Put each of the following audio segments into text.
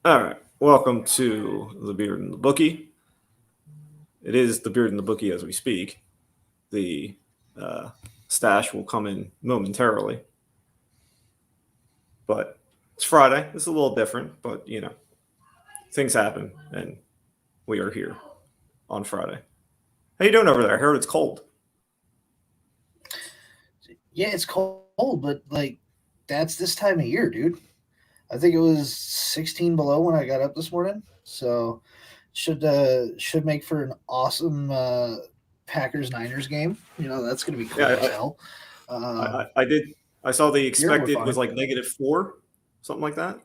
All right. Welcome to the Beard and the Bookie. It is the Beard and the Bookie as we speak. The uh, stash will come in momentarily, but it's Friday. It's a little different, but things happen, and we are here on Friday. How you doing over there? I heard it's cold. Yeah, it's cold, but that's this time of year, dude. I think it was 16 below when I got up this morning. So should make for an awesome Packers Niners game. That's gonna be cold Yeah, as hell. I did. I saw the Here we're expected fine. was like -4, something like that.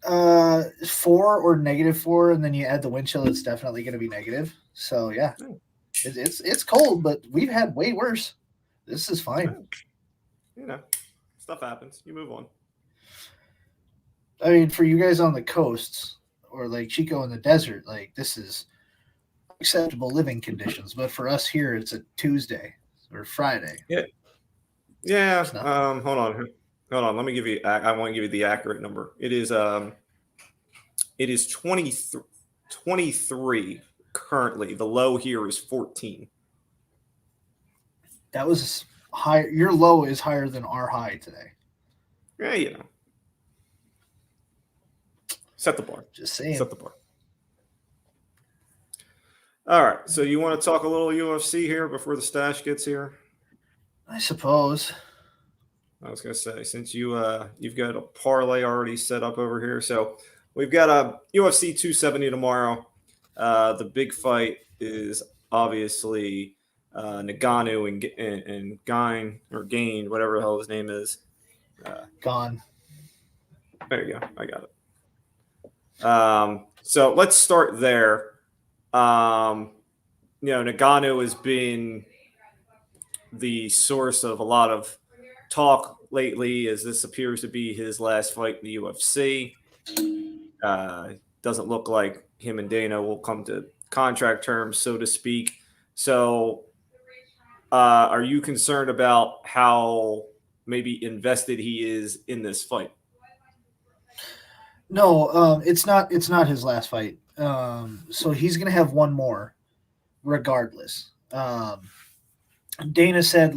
4 or -4, and then you add the wind chill, it's definitely gonna be negative. So yeah, Oh, it's cold, but we've had way worse. This is fine. oh, you know, stuff happens. You move on. I mean, for you guys on the coasts or like Chico in the desert, like this is acceptable living conditions. But for us here, it's a Tuesday or Friday. Yeah, yeah. It's nothing. Hold on. Let me give you. I want to give you the accurate number. It is 23 currently. The low here is 14. That was high. Your low is higher than our high today. Yeah, set the bar. Just saying. Set the bar. All right. So you want to talk a little UFC here before the stash gets here? I suppose. I was gonna say since you've got a parlay already set up over here, so we've got a UFC 270 tomorrow. The big fight is obviously Nagano and Gain or Gain, whatever the hell his name is. Gone. There you go. I got it. So let's start there. Nagano has been the source of a lot of talk lately, as this appears to be his last fight in the UFC. Doesn't look like him and Dana will come to contract terms, so to speak. So, are you concerned about how maybe invested he is in this fight? No, it's not. It's not his last fight. So he's gonna have one more, regardless. Dana said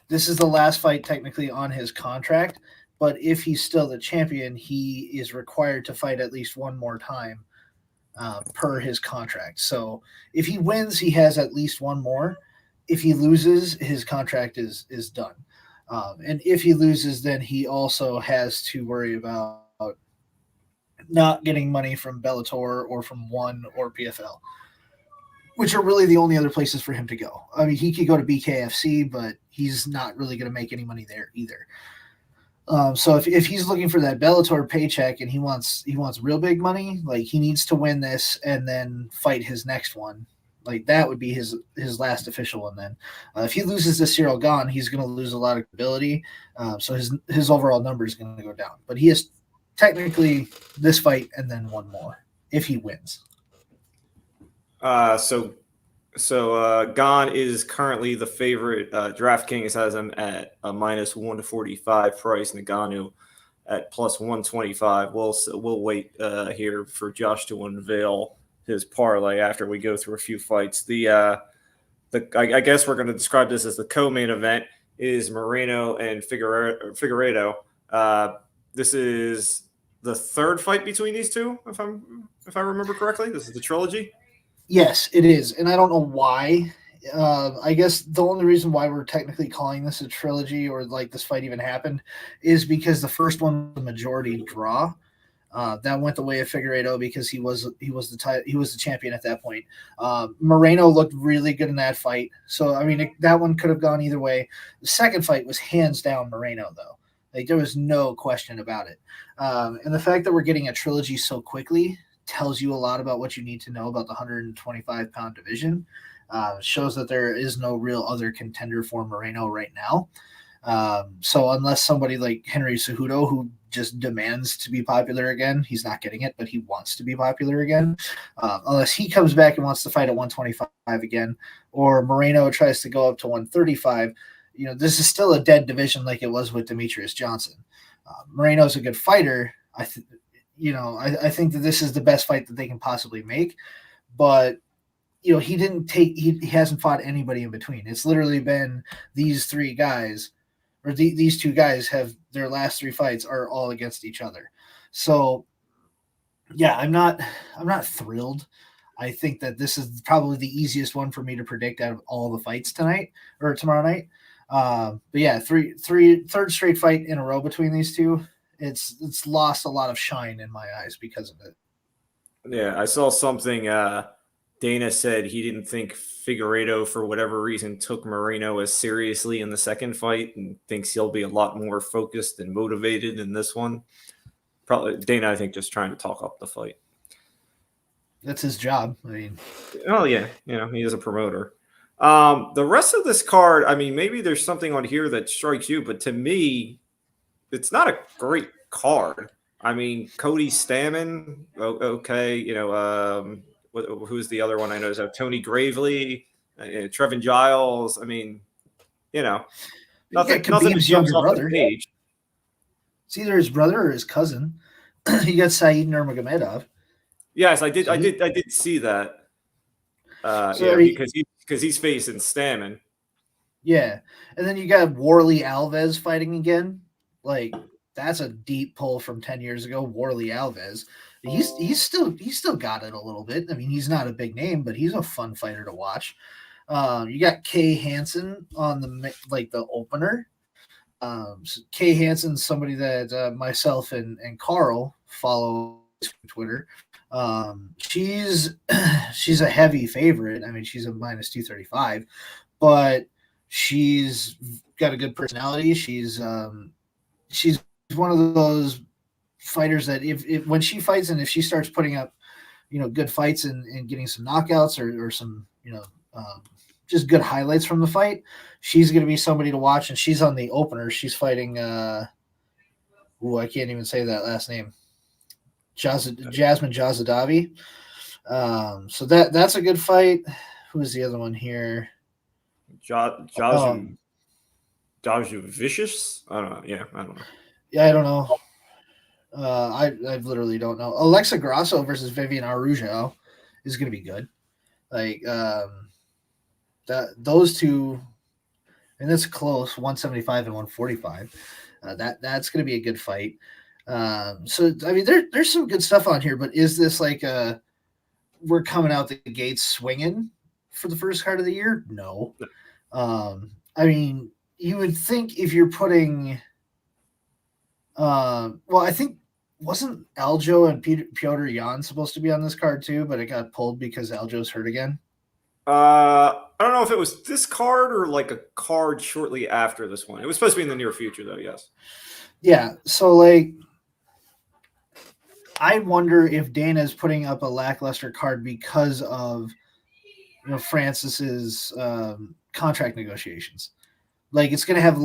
this is the last fight technically on his contract, but if he's still the champion, he is required to fight at least one more time per his contract. So if he wins, he has at least one more. If he loses, his contract is done. And if he loses, then he also has to worry about not getting money from Bellator or from One or PFL, which are really the only other places for him to go. I mean, he could go to BKFC, but he's not really going to make any money there either. So if he's looking for that Bellator paycheck and he wants real big money, like he needs to win this and then fight his next one. Like that would be his last official one. Then, if he loses to Cyril Gahn, he's going to lose a lot of ability. So his overall number is going to go down. But he has technically this fight and then one more if he wins. So Gahn is currently the favorite. DraftKings has him at a -145 price. Nagano at +125. We'll wait here for Josh to unveil his parlay after we go through a few fights. I guess we're going to describe this as the co-main event is Moreno and Figueiredo. This is the third fight between these two, if I remember correctly. This is the trilogy. Yes, it is, and I don't know why. I guess the only reason why we're technically calling this a trilogy or like this fight even happened is because the first one was a majority draw. That went the way of Figueiredo because he was the champion at that point. Moreno looked really good in that fight, so I mean that one could have gone either way. The second fight was hands down Moreno though. Like there was no question about it, and the fact that we're getting a trilogy so quickly tells you a lot about what you need to know about the 125-pound division. Shows that there is no real other contender for Moreno right now. So unless somebody like Henry Cejudo, who just demands to be popular again, he's not getting it, but he wants to be popular again. Unless he comes back and wants to fight at 125 again, or Moreno tries to go up to 135, this is still a dead division like it was with Demetrius Johnson. Moreno's a good fighter, I think that this is the best fight that they can possibly make. But he hasn't fought anybody in between. It's literally been these three guys, or these two guys have their last three fights are all against each other. So yeah, I'm not thrilled. I think that this is probably the easiest one for me to predict out of all the fights tonight or tomorrow night. But yeah, third straight fight in a row between these two. It's lost a lot of shine in my eyes because of it. Yeah, I saw something. Dana said he didn't think Figueiredo, for whatever reason, took Moreno as seriously in the second fight and thinks he'll be a lot more focused and motivated in this one. Probably Dana, I think, just trying to talk up the fight. That's his job. I mean, oh yeah, he is a promoter. The rest of this card, I mean, maybe there's something on here that strikes you, but to me, it's not a great card. I mean, Cody Stamann, okay, who's the other one I know? Is Tony Gravely, Trevin Giles. I mean, nothing that jumps off the page. It's either his brother or his cousin. You got Saeed Nurmagomedov. Yes, I did see that. Because he's facing Stamann. Yeah, and then you got Warley Alves fighting again. Like, that's a deep pull from 10 years ago. Warley Alves. He's still got it a little bit. I mean, he's not a big name, but he's a fun fighter to watch. You got Kay Hansen on the opener. So Kay Hansen's somebody that myself and Carl follow on Twitter. She's a heavy favorite. I mean, she's a minus 235, but she's got a good personality. She's one of those fighters that if when she fights and if she starts putting up, good fights and getting some knockouts or some, just good highlights from the fight, she's going to be somebody to watch. And she's on the opener. She's fighting, I can't even say that last name. Jasmine Jazadavi. So that's a good fight. Who is the other one here? Jaju Vicious? I don't know. Yeah, I don't know. Yeah, I don't know. I literally don't know. Alexa Grasso versus Vivian Araujo is going to be good. Like those two, and that's close, 175 and 145. That's going to be a good fight. So I mean, there's some good stuff on here, but is this like we're coming out the gates swinging for the first card of the year? No. I mean, you would think if you're putting, I think wasn't Aljo and Piotr Jan supposed to be on this card too, but it got pulled because Aljo's hurt again. I don't know if it was this card or like a card shortly after this one. It was supposed to be in the near future, though. Yes. Yeah. So like, I wonder if Dana is putting up a lackluster card because of Francis's contract negotiations. Like, it's going to have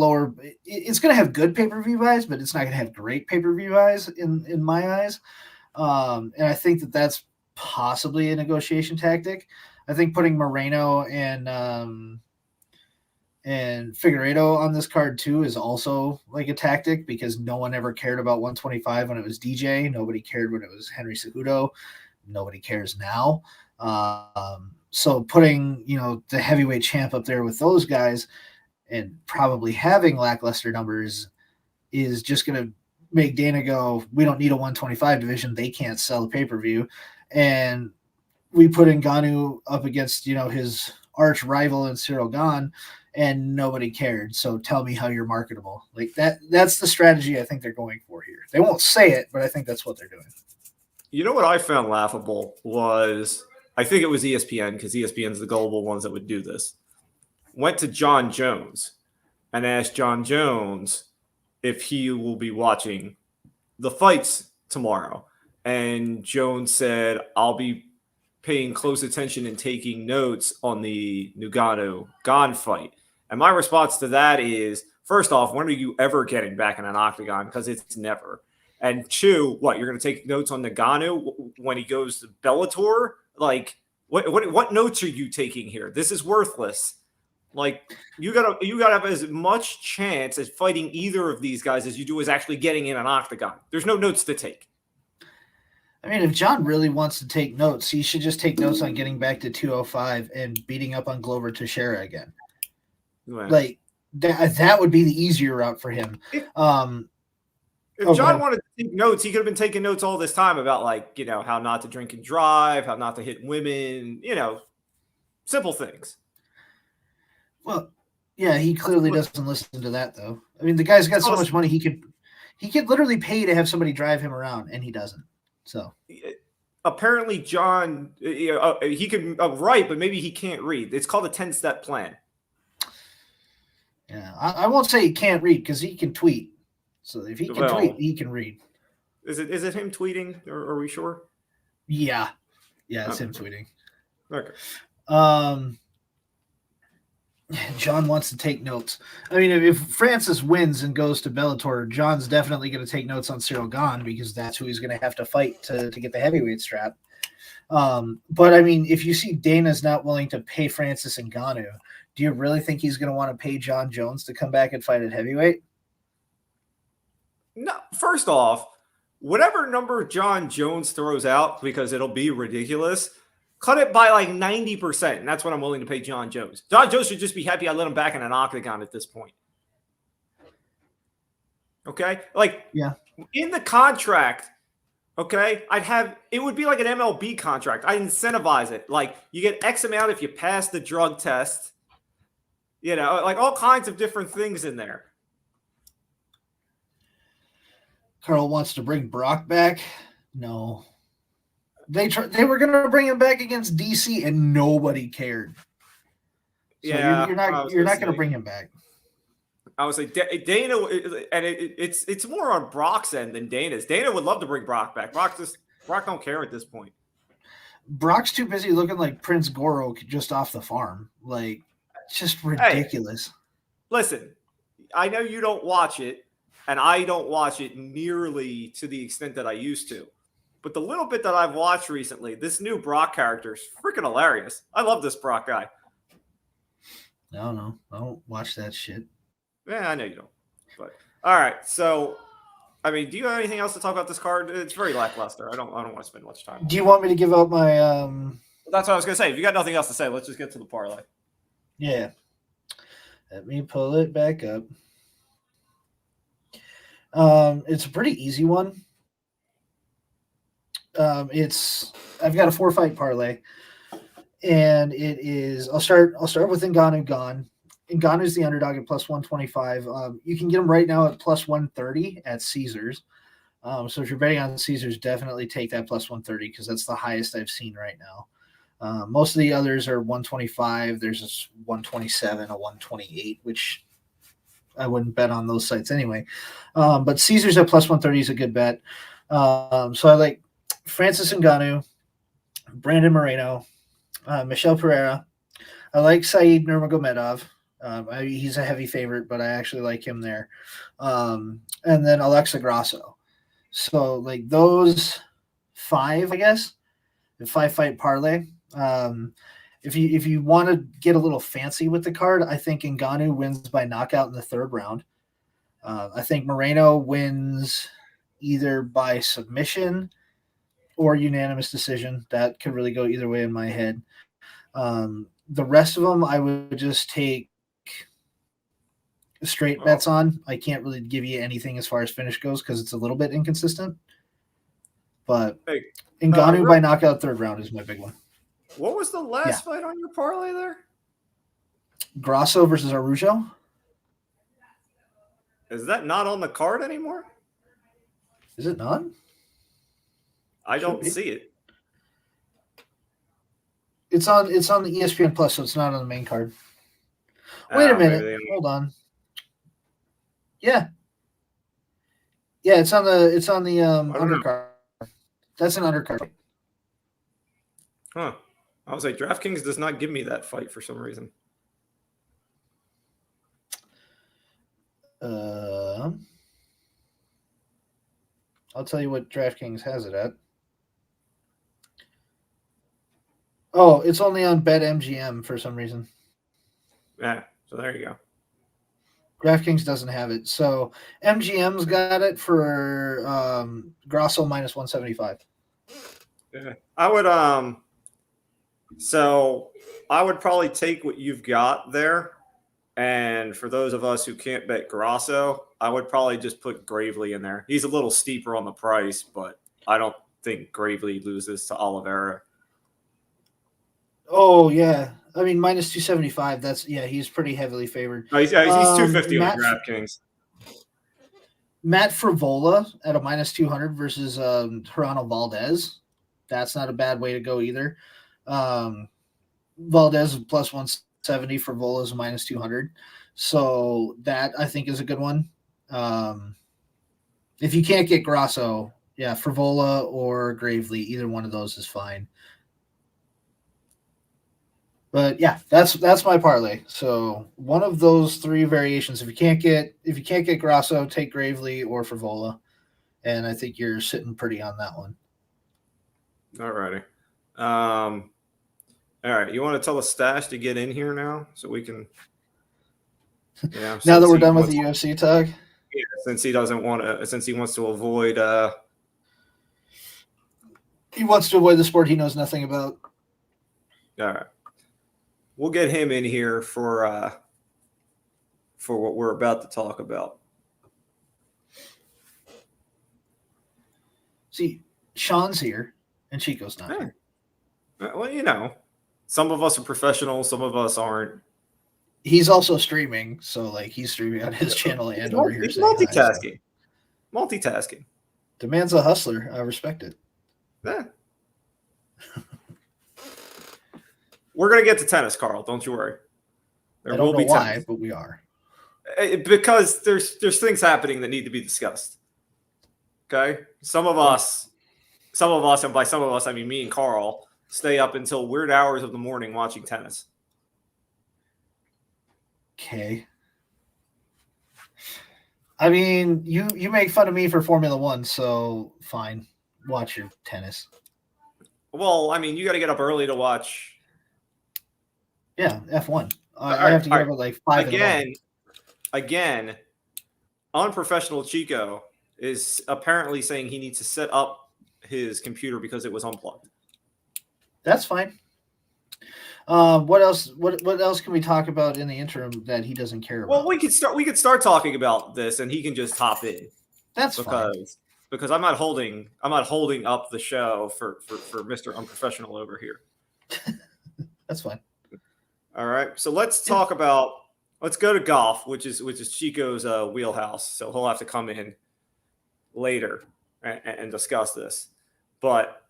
it's going to have good pay-per-view buys, but it's not going to have great pay-per-view buys in my eyes. And I think that that's possibly a negotiation tactic. I think putting Moreno and Figueiredo on this card too is also like a tactic because no one ever cared about 125 when it was DJ. Nobody cared when it was Henry Cejudo. Nobody cares now. So putting, the heavyweight champ up there with those guys and probably having lackluster numbers is just going to make Dana go, we don't need a 125 division. They can't sell the pay-per-view. And we put Ngannou up against, his arch rival in Cyril Gane, and nobody cared. So tell me how you're marketable. Like that's the strategy I think they're going for here. They won't say it, but I think that's what they're doing. You know what I found laughable was, I think it was ESPN, because ESPN's the gullible ones that would do this, went to John Jones and asked John Jones if he will be watching the fights tomorrow. And Jones said, I'll be paying close attention and taking notes on the Ngannou-Gane fight. And my response to that is, first off, when are you ever getting back in an octagon? Because it's never. And two, what, you're going to take notes on Ngannou when he goes to Bellator? Like, what notes are you taking here? This is worthless. Like you gotta have as much chance at fighting either of these guys as you do as actually getting in an octagon. There's no notes to take. I mean, if John really wants to take notes, he should just take notes on getting back to 205 and beating up on Glover Teixeira again. Right. Like that would be the easier route for him. If John wanted to take notes, he could have been taking notes all this time about, like, how not to drink and drive, how not to hit women, simple things. Well, yeah, he clearly doesn't listen to that, though. I mean, the guy's got so much money, he could literally pay to have somebody drive him around, and he doesn't. So apparently, John, he could write, but maybe he can't read. It's called a 10-step plan. Yeah, I won't say he can't read because he can tweet. So if he can tweet, he can read. Is it him tweeting? Are we sure? Yeah, it's him tweeting. Okay. John wants to take notes. I mean, if Francis wins and goes to Bellator, John's definitely going to take notes on Cyril Gane because that's who he's going to have to fight to get the heavyweight strap. But I mean, if you see Dana's not willing to pay Francis Ngannou, do you really think he's going to want to pay John Jones to come back and fight at heavyweight? No. First off, whatever number John Jones throws out, because it'll be ridiculous, cut it by like 90%, and that's what I'm willing to pay John Jones. John Jones should just be happy I let him back in an octagon at this point. Okay? Like, yeah, in the contract, okay, it would be like an MLB contract. I incentivize it. Like, you get X amount if you pass the drug test. Like all kinds of different things in there. Carl wants to bring Brock back. No. They were going to bring him back against DC, and nobody cared. So yeah, you're not going to bring him back. I would say Dana, and it's more on Brock's end than Dana's. Dana would love to bring Brock back. Brock don't care at this point. Brock's too busy looking like Prince Goro just off the farm. Like, it's just ridiculous. Hey, listen, I know you don't watch it, and I don't watch it nearly to the extent that I used to. But the little bit that I've watched recently, this new Brock character is freaking hilarious. I love this Brock guy. No, I don't watch that shit. Yeah, I know you don't. But all right, so I mean, do you have anything else to talk about this card? It's very lackluster. I don't want to spend much time. Do you want me to give out my? That's what I was gonna say. If you got nothing else to say, let's just get to the parlay. Yeah. Let me pull it back up. It's a pretty easy one. I've got a 4-fight parlay, and it is. I'll start with Ngannou Gane. Ngannou is the underdog at plus 125. You can get him right now at plus 130 at Caesars. So if you're betting on Caesars, definitely take that plus 130 because that's the highest I've seen right now. Most of the others are 125. There's this 127, a 128, which I wouldn't bet on those sites anyway. But Caesars at plus 130 is a good bet. So I like Francis Ngannou, Brandon Moreno, Michel Pereira. I like Said Nurmagomedov. He's a heavy favorite, but I actually like him there. And then Alexa Grasso. So like those 5, I guess, the 5-fight parlay. If you want to get a little fancy with the card, I think Ngannou wins by knockout in the 3rd round. I think Moreno wins either by submission or unanimous decision. That could really go either way in my head. The rest of them, I would just take straight bets on. I can't really give you anything as far as finish goes because it's a little bit inconsistent. But Ngannou by knockout 3rd round is my big one. What was the last fight on your parlay there? Grasso versus Araujo. Is that not on the card anymore? Is it not? I don't see it. It's on the ESPN Plus, so it's not on the main card. Wait a minute. Hold on. Yeah. Yeah, it's on the undercard. That's an undercard. Huh. I was like, DraftKings does not give me that fight for some reason. I'll tell you what DraftKings has it at. Oh, it's only on BetMGM for some reason. Yeah. So there you go. DraftKings doesn't have it. So MGM's got it for Grosso minus 175. Yeah. I would so I would probably take what you've got there. And for those of us who can't bet Grasso, I would probably just put Gravely in there. He's a little steeper on the price, but I don't think Gravely loses to Oliveira. Oh yeah, I mean minus 275. He's pretty heavily favored. No, he's 250 Matt, on DraftKings. Matt Frivola at a minus 200 versus Gerardo Valdez. That's not a bad way to go either. Valdez is plus 170, Frivola is minus 200. So that I think is a good one. If you can't get Grasso, yeah, Frivola or Gravely, either one of those is fine. But yeah, that's my parlay. So one of those three variations. If you can't get Grasso, take Gravely or Frivola, and I think you're sitting pretty on that one. All righty. All right. You want to tell the stash to get in here now, so we can. Now that we're done with the UFC talk. Yeah, since he wants to avoid. He wants to avoid the sport he knows nothing about. All right. We'll get him in here for what we're about to talk about. See, Sean's here and Chico's not here. Well, some of us are professionals, some of us aren't. He's also streaming, so he's streaming on his channel and over here. He's multitasking. Multitasking. The man's a hustler. I respect it. Yeah. We're gonna get to tennis, Carl. Don't you worry. I don't know why, but we are. Because there's things happening that need to be discussed. Okay, some of us, and by some of us I mean me and Carl, stay up until weird hours of the morning watching tennis. Okay. I mean, you make fun of me for Formula One, so fine. Watch your tennis. Well, I mean, you got to get up early to watch. Yeah, F1. I have to get up at 5 again. Again, unprofessional Chico is apparently saying he needs to set up his computer because it was unplugged. That's fine. What else? What else can we talk about in the interim that he doesn't care about? Well, we could start talking about this, and he can just hop in. That's fine. Because I'm not holding up the show for Mr. Unprofessional over here. That's fine. All right, so let's go to golf, which is Chico's wheelhouse. So he'll have to come in later and discuss this. But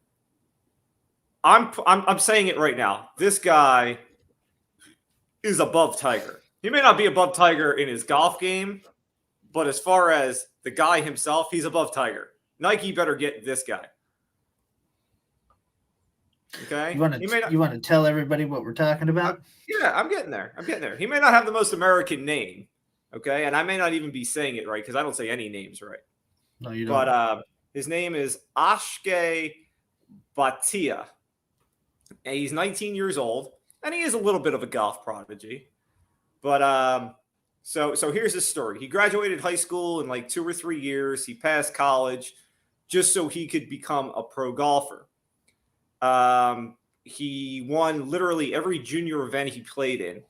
I'm saying it right now. This guy is above Tiger. He may not be above Tiger in his golf game, but as far as the guy himself, he's above Tiger. Nike better get this guy. Okay. You want to tell everybody what we're talking about? Yeah, I'm getting there. He may not have the most American name, okay, and I may not even be saying it right because I don't say any names right. No, you don't. But his name is Ashke Bhatia. And he's 19 years old, and he is a little bit of a golf prodigy. But so here's his story. He graduated high school in 2 or 3 years. He passed college just so he could become a pro golfer. He won literally every junior event he played in.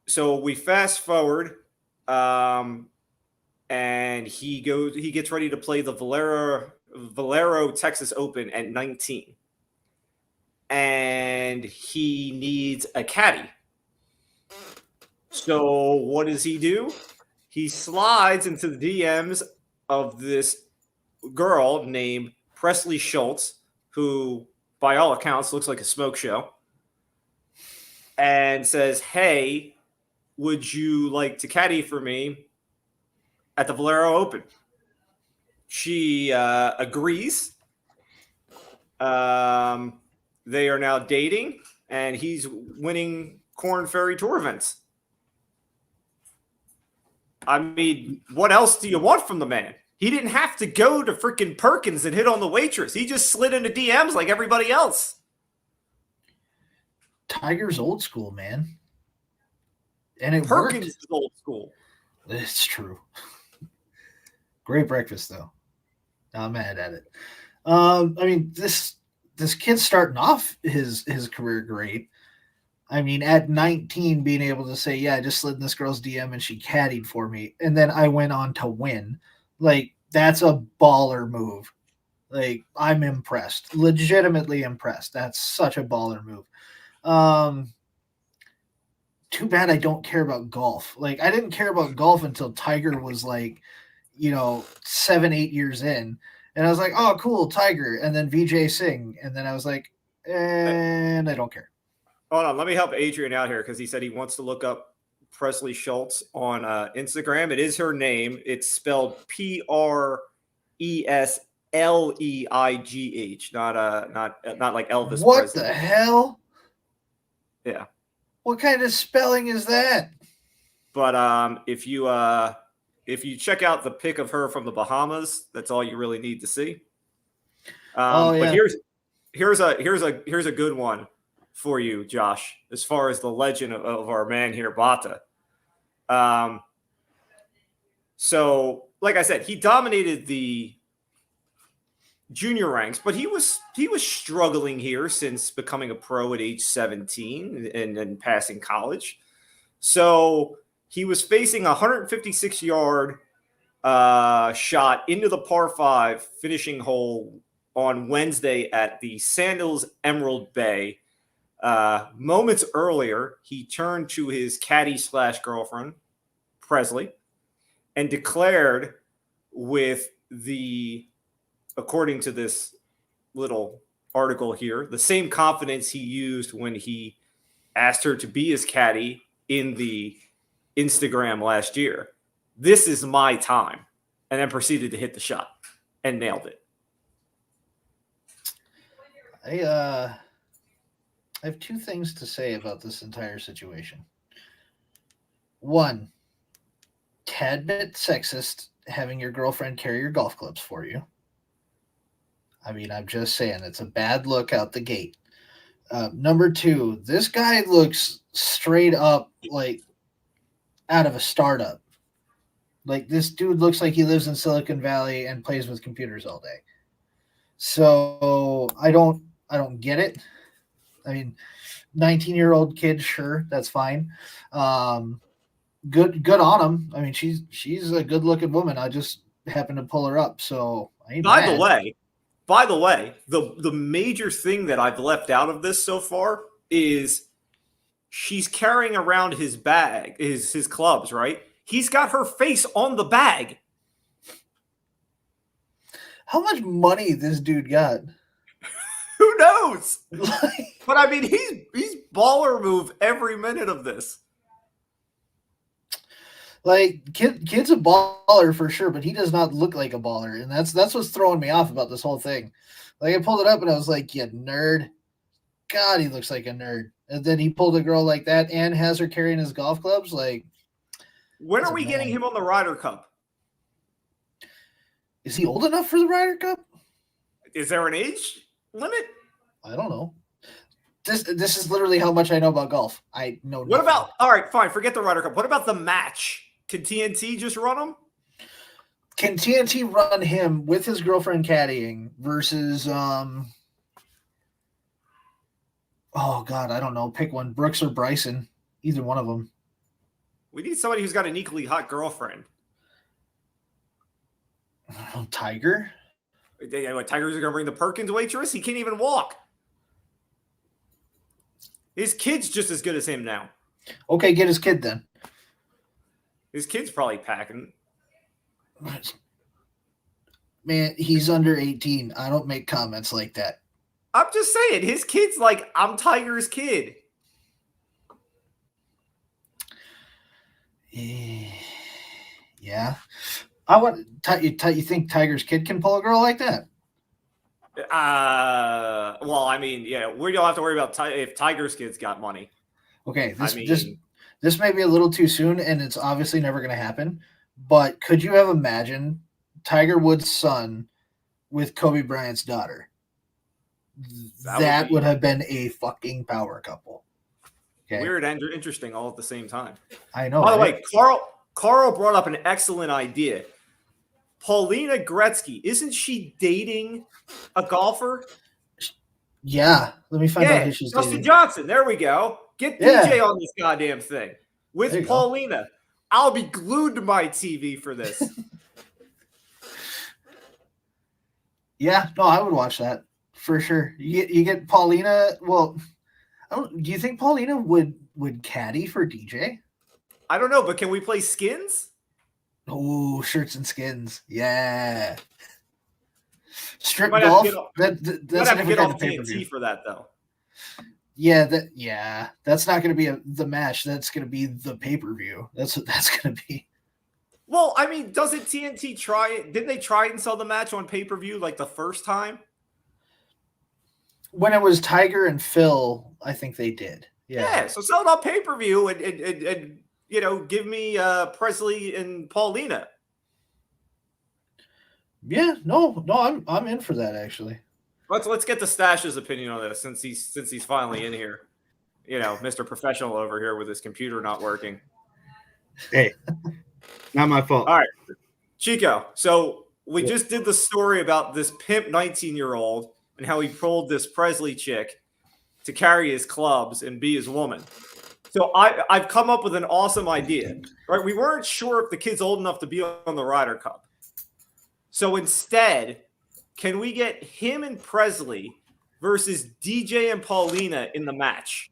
So we fast forward, and he gets ready to play the Valero Texas Open at 19. And he needs a caddy. So what does he do? He slides into the DMs of this girl named Presley Schultz, who, by all accounts, looks like a smoke show, and says, "Hey, would you like to caddy for me at the Valero Open?" She agrees. They are now dating, and he's winning Corn Ferry Tour events. I mean, what else do you want from the man? He didn't have to go to freaking Perkins and hit on the waitress. He just slid into DMs like everybody else. Tiger's old school, man. And it Perkins worked. is old school. It's true. Great breakfast, though. Not mad at it. I mean, this kid's starting off his career great. I mean, at 19, being able to say, "Yeah, I just slid in this girl's DM and she caddied for me, and then I went on to win." Like, that's a baller move. Like, I'm impressed, legitimately impressed. That's such a baller move. Too bad I don't care about golf. Like, I didn't care about golf until Tiger was like, 7, 8 years in. And I was like, oh, cool, Tiger. And then VJ Singh. And then I was like, and I don't care. Hold on, let me help Adrian out here because he said he wants to look up Presley Schultz on Instagram. It is her name. It's spelled Presleigh, not like Elvis What Presley. the hell? Yeah. What kind of spelling is that? But if you check out the pic of her from the Bahamas, that's all you really need to see. Yeah. But here's a good one for you, Josh, as far as the legend of our man here, Bata. So, like I said, he dominated the junior ranks, but he was struggling here since becoming a pro at age 17 and passing college. So he was facing a 156-yard shot into the par 5 finishing hole on Wednesday at the Sandals Emerald Bay. Moments earlier, he turned to his caddy / girlfriend, Presley, and declared according to this little article here, the same confidence he used when he asked her to be his caddy in the Instagram last year. This is my time. And then proceeded to hit the shot and nailed it. I have two things to say about this entire situation. One, tad bit sexist having your girlfriend carry your golf clubs for you. I mean, I'm just saying, it's a bad look out the gate. Number two, this guy looks straight up like out of a startup. Like, this dude looks like he lives in Silicon Valley and plays with computers all day. So I don't get it. I mean, 19-year-old kid, sure, that's fine. Good on him. I mean, she's a good-looking woman. I just happened to pull her up, so I ain't By mad. the way, the major thing that I've left out of this so far is she's carrying around his bag, his clubs, right? He's got her face on the bag. How much money this dude got? Who knows? But I mean, he's baller move every minute of this. Like, kid's a baller for sure, but he does not look like a baller, and that's what's throwing me off about this whole thing. Like, I pulled it up and I was like, "You nerd!" God, he looks like a nerd. And then he pulled a girl like that and has her carrying his golf clubs. Like, when are we getting him on the Ryder Cup? Is he old enough for the Ryder Cup? Is there an age limit? I don't know. This is literally how much I know about golf. I know nothing. What about, all right, fine, forget the Ryder Cup. What about the match? Can TNT just run him? Can TNT run him with his girlfriend caddying versus oh God, I don't know. Pick one. Brooks or Bryson. Either one of them. We need somebody who's got an equally hot girlfriend. Tiger? Tiger's going to bring the Perkins waitress? He can't even walk. His kid's just as good as him now. Okay, get his kid then. His kid's probably packing. Man, he's under 18. I don't make comments like that. I'm just saying, his kid's like, I'm Tiger's kid. Yeah. You think Tiger's kid can pull a girl like that? Well, I mean, yeah, we don't have to worry about if Tiger's kid's got money. Okay, this may be a little too soon, and it's obviously never going to happen. But could you have imagined Tiger Woods' son with Kobe Bryant's daughter? That would have been a fucking power couple. Okay. Weird and interesting all at the same time. I know. By the right? way, Carl brought up an excellent idea. Paulina Gretzky, isn't she dating a golfer? Yeah. Let me find out who Yeah, she's Dustin dating. Johnson. There we go. Get Yeah. DJ on this goddamn thing There with you go. Paulina. I'll be glued to my TV for this. Yeah. No, I would watch that for sure. You get Paulina. Well, do you think Paulina would caddy for DJ? I don't know, but can we play skins? Oh, shirts and skins. Yeah. Strip Might golf. have That's to a get different kind off of pay-per-view. TNT for that, though. Yeah, that's not going to be the match. That's going to be the pay-per-view. That's what that's going to be. Well, I mean, doesn't TNT try it? Didn't they try and sell the match on pay-per-view like the first time? When it was Tiger and Phil, I think they did. Yeah, so sell it on pay-per-view and give me Presley and Paulina. Yeah, no, I'm in for that actually. Let's get the Stash's opinion on this since he's finally in here. Mr. Professional over here with his computer not working. Hey, not my fault. All right, Chico. So we just did the story about this pimp 19-year-old and how he pulled this Presley chick to carry his clubs and be his woman. So I've come up with an awesome idea. Right? We weren't sure if the kid's old enough to be on the Ryder Cup. So instead, can we get him and Presley versus DJ and Paulina in the match?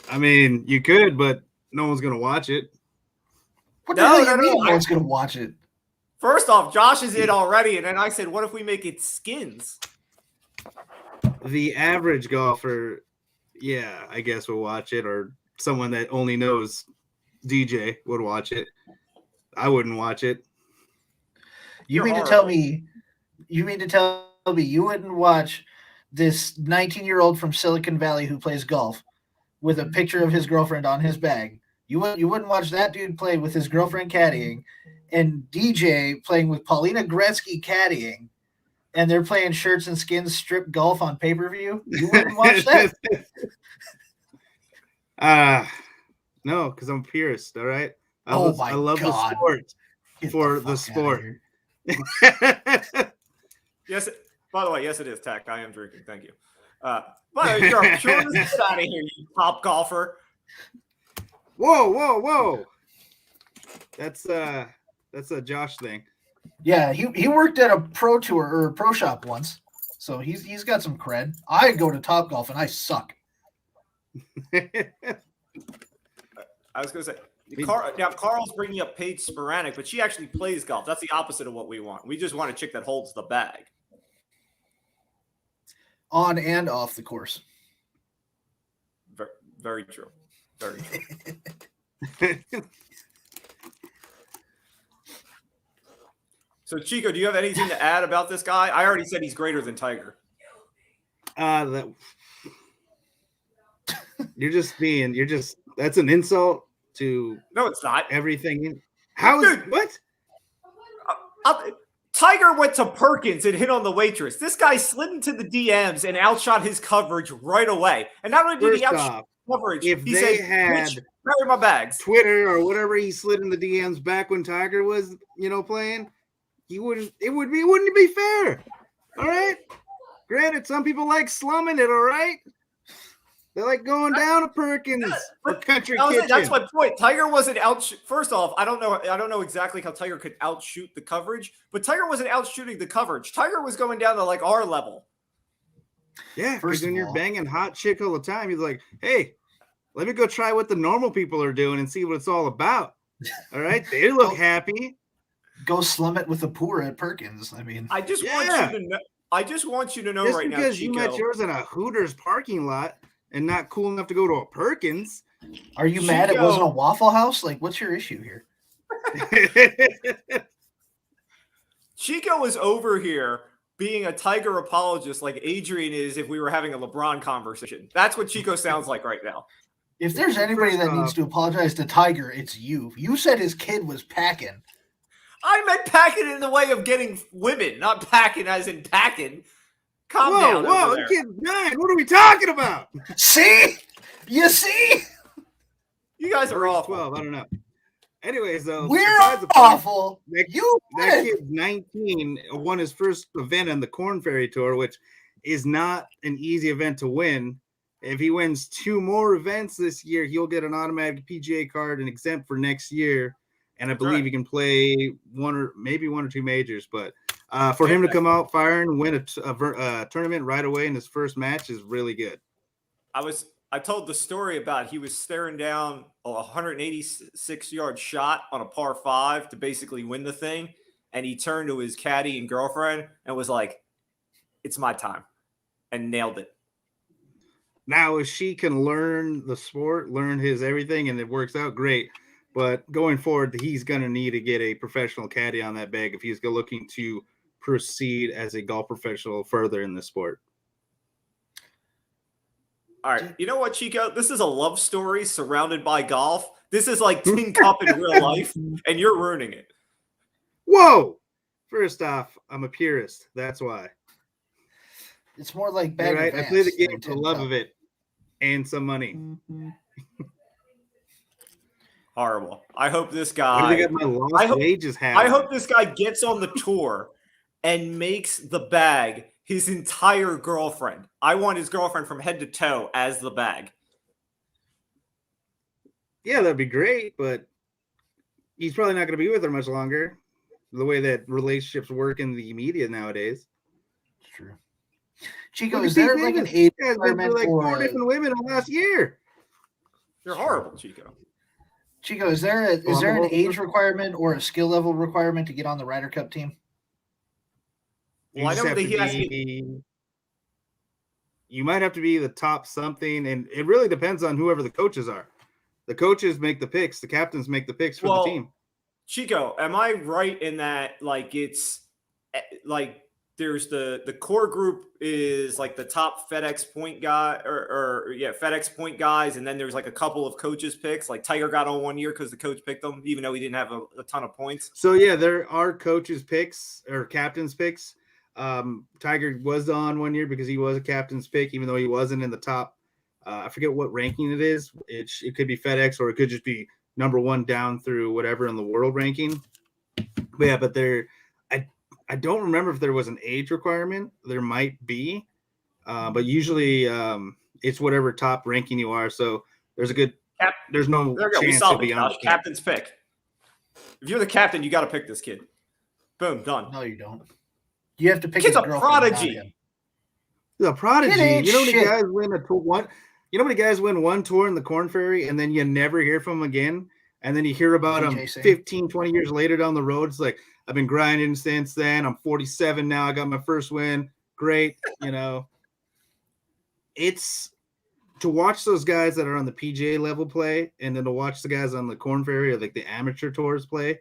I mean, you could, but no one's going to watch it. What the hell do you mean no one's going to watch it? First off, Josh is in already, and then I said, what if we make it skins? The average golfer, yeah, I guess will watch it, or someone that only knows DJ would watch it. I wouldn't watch it. You mean to tell me you wouldn't watch this 19-year-old from Silicon Valley who plays golf with a picture of his girlfriend on his bag? You wouldn't watch that dude play with his girlfriend caddying and DJ playing with Paulina Gretzky caddying, and they're playing shirts and skins strip golf on pay-per-view? You wouldn't watch that? No, because I'm a purist, all right? I love the sport for the sport. Yes. By the way, yes, it is, Tech. I am drinking. Thank you. By the way, you're out of here, you top golfer. Whoa. That's a Josh thing. Yeah, he worked at a pro tour or a pro shop once, so he's got some cred. I go to Top Golf and I suck. I was going to say, Carl's bringing up Paige Sporanic, but she actually plays golf. That's the opposite of what we want. We just want a chick that holds the bag. On and off the course. Very, very true. Very true. So, Chico, do you have anything to add about this guy? I already said he's greater than Tiger. That's an insult to No, it's not. everything. How is what? Tiger went to Perkins and hit on the waitress. This guy slid into the DMs and outshot his coverage right away. And not only did he outshot coverage, if he they said, had "Bitch, carry my bags." Twitter or whatever he slid in the DMs back when Tiger was, playing, it wouldn't be fair. All right. Granted, some people like slumming it, all right? They like going down to Perkins or Country Kitchen. That's my point. Tiger wasn't out. First off, I don't know exactly how Tiger could outshoot the coverage, but Tiger wasn't outshooting the coverage. Tiger was going down to like our level. Yeah, because when you're banging hot chick all the time, he's like, "Hey, let me go try what the normal people are doing and see what it's all about." All right, they look happy. Go slum it with a pour at Perkins. I mean, I just want you to know. I just want you to know just right now, because Chico, you met yours in a Hooters parking lot and not cool enough to go to a Perkins. Are you mad it wasn't a Waffle House? Like, what's your issue here? Chico is over here being a Tiger apologist like Adrian is if we were having a LeBron conversation. That's what Chico sounds like right now. If there's anybody that needs to apologize to Tiger, it's you. You said his kid was packing. I meant packing in the way of getting women, not packing as in packing. Calm down. Whoa, over the there. kid's 9. What are we talking about? See? You see? You guys are Or he's awful. 12. I don't know. Anyways, though, We're besides the point, awful. that You win. kid's 19, won his first event on the Corn Ferry Tour, which is not an easy event to win. If he wins 2 more events this year, he'll get an automatic PGA card and exempt for next year. And I believe right. he can play one or 2 majors. But for him to come out firing and win a tournament right away in his first match is really good. I told the story about he was staring down a 186-yard shot on a par 5 to basically win the thing, and he turned to his caddy and girlfriend and was like, "It's my time," and nailed it. Now, if she can learn the sport, learn his everything, and it works out, great. But going forward, he's going to need to get a professional caddy on that bag if he's looking to proceed as a golf professional further in the sport. All right. You know what, Chico? This is a love story surrounded by golf. This is like Tin Cup in real life, and you're ruining it. Whoa! First off, I'm a purist. That's why. It's more like All bad. right, I play the game for the love of it and some money. Horrible. I hope this What do guy. they got my lost I hope- wages hat I on? hope this guy gets on the tour and makes the bag his entire girlfriend. I want his girlfriend from head to toe as the bag. Yeah, that'd be great, but he's probably not going to be with her much longer. The way that relationships work in the media nowadays. It's true. Chico, Look is at there Pete like an Davis. age He has been requirement through like or 4 different women in the last year. You're horrible, Chico. Chico, is there an age requirement or a skill level requirement to get on the Ryder Cup team? Well, I just don't have think to he has to be. You might have to be the top something, and it really depends on whoever the coaches are. The coaches make the picks. The captains make the picks for the team. Chico, am I right in that like it's like there's the core group is like the top FedEx point guy or FedEx point guys, and then there's like a couple of coaches picks. Like Tiger got on one year because the coach picked them, even though he didn't have a ton of points. So yeah, there are coaches picks or captains picks. Tiger was on one year because he was a captain's pick, even though he wasn't in the top. I forget what ranking it is. It could be FedEx or it could just be number 1 down through whatever in the world ranking. But yeah, but I don't remember if there was an age requirement. There might be, but usually it's whatever top ranking you are. So there's there's no There we go. We chance to solved it, be on Josh. the team. Captain's pick. If you're the captain, you got to pick this kid. Boom, done. No, you don't. You have to pick Kid's his a girlfriend, not prodigy. him. The prodigy. It ain't You know how many shit. guys win a tour one? You know how many guys win one tour in the Corn Ferry and then you never hear from them again? And then you hear about them DJ Singh. 15, 20 years later down the road. It's like, I've been grinding since then. I'm 47 now. I got my first win. Great. It's to watch those guys that are on the PGA level play and then to watch the guys on the Corn Ferry or like the amateur tours play.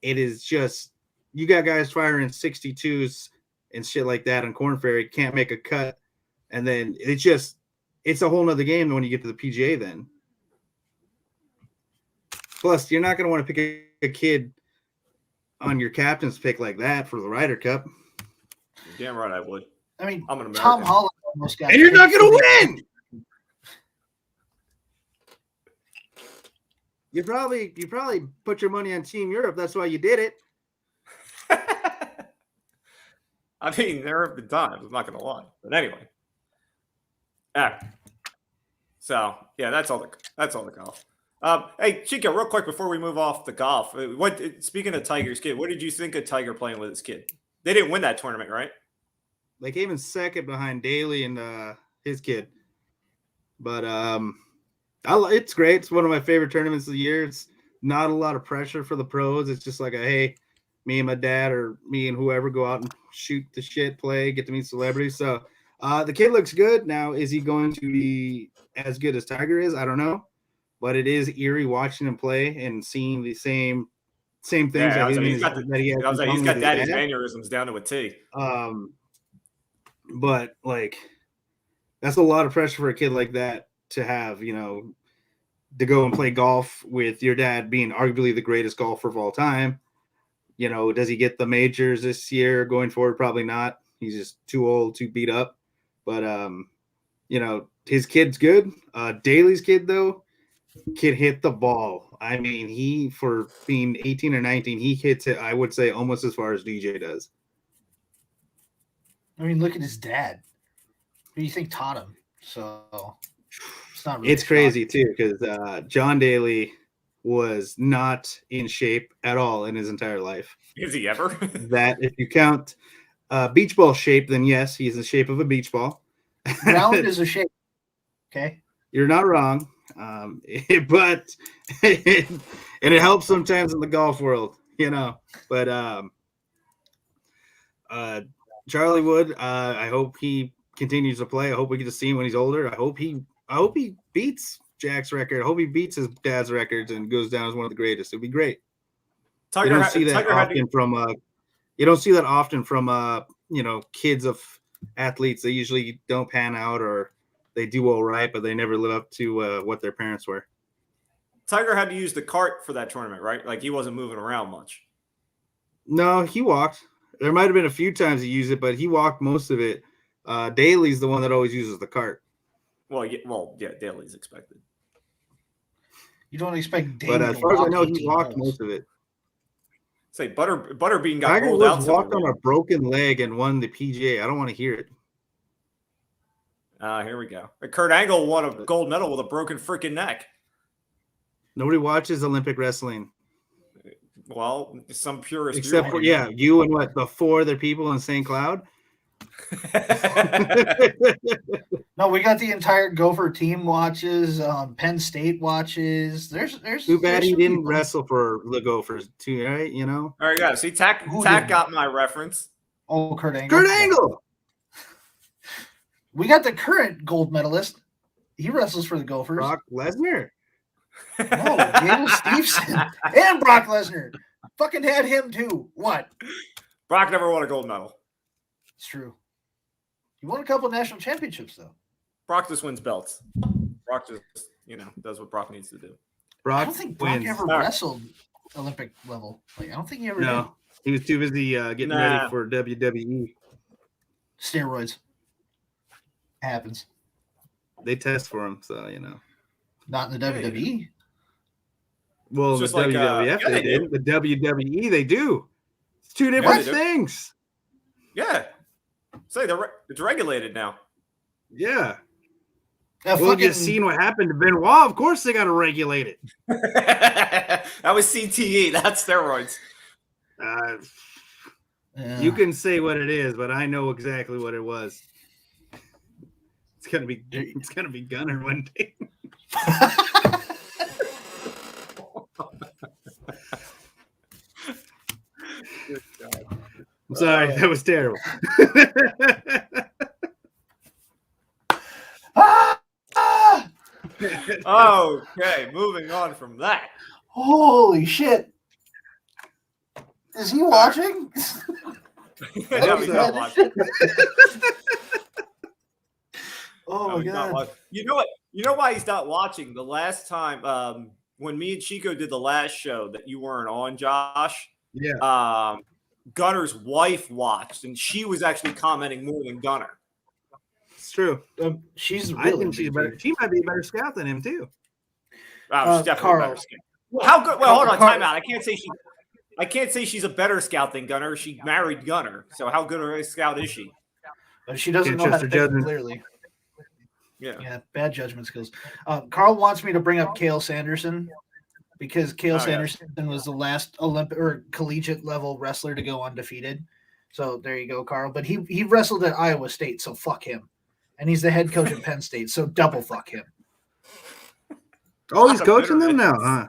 It is just, you got guys firing 62s and shit like that on Corn Ferry, can't make a cut. And then it's a whole nother game when you get to the PGA then. Plus, you're not going to want to pick a kid on your captain's pick like that for the Ryder Cup. Damn right I would. I mean, I'm an American. Tom Holland almost got. And you're not picked going for to the- win! You probably put your money on Team Europe. That's why you did it. I mean, there have been times. I'm not going to lie. But anyway. All right. So, yeah, that's all the golf. Hey, Chico, real quick before we move off the golf, speaking of Tiger's kid, what did you think of Tiger playing with his kid? They didn't win that tournament, right? They came in second behind Daly and his kid. But it's great. It's one of my favorite tournaments of the year. It's not a lot of pressure for the pros. It's just like hey, me and my dad or me and whoever go out and shoot the shit, play, get to meet celebrities. So the kid looks good. Now, is he going to be as good as Tiger is? I don't know. But it is eerie watching him play and seeing the same things Yeah, that he's got daddy's dad. mannerisms down to a T. But like that's a lot of pressure for a kid like that to have, to go and play golf with your dad being arguably the greatest golfer of all time. Does he get the majors this year going forward? Probably not. He's just too old, too beat up. But his kid's good. Daly's kid though, kid hit the ball. I mean, he for being 18 or 19, he hits it. I would say almost as far as DJ does. I mean, look at his dad. Who do you think taught him? So it's not really It's crazy too because John Daly was not in shape at all in his entire life. Is he ever? That if you count beach ball shape, then yes, he's in the shape of a beach ball. Round is a shape. Okay. You're not wrong. But and it helps sometimes in the golf world, But Charlie Wood, I hope he continues to play. I hope we get to see him when he's older. I hope he beats Jack's record. I hope he beats his dad's records and goes down as one of the greatest. It'd be great. You don't see that often from kids of athletes. They usually don't pan out or they do all right, but they never live up to what their parents were. Tiger had to use the cart for that tournament, right? Like he wasn't moving around much. No, he walked. There might have been a few times he used it, but he walked most of it. Daly's the one that always uses the cart. Well, yeah, Daly's expected. You don't expect Daly. But as far as I know, he walked most of it. Say Butterbean got Tiger rolled out. walked on a broken leg and won the PGA. I don't want to hear it. Here we go. Kurt Angle won a gold medal with a broken freaking neck. Nobody watches Olympic wrestling. Well, some purists. Except for, you and the four other people in St. Cloud. No, we got the entire Gopher team watches. Penn State watches. There's too bad he didn't wrestle for the Gophers too, right? All right, guys. See, Tack got my reference. Oh, Kurt Angle. Kurt Angle. We got the current gold medalist. He wrestles for the Gophers. Brock Lesnar. No, Daniel Stevenson and Brock Lesnar. Fucking had him too. What? Brock never won a gold medal. It's true. He won a couple national championships though. Brock just wins belts. Brock just, does what Brock needs to do. I don't think Brock ever wrestled Olympic level. Like, I don't think he ever did. He was too busy getting ready for WWE. Steroids. Happens. They test for him, so Not in the WWE. Well, the WWF they did. The WWE they do. It's two different things. Yeah. Say it's regulated now. Yeah. Well, just seen what happened to Benoit. Of course, they got to regulate it. That was CTE. That's steroids. You can say what it is, but I know exactly what it was. It's gonna be Gunner one day. I'm sorry, that was terrible. Okay, moving on from that. Holy shit. Is he watching? No, he's not watching. Oh my god. You know why he's not watching? The last time when me and Chico did the last show that you weren't on, Josh. Yeah. Gunner's wife watched, and she was actually commenting more than Gunner. It's true. I think she's better. She might be a better scout than him too. She's definitely a better scout. How good? Well, hold on, time out. I can't say she's a better scout than Gunner. She married Gunner, so how good of a scout is she? She doesn't know how to pick clearly. Yeah, bad judgment skills. Carl wants me to bring up Cale Sanderson because Cale Sanderson was the last Olympic or collegiate level wrestler to go undefeated. So there you go, Carl. But he wrestled at Iowa State, so fuck him. And he's the head coach at Penn State, so double fuck him. Oh, he's coaching them now, huh?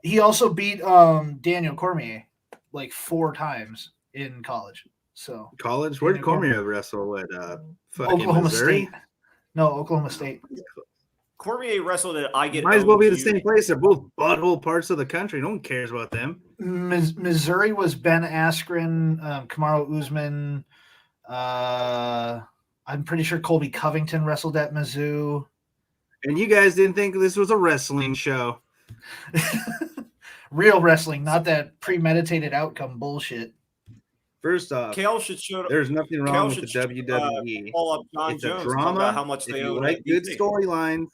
He also beat Daniel Cormier like 4 times in college. So college? Where did Cormier wrestle at? Fucking Oklahoma Missouri? State. No, Oklahoma State. Cormier wrestled at I get. Might as well be the same place. They're both butthole parts of the country. No one cares about them. Missouri was Ben Askren, Kamaru Usman. I'm pretty sure Colby Covington wrestled at Mizzou. And you guys didn't think this was a wrestling show. Real wrestling, not that premeditated outcome bullshit. First off, Kale should show. there's nothing wrong Kale with the should WWE. call up John It's a Jones and talk about drama. how much If they you owe like good DC. storylines,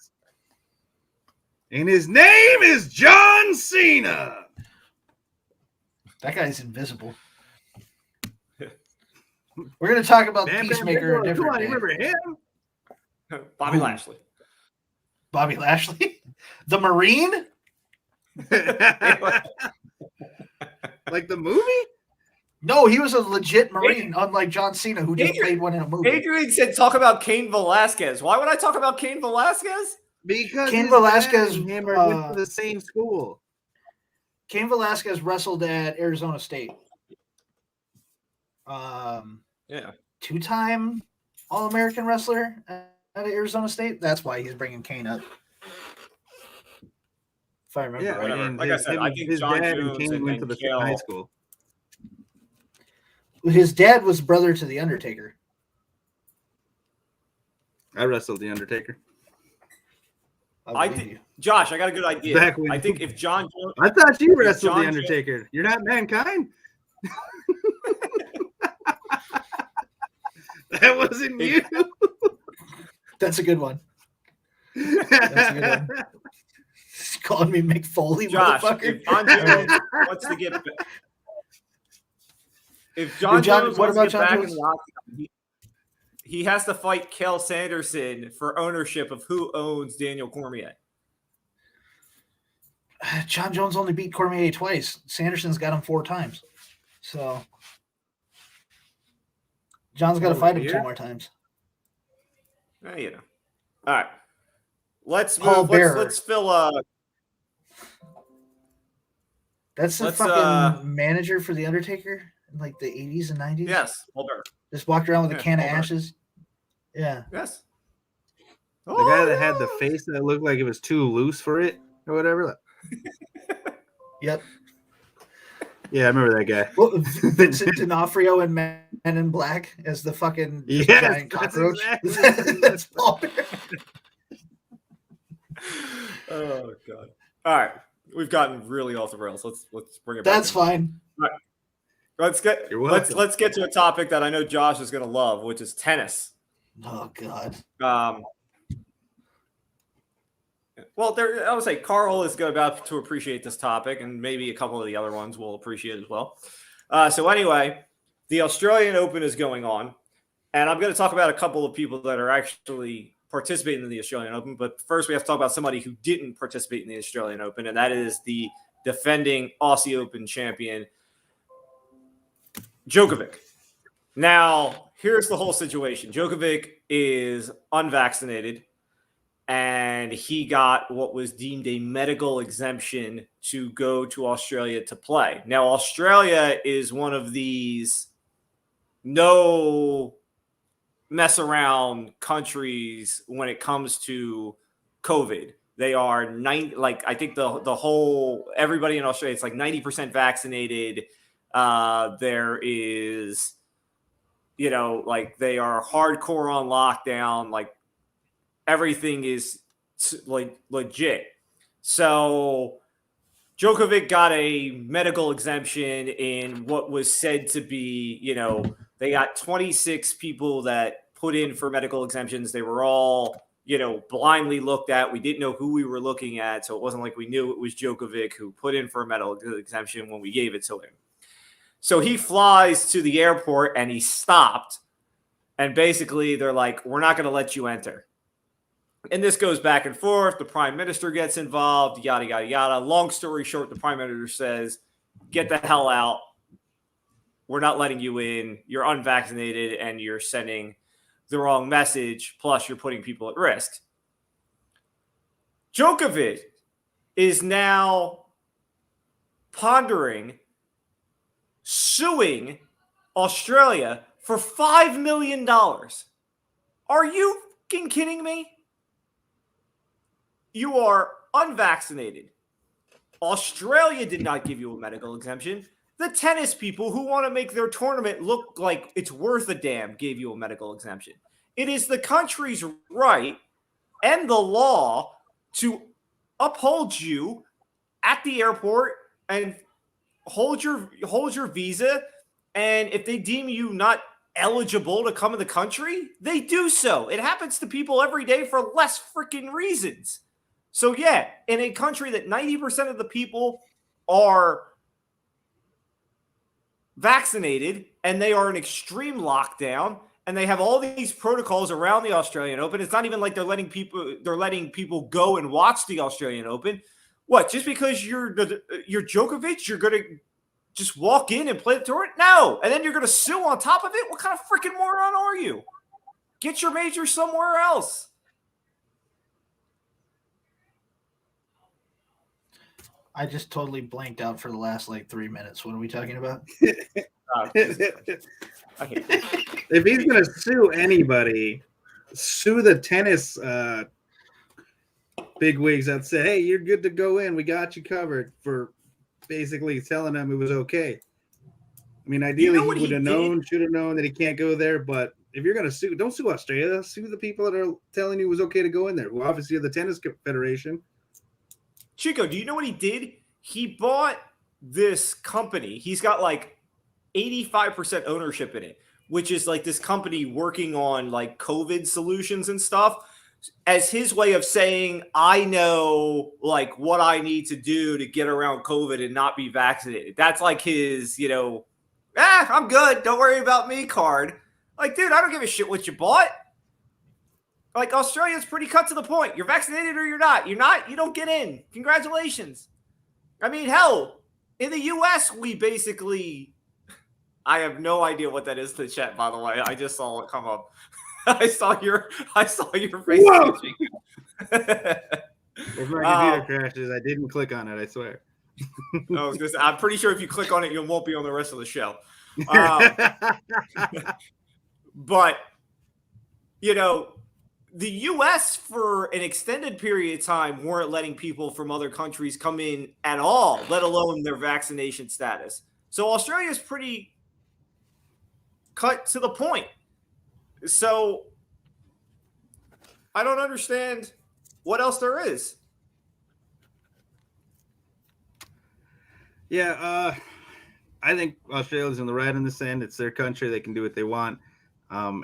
and his name is John Cena. That guy's invisible. We're going to talk about Bam Bam Peacemaker a Bigelow. Come different on, you day. remember him? Bobby Ooh. Lashley. Bobby Lashley? The Marine? Like the movie? No, he was a legit Marine, unlike John Cena, who just played one in a movie. Adrian said, "Talk about Cain Velasquez." Why would I talk about Cain Velasquez? Because Cain his Velasquez, dad and him went to the same school. Cain Velasquez wrestled at Arizona State. Yeah. Two-time All-American wrestler at Arizona State. That's why he's bringing Cain up. If I remember Yeah, right. whatever. and Like I said, I think his John dad Jones and Kane went to and the same Kale- high school. His dad was brother to The Undertaker. I wrestled the Undertaker. I believe think- you. Josh, I got a good idea. Back when- I think if John Jones, I thought you wrestled John the Undertaker. You're not Mankind. That wasn't you. That's a good one. That's a good one. He's calling me Mick Foley, Josh, motherfucker. if John Jones wants to get, if John Jones what wants to about get John back Jones? in the octagon, he has to fight Kel Sanderson for ownership of who owns Daniel Cormier. John Jones only beat Cormier twice. Sanderson's got him 4 times. So John's got to Over fight him here? 2 more times. You know. All right. Let's Paul move. Bearer. Let's fill. That's the Let's, fucking manager for The Undertaker in like the 80s and 90s. Yes, Paul Bearer. Just walked around with a Yeah, can of Paul Bearer. ashes. Yeah. Yes. The guy that had the face that looked like it was too loose for it or whatever. Yep. Yeah, I remember that guy. Well, Vincent D'Onofrio and Men in Black as the fucking Yes, giant that's cockroach. exactly- That's Paul Bearer. Oh god. All right. We've gotten really off the rails. Let's bring it back. That's in. fine. Let's get You're welcome. let's get to a topic that I know Josh is going to love, which is tennis. Oh God. Well, I would say Carl is about to appreciate this topic, and maybe a couple of the other ones will appreciate as well. So anyway, the Australian Open is going on, and I'm going to talk about a couple of people that are actually participating in the Australian Open. But first, we have to talk about somebody who didn't participate in the Australian Open, and that is the defending Aussie Open champion, Djokovic. Now, here's the whole situation. Djokovic is unvaccinated, and he got what was deemed a medical exemption to go to Australia to play. Now, Australia is one of these no mess around countries when it comes to COVID. They are I think the whole everybody in Australia, it's like 90% vaccinated. There is, like they are hardcore on lockdown. Like everything is like legit. So Djokovic got a medical exemption in what was said to be, they got 26 people that put in for medical exemptions. They were all, blindly looked at. We didn't know who we were looking at. So it wasn't like we knew it was Djokovic who put in for a medical exemption when we gave it to him. So he flies to the airport and he stopped. And basically they're like, we're not going to let you enter. And this goes back and forth. The prime minister gets involved, yada, yada, yada. Long story short, the prime minister says, get the hell out. We're not letting you in. You're unvaccinated and you're sending the wrong message. Plus, you're putting people at risk. Djokovic is now pondering suing Australia for $5 million. Are you fucking kidding me? You are unvaccinated. Australia did not give you a medical exemption. The tennis people who want to make their tournament look like it's worth a damn gave you a medical exemption. It is the country's right and the law to uphold you at the airport and hold your visa And if they deem you not eligible to come in the country, they do so. It happens to people every day for less freaking reasons. So yeah, in a country that 90% of the people are vaccinated and they are in extreme lockdown and they have all these protocols around the Australian Open. It's not even like they're letting people go and watch the Australian Open. What? Just because you're Djokovic, you're going to just walk in and play the tournament? No. And then you're going to sue on top of it? What kind of freaking moron are you? Get your major somewhere else. I just totally blanked out for the last 3 minutes. What are we talking about? If he's going to sue anybody, sue the tennis bigwigs that say, hey, you're good to go in. We got you covered, for basically telling them it was okay. I mean, ideally, he would have known, should have known that he can't go there. But if you're going to sue, don't sue Australia. Sue the people that are telling you it was okay to go in there. Well, obviously, the Tennis Federation. Chico, do you know what he did? He bought this company. He's got 85% ownership in it, which is this company working on COVID solutions and stuff, as his way of saying, I know what I need to do to get around COVID and not be vaccinated. That's his, I'm good, don't worry about me card. Dude, I don't give a shit what you bought. Australia's pretty cut to the point. You're vaccinated or you're not. You're not, you don't get in. Congratulations. I mean, hell, in the U.S., we basically, I have no idea what that is to the chat, by the way. I just saw it come up. I saw your face. If my computer crashes, I didn't click on it, I swear. I'm pretty sure if you click on it, you won't be on the rest of the show. But, the U.S. for an extended period of time weren't letting people from other countries come in at all, let alone their vaccination status. So Australia's pretty cut to the point. So I don't understand what else there is. Yeah, I think Australia's in the right in this end. It's their country. They can do what they want.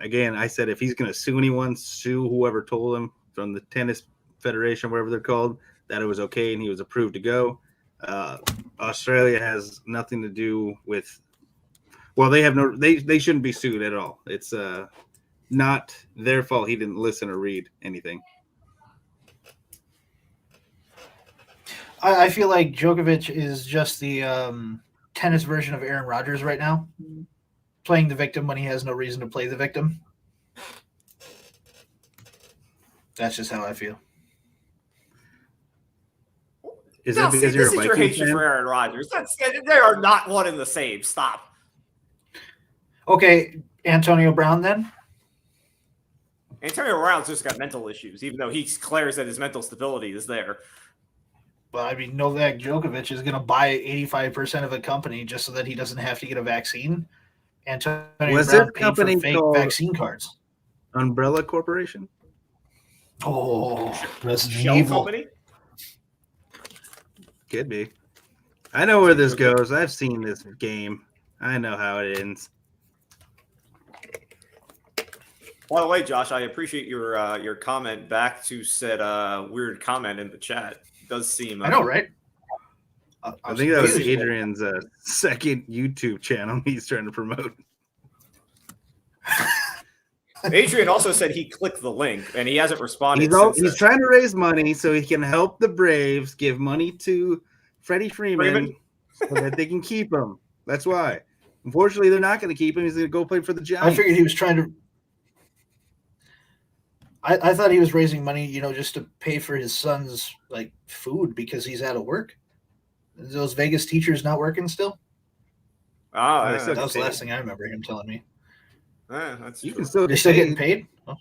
Again, I said if he's going to sue anyone, sue whoever told him from the Tennis Federation, whatever they're called, that it was okay and he was approved to go. Australia has nothing to do with. Well, they shouldn't be sued at all. It's not their fault he didn't listen or read anything. I feel like Djokovic is just the tennis version of Aaron Rodgers right now, playing the victim when he has no reason to play the victim. That's just how I feel. Is that because you're a your Viking hatred fan? for Aaron Rodgers? They are not one and the same. Stop. Okay, Antonio Brown then? Antonio Brown's just got mental issues, even though he declares that his mental stability is there. But I mean, Novak Djokovic is going to buy 85% of a company just so that he doesn't have to get a vaccine. Antonio Brown paid for fake vaccine cards. Umbrella Corporation? Oh, Resident Shell Evil. company? Could be. I know where this goes. I've seen this game. I know how it ends. By the way, Josh, I appreciate your comment back to said weird comment in the chat. It does seem. I know, right? I think that was Adrian's second YouTube channel he's trying to promote. Adrian also said he clicked the link and he hasn't responded. He's trying to raise money so he can help the Braves give money to Freddie Freeman so that they can keep him. That's why. Unfortunately, they're not going to keep him. He's going to go play for the Giants. I figured he was trying to. I thought he was raising money, just to pay for his son's food because he's out of work. Is those Vegas teachers not working still? Oh, that was the last thing I remember him telling me. That's you true. can still They're still getting paid? Oh.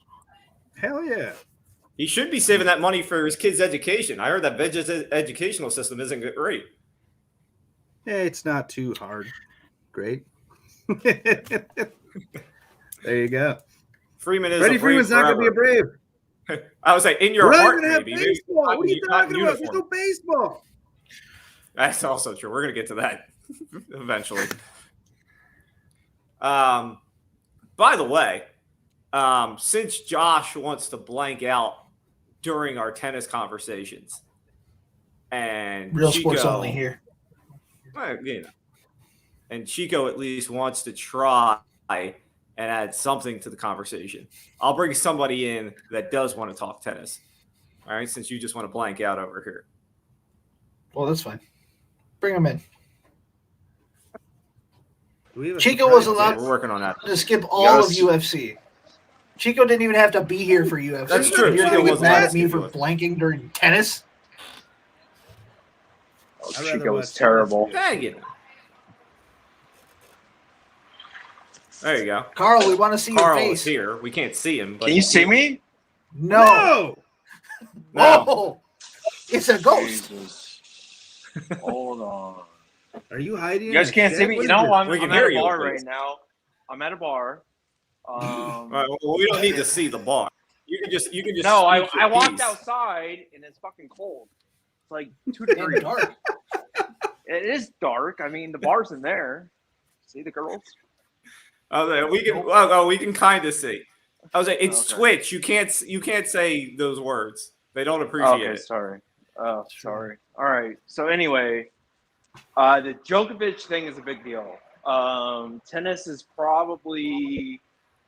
Hell yeah. He should be saving that money for his kids' education. I heard that Vegas' educational system isn't great. Yeah, it's not too hard. Great. There you go. Freddie Freeman's not going to be a Brave. I was like, in your heart, maybe. Baseball. What are you talking about? There's no baseball. That's also true. We're going to get to that eventually. By the way, since Josh wants to blank out during our tennis conversations, and Real Chico, sports only here. And Chico at least wants to try and add something to the conversation, I'll bring somebody in that does want to talk tennis. All right, since you just want to blank out over here. Well, that's fine. Bring him in. We Chico was allowed We're working on that. to skip all of UFC. Chico didn't even have to be here for UFC. That's true. You're Chico going to get wasn't mad allowed at me to for do it. blanking during tennis? Oh, I'd rather Chico was watch terrible. Dang it. There you go. Carl, we want to see Carl your is face. here. We can't see him. But Can you see me? No. No. Oh, it's a ghost. Jesus. Hold on. Are you hiding? You guys can't see me. What You is know, this? I'm We can at hear a you, bar please. right now. I'm at a bar. All right, well, we don't need to see the bar. You can just No, I speak your walked piece. outside and it's fucking cold. It's like 2 And degrees. dark. It is dark. I mean, the bar's in there. See the girls? Oh, we can kind of see. I was like, it's Okay. Twitch. You can't say those words. They don't appreciate Okay, it. sorry. Oh, sorry. All right. So anyway, the Djokovic thing is a big deal. Tennis is probably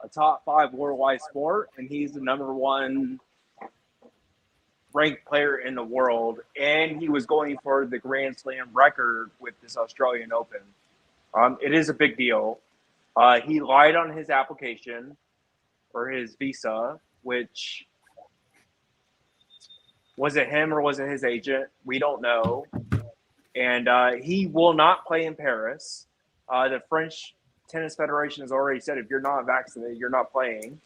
a top 5 worldwide sport, and he's the number 1 ranked player in the world. And he was going for the Grand Slam record with this Australian Open. It is a big deal. He lied on his application or his visa, which was it him or was it his agent? We don't know. And he will not play in Paris. The French Tennis Federation has already said if you're not vaccinated, you're not playing.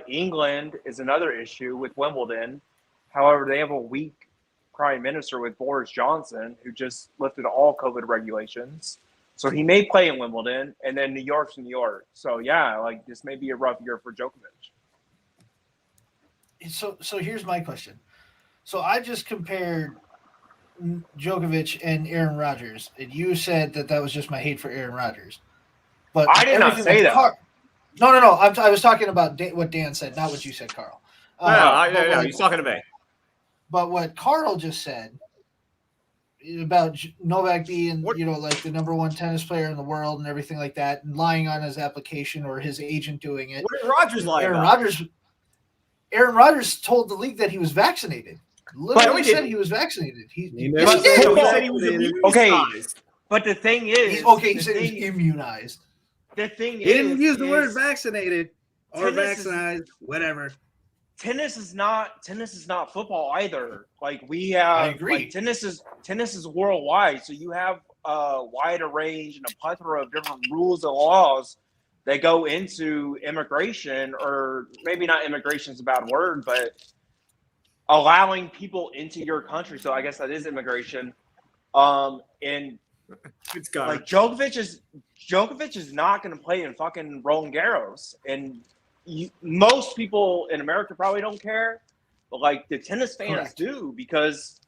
England is another issue with Wimbledon. However, they have a weak prime minister with Boris Johnson, who just lifted all COVID regulations. So he may play in Wimbledon, and then New York's New York. So yeah, like this may be a rough year for Djokovic. So here's my question. So I just compared Djokovic and Aaron Rodgers, and you said that was just my hate for Aaron Rodgers. But I did not everything say that. No. I was talking about what Dan said, not what you said, Carl. No, he's talking to me. But what Carl just said about Novak being, like the number 1 tennis player in the world and everything like that, and lying on his application or his agent doing it. What did Rogers lie Aaron about? Rodgers told the league that he was vaccinated. Literally said he was vaccinated. He Yes, he did. He said he was immunized. But the thing is, he said he was immunized. The thing He didn't use the is word vaccinated or tennis is- vaccinated, whatever. tennis is not football either. Like we have, I agree. Like, tennis is worldwide, so you have a wider range and a plethora of different rules and laws that go into immigration, or maybe not immigration is a bad word, but allowing people into your country. So I guess that is immigration. And It's got like Djokovic is not going to play in fucking Roland Garros, and most people in America probably don't care, but like the tennis fans Correct. do, because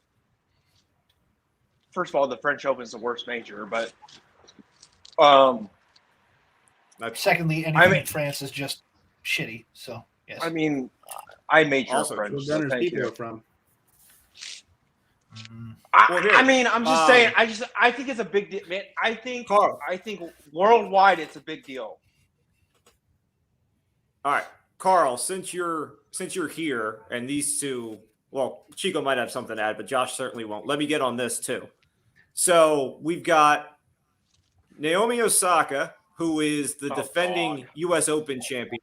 first of all, the French Open is the worst major, but Secondly, anything in France is just shitty. So yes. I mean, I major Also, French, Where so Gunner's thank people you. are from. Well, here, I mean, I'm just saying. I think it's a big deal, man. I think worldwide it's a big deal. All right, Carl, since you're here, and these two, well, Chico might have something to add, but Josh certainly won't. Let me get on this too. So we've got Naomi Osaka, who is the defending U.S. Open champion.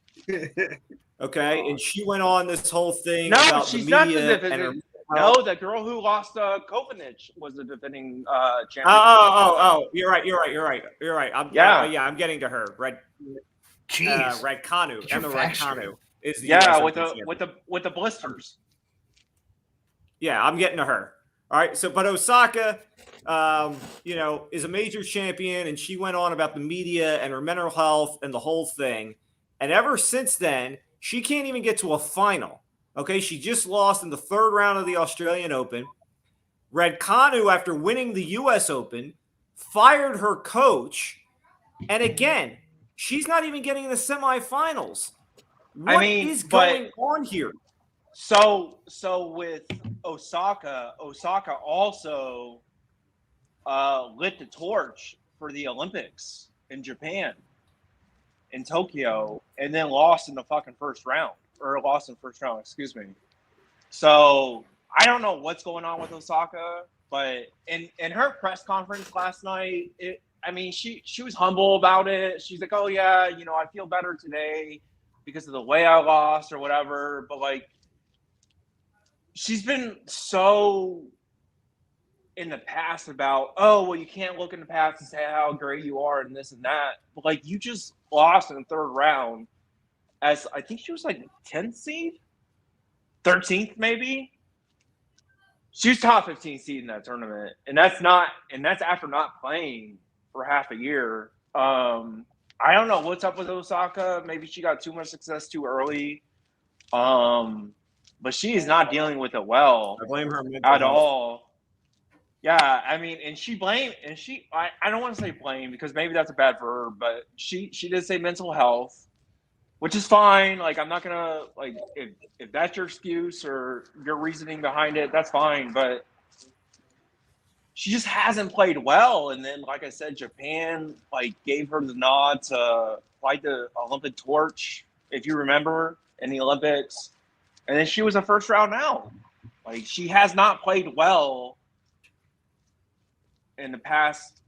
Okay, and she went on this whole thing No, about she's the not the media and her. defending. No, the girl who lost Kovacic was the defending champion. Oh! You're right. I'm getting to her. Jeez. Raducanu. Get your Emma facts Raducanu is the Yeah, US with Open the champion. with the blisters. Yeah, I'm getting to her. All right. So, but Osaka, is a major champion, and she went on about the media and her mental health and the whole thing. And ever since then, she can't even get to a final. Okay. She just lost in the 3rd round of the Australian Open. Raducanu, after winning the U.S. Open, fired her coach. And again, She's not even getting in the semifinals. I What mean, is but- going on here? So with Osaka also lit the torch for the Olympics in Japan, in Tokyo, and then lost in the first round. Excuse me. So I don't know what's going on with Osaka, but in her press conference last night, she was humble about it. She's like, "Oh yeah, I feel better today because of the way I lost or whatever." But like, she's been so in the past about, "Oh, well, you can't look in the past and say how great you are and this and that." But like, you just lost in the third round as I think she was like 10th seed, 13th maybe. She was top 15 seed in that tournament, and that's after not playing for half a year. I don't know what's up with Osaka. Maybe she got too much success too early. But she is not dealing with it well I blame her at all. Yeah, I mean, I don't want to say blame because maybe that's a bad verb, but she did say mental health, which is fine. Like, I'm not gonna, like, if that's your excuse or your reasoning behind it, that's fine. But she just hasn't played well. And then, like I said, Japan gave her the nod to light the Olympic torch, if you remember, in the Olympics. And then she was a first round out. Like, she has not played well in the past,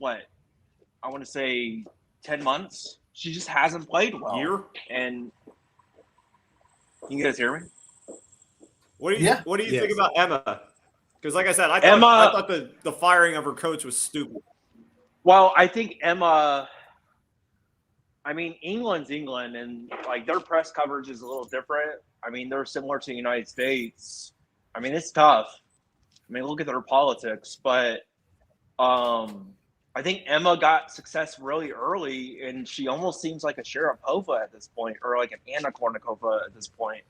I want to say 10 months. She just hasn't played well. Year? And can you guys hear me? What do you Yes. think about Emma? Because like I said, I thought the firing of her coach was stupid. Well, I think Emma, England's England, and their press coverage is a little different. They're similar to the United States. It's tough. Look at their politics, but I think Emma got success really early, and she almost seems like a Sharapova at this point, or like an Anna Kournikova at this point.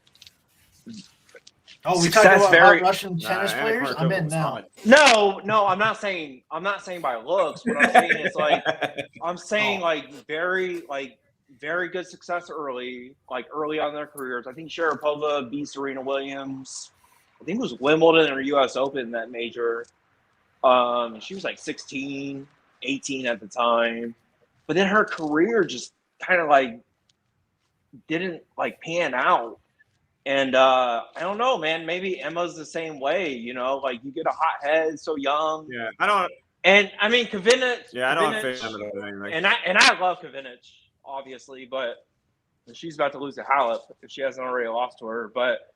Oh, we Success talking about very- hot Russian tennis Anna players? I'm Kournikova in was now. fine. No, I'm not saying by looks. What I'm saying is I'm saying very good success early on in their careers. I think Sharapova beat Serena Williams. I think it was Wimbledon or U.S. Open, that major. She was 16, 18 at the time. But then her career just kind of didn't pan out. And I don't know, man. Maybe Emma's the same way, you get a hot head so young. Yeah, I don't. And Kvinic. Yeah, I don't have Kvinic, faith in Emma doing anything. and I love Kvinic, obviously, but she's about to lose to Halep if she hasn't already lost to her. But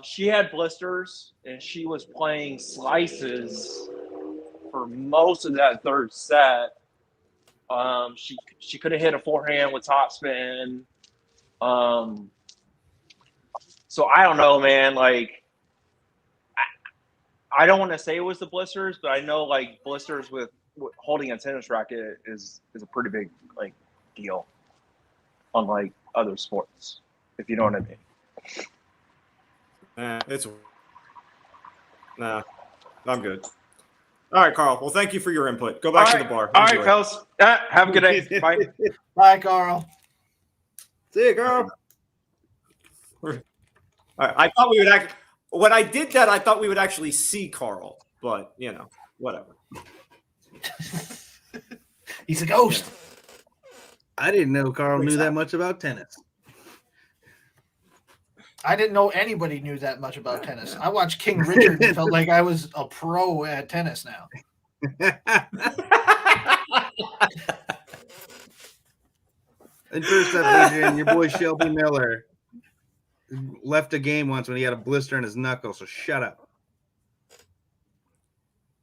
she had blisters, and she was playing slices for most of that third set. She could have hit a forehand with topspin. So I don't know, man. I don't want to say it was the blisters, but I know blisters with holding a tennis racket is a pretty big deal, unlike other sports, if you know what I mean. Nah, I'm good. All right, Carl. Well, thank you for your input. Go back to the bar. All Enjoy. right, fellas. Have a good day. Bye. Bye, Carl. See you, girl. All right, I thought we would when I did that, I thought we would actually see Carl, but whatever. He's a ghost. I didn't know Carl knew that much about tennis. I didn't know anybody knew that much about tennis. I watched King Richard and felt like I was a pro at tennis now. And first up, Adrian, your boy Shelby Miller left a game once when he had a blister in his knuckle, so shut up.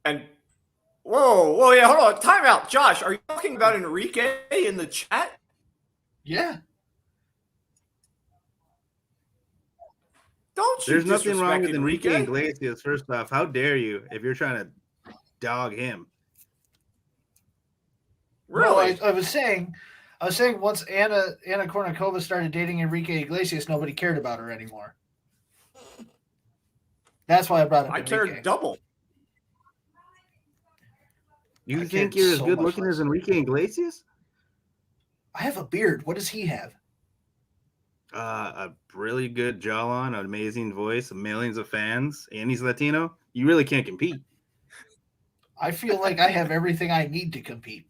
And whoa, yeah, hold on, time out, Josh. Are you talking about Enrique in the chat? Yeah. Don't you? There's nothing wrong with disrespect Enrique Iglesias. First off, how dare you if you're trying to dog him? Really? No, I was saying once Anna Kournikova started dating Enrique Iglesias, nobody cared about her anymore. That's why I brought up I Enrique. cared double. You I think cared you're as so good much looking less. as Enrique Iglesias? I have a beard. What does he have? A really good jawline, an amazing voice, millions of fans, and he's Latino. You really can't compete. I feel like I have everything I need to compete.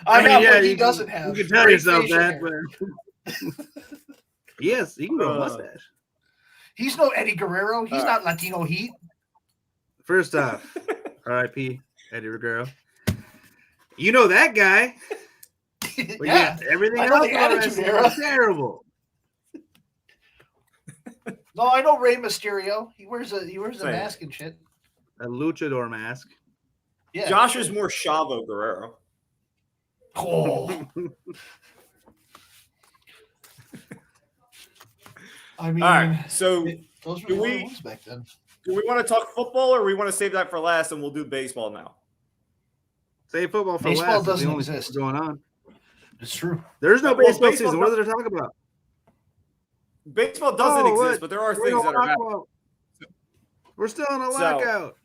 I have what he doesn't have. You can tell Great yourself facial that, hair. but yes, he can grow a mustache. He's no Eddie Guerrero. He's not Latino Heat. First off, R.I.P. Eddie Guerrero. You know that guy. But Yeah, everything I know else the about Attitude wrestling Era. is terrible. No, I know Rey Mysterio. He wears a Same. mask and shit. A luchador mask. Yeah. Josh is more Chavo Guerrero. Oh. I mean, All right, so those were do the we- only ones back then. do we want to talk football or we want to save that for last and we'll do baseball now? Say football for Baseball last. It's doesn't the only exist. sport going on. It's true. There's no Well, baseball baseball season. What are they talking about? Baseball doesn't Oh, exist, what? but there are We're things in a that are happening. lockout. We're still in a So- lockout.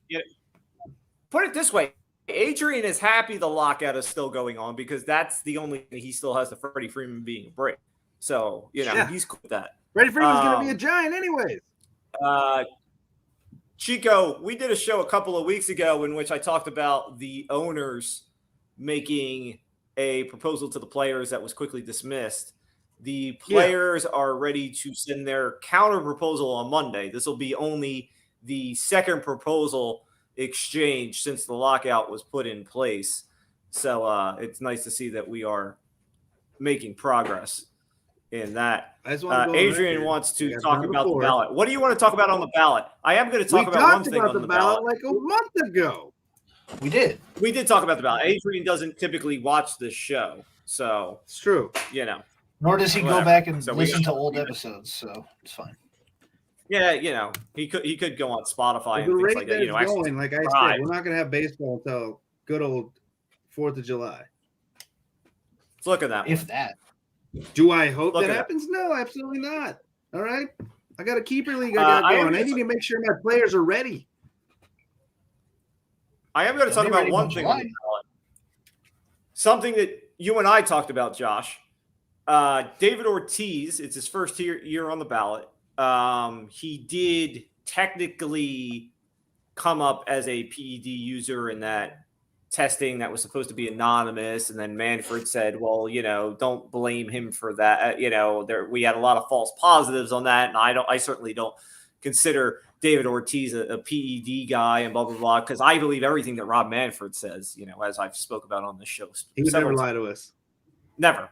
Put it this way. Adrian is happy the lockout is still going on because that's the only thing he still has to Freddie Freeman being a break. So, Yeah. he's cool with that. Freddie Freeman's going to be a giant anyways. Chico, we did a show a couple of weeks ago in which I talked about the owners making a proposal to the players that was quickly dismissed. The players are ready to send their counter proposal on Monday. This will be only the second proposal exchange since the lockout was put in place. So it's nice to see that we are making progress in that. I just want to go on Adrian record. wants to Yeah, talk number about the 4. ballot. What do you want to talk about on the ballot? I am going to talk We about one talked thing about on the the ballot. like a month ago. We did. We did talk about the ballot. Adrian doesn't typically watch this show, so It's true. Nor does he Whatever. go back and So we listen got- to old episodes, so it's fine. yeah, he could go on Spotify The and things rate like that that. it's Actually, going, like I subscribe. said, we're not going to have baseball until good old 4th of July. Let's look at that. If that. Do I hope Look that at happens? No, absolutely not. All right. I got a keeper league I got I am going. I just- need to make sure my players are ready. I am going to They'll talk be ready about one by thing on the July. ballot. Something that you and I talked about, Josh. David Ortiz, it's his first year on the ballot. He did technically come up as a PED user in that testing that was supposed to be anonymous. And then Manfred said, well, don't blame him for that. We had a lot of false positives on that. And I certainly don't consider David Ortiz a PED guy and blah, blah, blah. Cause I believe everything that Rob Manfred says, as I've spoke about on the show. He would never several lie to us. Never.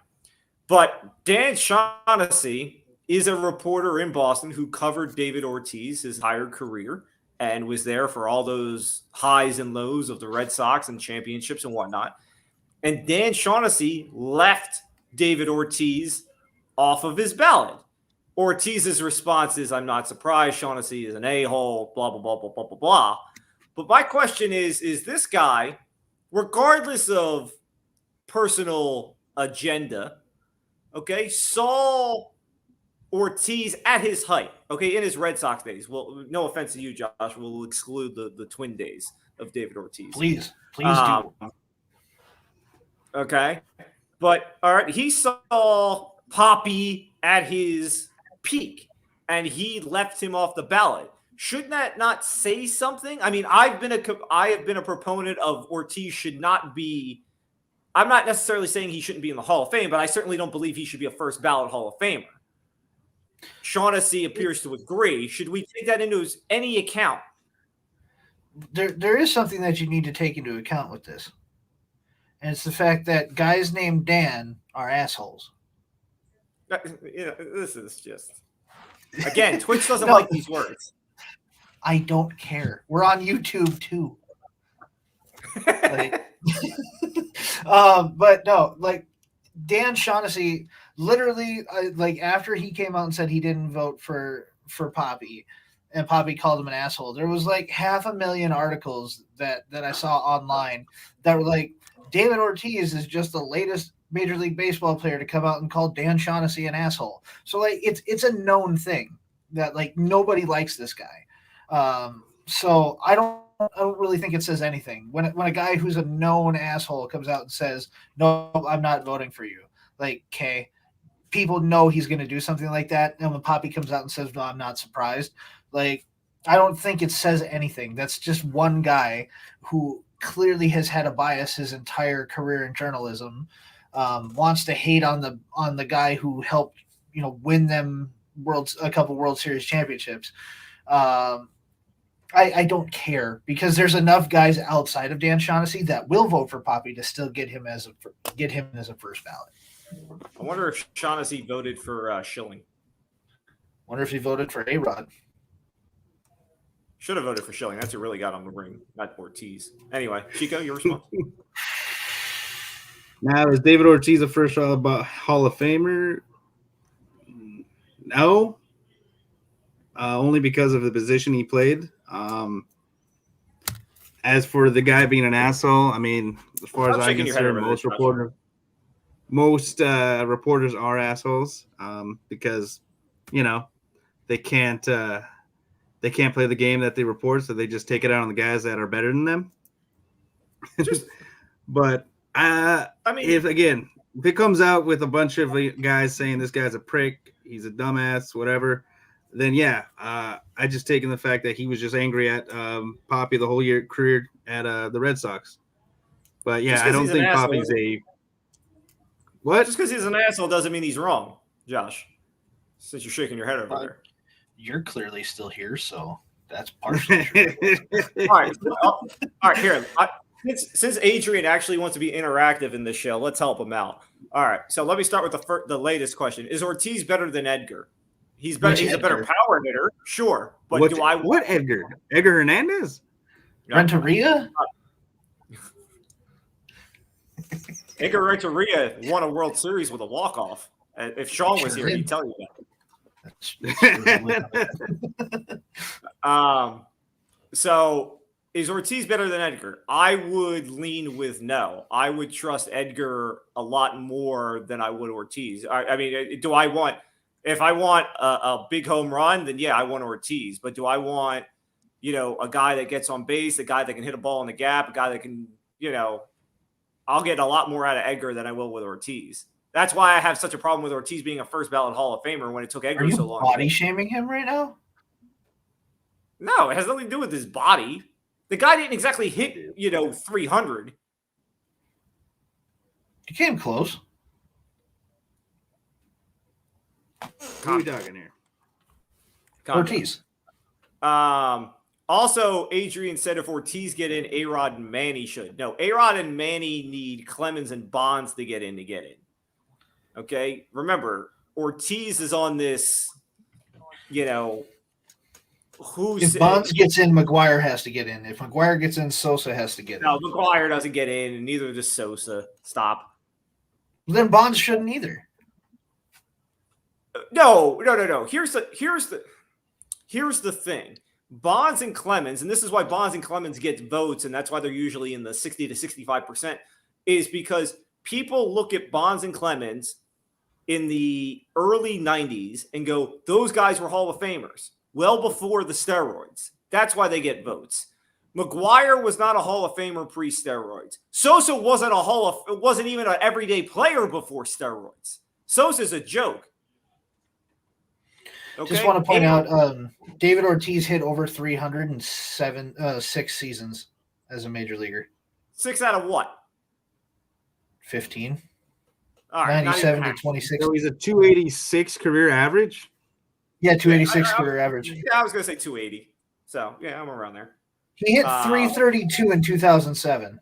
But Dan Shaughnessy is a reporter in Boston who covered David Ortiz his entire career and was there for all those highs and lows of the Red Sox and championships and whatnot. And Dan Shaughnessy left David Ortiz off of his ballot. Ortiz's response is, I'm not surprised. Shaughnessy is an a-hole, blah, blah, blah, blah, blah, blah, blah. But my question is this guy, regardless of personal agenda, okay, saw Ortiz at his height, okay, in his Red Sox days. Well, no offense to you, Josh. We'll exclude the twin days of David Ortiz. Please do. Okay. But, all right, he saw Poppy at his peak, and he left him off the ballot. Shouldn't that not say something? I mean, I have been a proponent of Ortiz should not be – I'm not necessarily saying he shouldn't be in the Hall of Fame, but I certainly don't believe he should be a first ballot Hall of Famer. Shaughnessy appears to agree. Should we take that into any account? There is something that you need to take into account with this. And it's the fact that guys named Dan are assholes. This is just – again, Twitch doesn't No. like these words. I don't care. We're on YouTube too. Like, but no, like Dan Shaughnessy, literally, after he came out and said he didn't vote for Poppy, and Poppy called him an asshole, there was like 500,000 articles that I saw online that were like, David Ortiz is just the latest Major League Baseball player to come out and call Dan Shaughnessy an asshole. So like it's a known thing that like nobody likes this guy. So I don't don't really think it says anything. When a guy who's a known asshole comes out and says, "No, I'm not voting for you," like, okay, people know he's going to do something like that. And when Poppy comes out and says, "No, I'm not surprised," like, I don't think it says anything. That's just one guy who clearly has had a bias his entire career in journalism. Wants to hate on the guy who helped win them a couple World Series championships. I don't care because there's enough guys outside of Dan Shaughnessy that will vote for Poppy to still get him as a first ballot. I wonder if Shaughnessy voted for Schilling. Wonder if he voted for A-Rod. Should have voted for Schilling. That's who really got on the ring, not Ortiz. Anyway, Chico, your response? Now, is David Ortiz a first Hall of Famer? No. Only because of the position he played. As for the guy being an asshole, I mean, as far as I'm concerned, most reporters are assholes because, they can't play the game that they report, so they just take it out on the guys that are better than them. But if it comes out with a bunch of guys saying this guy's a prick, he's a dumbass, whatever, then I just taken the fact that he was just angry at Poppy the whole career at the Red Sox. But I don't think Poppy's a what? Just because he's an asshole doesn't mean he's wrong, Josh. Since you're shaking your head over there. You're clearly still here, so that's partially true. All right, here. Since Adrian actually wants to be interactive in this show, let's help him out. All right, so let me start with the latest question. Is Ortiz better than Edgar? He's better. He's a better power hitter, sure. But what Edgar? Edgar Hernandez? Renteria? Edgar Renteria won a World Series with a walk-off. If Sean was here, he'd tell you that. So is Ortiz better than Edgar? I would lean with no. I would trust Edgar a lot more than I would Ortiz. I mean, if I want a big home run, then I want Ortiz. But do I want, a guy that gets on base, a guy that can hit a ball in the gap, a guy that can, I'll get a lot more out of Edgar than I will with Ortiz. That's why I have such a problem with Ortiz being a first ballot Hall of Famer when it took Edgar so long. Are you body shaming him right now? No, it has nothing to do with his body. The guy didn't exactly hit, 300. He came close. Who are we talking here? Ortiz. Also, Adrian said if Ortiz get in, A-Rod and Manny should. No, A-Rod and Manny need Clemens and Bonds to get in. Okay? Remember, Ortiz is on this, if Bonds gets in, McGuire has to get in. If McGuire gets in, Sosa has to get in. No, McGuire doesn't get in, and neither does Sosa. Stop. Then Bonds shouldn't either. No. Here's the thing. Bonds and Clemens, and this is why Bonds and Clemens get votes, and that's why they're usually in the 60 to 65%, is because people look at Bonds and Clemens in the early 90s and go, those guys were Hall of Famers well before the steroids. That's why they get votes. McGuire was not a Hall of Famer pre-steroids. Sosa wasn't even an everyday player before steroids. Sosa's a joke. Okay. Just want to point out, David Ortiz hit over 306 seasons as a major leaguer. 6 out of what? 15. All right, 97 to 26. So he's a 286 career average? Yeah, 286 career average. Yeah, I was going to say 280. So, I'm around there. He hit 332 in 2007.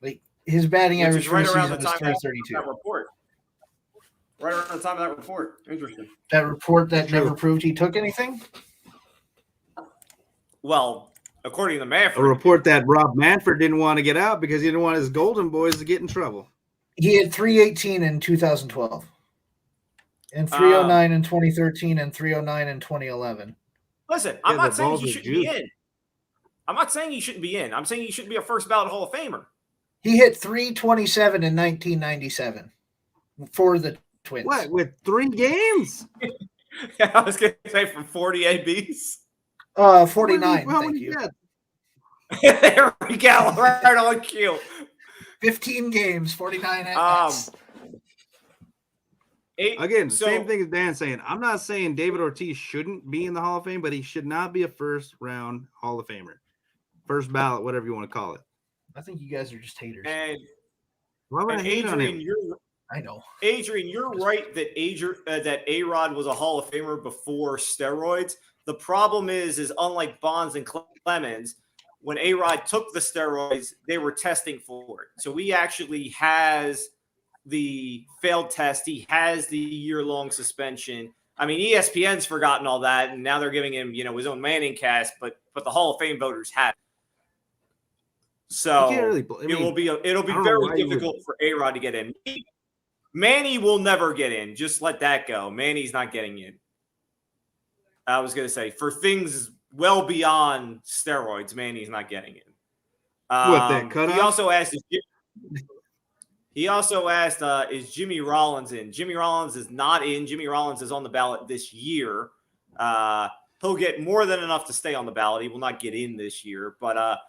Like, his batting average for the season was 332. That report. Right around the time of that report. Interesting. That report that never proved he took anything? Well, according to Manfred. A report that Rob Manfred didn't want to get out because he didn't want his Golden Boys to get in trouble. He had 318 in 2012. And 309 in 2013 and 309 in 2011. Listen, I'm not saying he shouldn't be in. I'm not saying he shouldn't be in. I'm saying he shouldn't be a first ballot Hall of Famer. He hit 327 in 1997 for the Twins. What, with 3 games? I was going to say from 40 ABs. 49. How thank many you. got? There we go. Right on cue. 15 games, 49 at bats. Again, same thing as Dan saying. I'm not saying David Ortiz shouldn't be in the Hall of Fame, but he should not be a first-round Hall of Famer. First ballot, whatever you want to call it. I think you guys are just haters. And why would I hate on him? I know. Adrian, you're right that A-Rod was a Hall of Famer before steroids. The problem is unlike Bonds and Clemens, when A-Rod took the steroids, they were testing for it. So he actually has the failed test. He has the year-long suspension. I mean, ESPN's forgotten all that, and now they're giving him, his own Manning cast, but the Hall of Fame voters have. So it'll be very difficult for A-Rod to get in. Manny will never get in. Just let that go. Manny's not getting in. I was going to say, for things well beyond steroids, Manny's not getting in. That cutoff? He also asked, is Jimmy Rollins in? Jimmy Rollins is not in. Jimmy Rollins is on the ballot this year. He'll get more than enough to stay on the ballot. He will not get in this year. But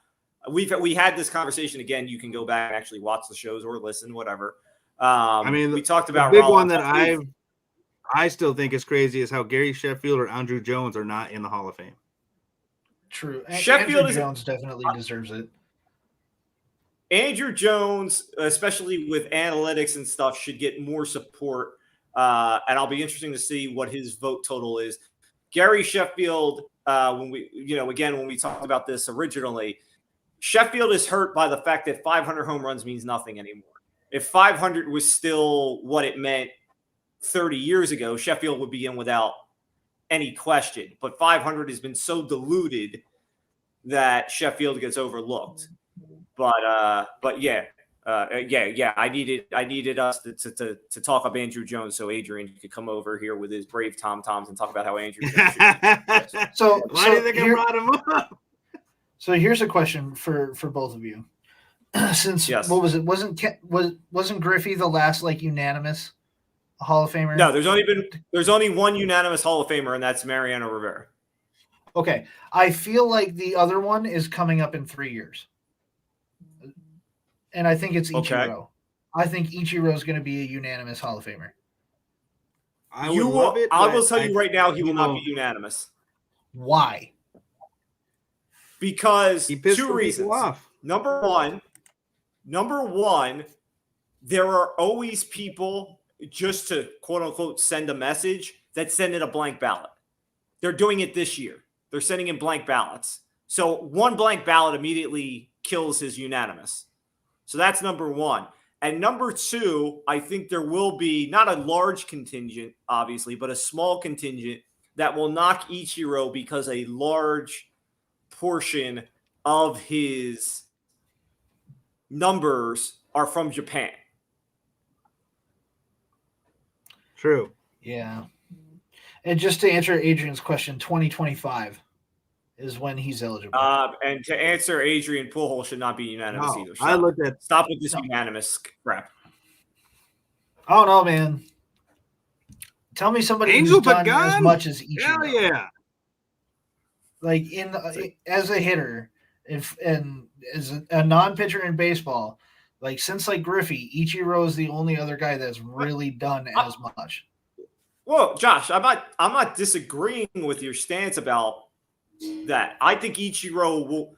we had this conversation again. You can go back and actually watch the shows or listen, whatever. We talked about the big Rollins. One that I still think is crazy is how Gary Sheffield or Andrew Jones are not in the Hall of Fame. True. Andrew Jones definitely deserves it. Andrew Jones, especially with analytics and stuff, should get more support. And I'll be interesting to see what his vote total is. Gary Sheffield, when we talked about this originally, Sheffield is hurt by the fact that 500 home runs means nothing anymore. If 500 was still what it meant 30 years ago, Sheffield would be in without any question. But 500 has been so diluted that Sheffield gets overlooked. But yeah. I needed us to talk up Andrew Jones so Adrian could come over here with his brave tom-toms and talk about how Andrew Jones should So why do you think I brought him up? So here's a question for both of you. Since yes. What was it? Wasn't Griffey the last unanimous Hall of Famer? No, there's only one unanimous Hall of Famer, and that's Mariano Rivera. Okay. I feel like the other one is coming up in 3 years. And I think it's Ichiro. Okay. I think Ichiro is going to be a unanimous Hall of Famer. I would love it. I will tell you right now, he will not be unanimous. Why? Because he pissed two reasons. Off. Number one, there are always people just to quote unquote send a message that send in a blank ballot. They're doing it this year. They're sending in blank ballots. So one blank ballot immediately kills his unanimous. So that's number one. And number two, I think there will be not a large contingent, obviously, but a small contingent that will knock Ichiro because a large portion of his numbers are from Japan. True. Yeah. And just to answer Adrian's question, 2025 is when he's eligible. And to answer Adrian, Pujols should not be unanimous either. Stop with this unanimous crap. Oh no, man! Tell me somebody who's done as much as Ichiro. Hell yeah! Like as a hitter, as a non-pitcher in baseball, since Griffey, Ichiro is the only other guy that's really done as much. Well, Josh, I'm not disagreeing with your stance about that. I think Ichiro will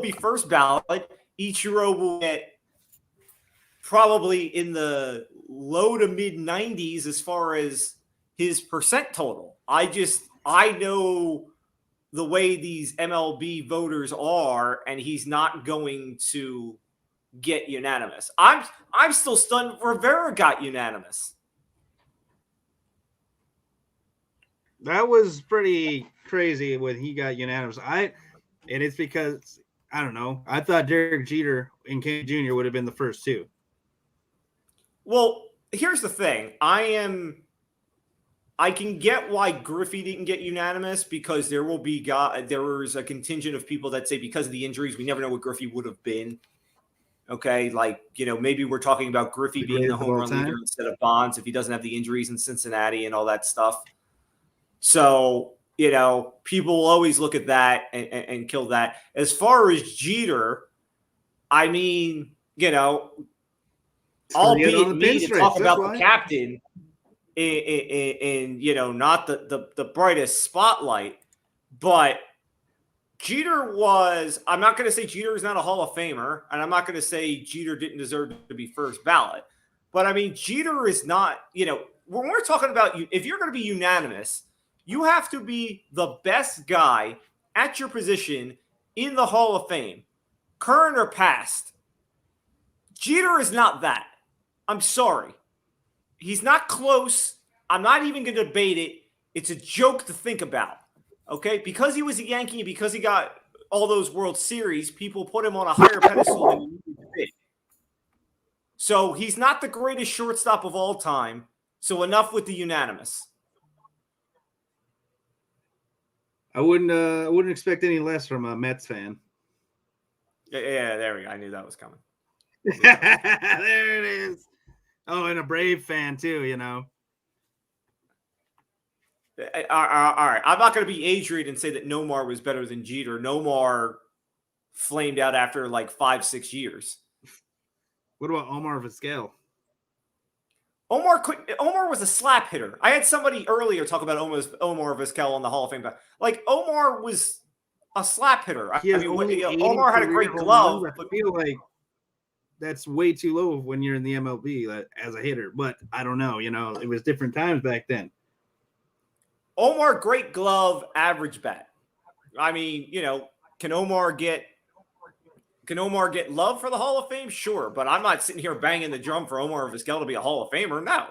be first ballot. Ichiro will get probably in the low to mid 90s as far as his percent total. I know the way these MLB voters are, and he's not going to get unanimous. I'm still stunned Rivera got unanimous. That was pretty crazy when he got unanimous. And it's because I don't know. I thought Derek Jeter and Ken Jr. would have been the first two. Well, here's the thing. I can get why Griffey didn't get unanimous because there was a contingent of people that say because of the injuries, we never know what Griffey would have been. Okay, maybe we're talking about Griffey being the home run leader instead of Bonds if he doesn't have the injuries in Cincinnati and all that stuff. So people will always look at that and kill that. As far as Jeter, I mean, albeit me to talk about the captain in not the brightest spotlight, but Jeter was, I'm not going to say Jeter is not a Hall of Famer, and I'm not going to say Jeter didn't deserve to be first ballot. But, I mean, Jeter is not, when we're talking about, if you're going to be unanimous, you have to be the best guy at your position in the Hall of Fame, current or past. Jeter is not that. I'm sorry. He's not close. I'm not even going to debate it. It's a joke to think about. Okay, because he was a Yankee and because he got all those World Series, people put him on a higher pedestal than he needed to be. So he's not the greatest shortstop of all time. So enough with the unanimous. I wouldn't expect any less from a Mets fan. Yeah, there we go. I knew that was coming. There it is. Oh, and a Brave fan too, All right. I'm not going to be Adrian and say that Nomar was better than Jeter. Nomar flamed out after like 5-6 years. What about Omar Vizquel? Omar was a slap hitter. I had somebody earlier talk about Omar Vizquel on the Hall of Fame. Like, Omar was a slap hitter. Omar had a great glove. I feel like that's way too low when you're in the MLB as a hitter. But I don't know. It was different times back then. Omar, great glove, average bat. I mean, can Omar get love for the Hall of Fame? Sure, but I'm not sitting here banging the drum for Omar Vizquel to be a Hall of Famer. No.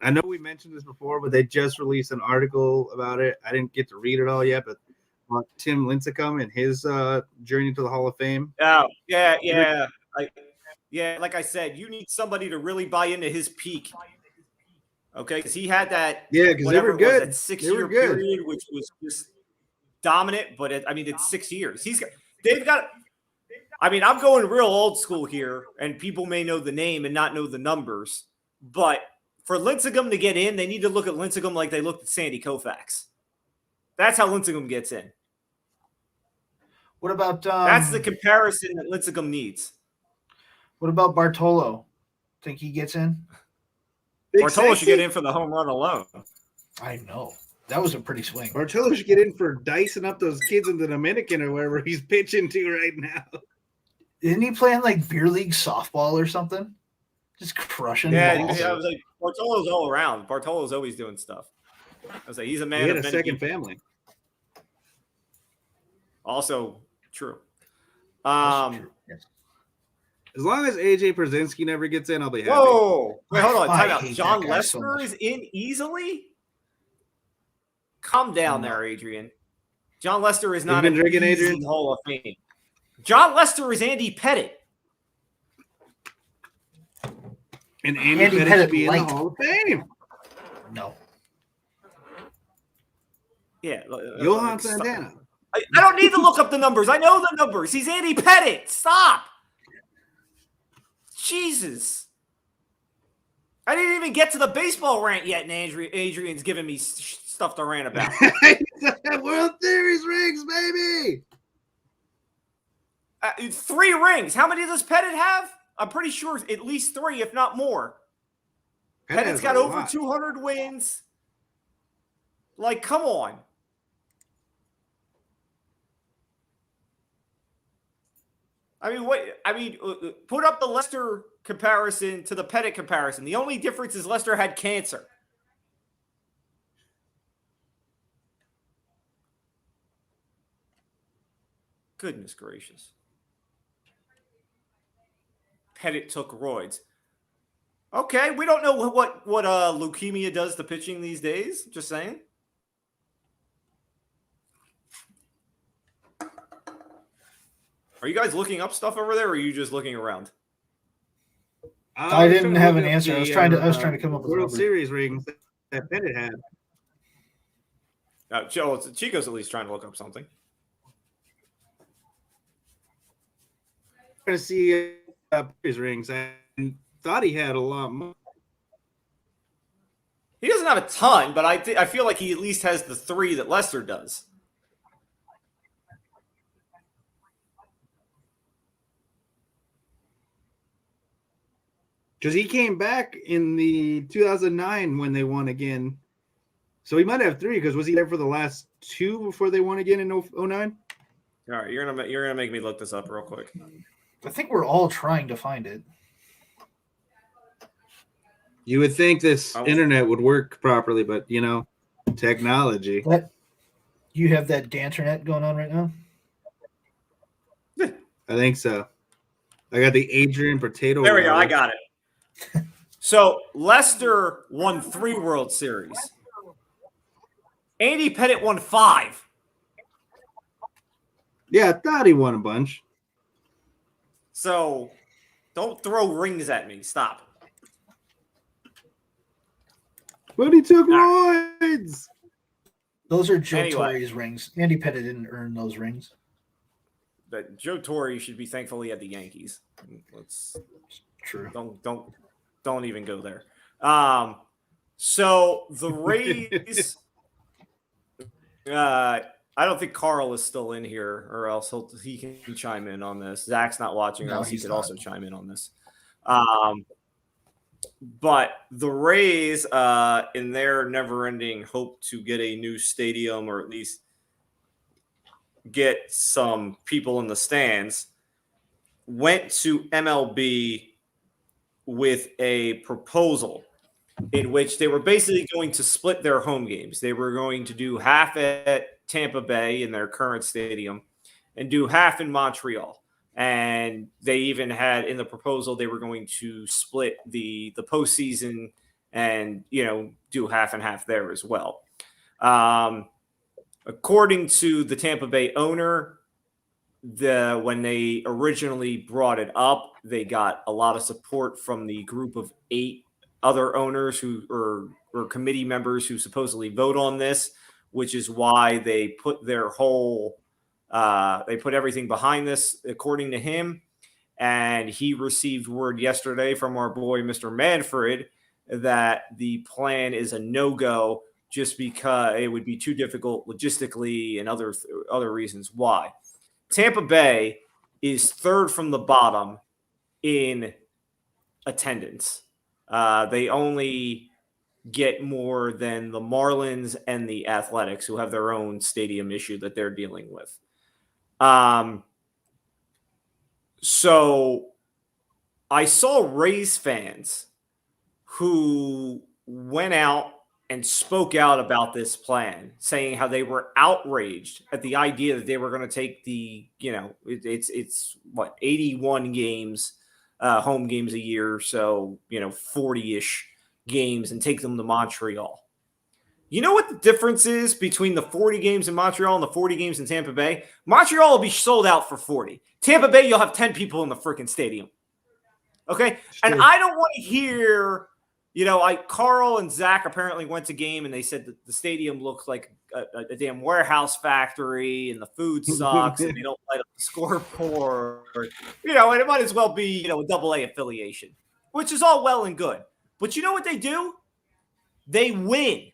I know we mentioned this before, but they just released an article about it. I didn't get to read it all yet, but Tim Lincecum and his journey to the Hall of Fame. Oh, yeah. Like I said, you need somebody to really buy into his peak. Okay, because he had that. Yeah, because they were good. That 6-year period, which was just dominant. But it's 6 years. I'm going real old school here, and people may know the name and not know the numbers. But for Lincecum to get in, they need to look at Lincecum like they looked at Sandy Koufax. That's how Lincecum gets in. What about that's the comparison that Lincecum needs. What about Bartolo? Think he gets in? Bartolo should get in for the home run alone. I know. That was a pretty swing. Bartolo should get in for dicing up those kids in the Dominican or wherever he's pitching to right now. Isn't he playing like beer league softball or something? Just crushing balls. I was like, Bartolo's all around. Bartolo's always doing stuff. I was like, he's a man. He had a second family. Also true. Yes. As long as AJ Pierzynski never gets in, I'll be happy. Whoa! Wait, hold on. Time out. hate John that guy so Lester much. is in easily? Calm down there, Adrian. John Lester is not been an drinking, easy Adrian? Hall of Fame. John Lester is Andy Pettit. And Andy Pettit should be in the Hall of Fame. No. Yeah. Johan Santana. I don't need to look up the numbers. I know the numbers. He's Andy Pettit. Stop. Jesus. I didn't even get to the baseball rant yet, and Adrian's giving me stuff to rant about. World Series rings, baby. 3 rings. How many does Pettit have? I'm pretty sure at least 3, if not more. Pettit's got over 200 wins. Like, come on. Put up the Lester comparison to the Pettit comparison. The only difference is Lester had cancer. Goodness gracious. Pettit took roids. Okay, we don't know what leukemia does to pitching these days. Just saying. Are you guys looking up stuff over there, or are you just looking around? I didn't have an answer. I was trying to come up with World Series rings that Pettit had. Chico's at least trying to look up something. To see his rings and thought he had a lot more. He doesn't have a ton, but I feel like he at least has the 3 that Leicester does. Because he came back in the 2009 when they won again. So he might have 3 because was he there for the last 2 before they won again in 09? All right, you're gonna make me look this up real quick. I think we're all trying to find it. You would think this internet would work properly, but technology. You have that Danternet going on right now? I think so. I got the Adrian Potato. There we go. I got it. So Leicester won 3 World Series. Andy Pettitte won 5. Yeah, I thought he won a bunch. So don't throw rings at me. Stop. But he took Lloyd's. Those are Joe Torre's rings. Andy Pettitte didn't earn those rings. But Joe Torre should be thankful he had the Yankees. True. Don't even go there. So the Rays. I don't think Carl is still in here, or else he can chime in on this. Zach's not watching, or else he could also chime in on this. But the Rays, in their never-ending hope to get a new stadium, or at least get some people in the stands, went to MLB with a proposal in which they were basically going to split their home games. They were going to do half at Tampa Bay in their current stadium and do half in Montreal. And they even had in the proposal, they were going to split the postseason and, do half and half there as well. According to the Tampa Bay owner, when they originally brought it up, they got a lot of support from the group of 8 other owners who or committee members who supposedly vote on this, which is why they put their whole they put everything behind this, according to him. And he received word yesterday from our boy, Mr. Manfred, that the plan is a no-go just because it would be too difficult logistically and other reasons why. Tampa Bay is 3rd from the bottom in attendance. They only get more than the Marlins and the Athletics, who have their own stadium issue that they're dealing with. So I saw Rays fans who went out and spoke out about this plan, saying how they were outraged at the idea that they were going to take the, it's 81 games, home games a year. So, 40-ish games and take them to Montreal. You know what the difference is between the 40 games in Montreal and the 40 games in Tampa Bay? Montreal will be sold out for 40. Tampa Bay, you'll have 10 people in the freaking stadium. Okay? And I don't want to hear, Carl and Zach apparently went to game and they said that the stadium looks like a damn warehouse factory and the food sucks and they don't light up the scoreboard. And it might as well be, a AA affiliation, which is all well and good. But you know what they do? They win.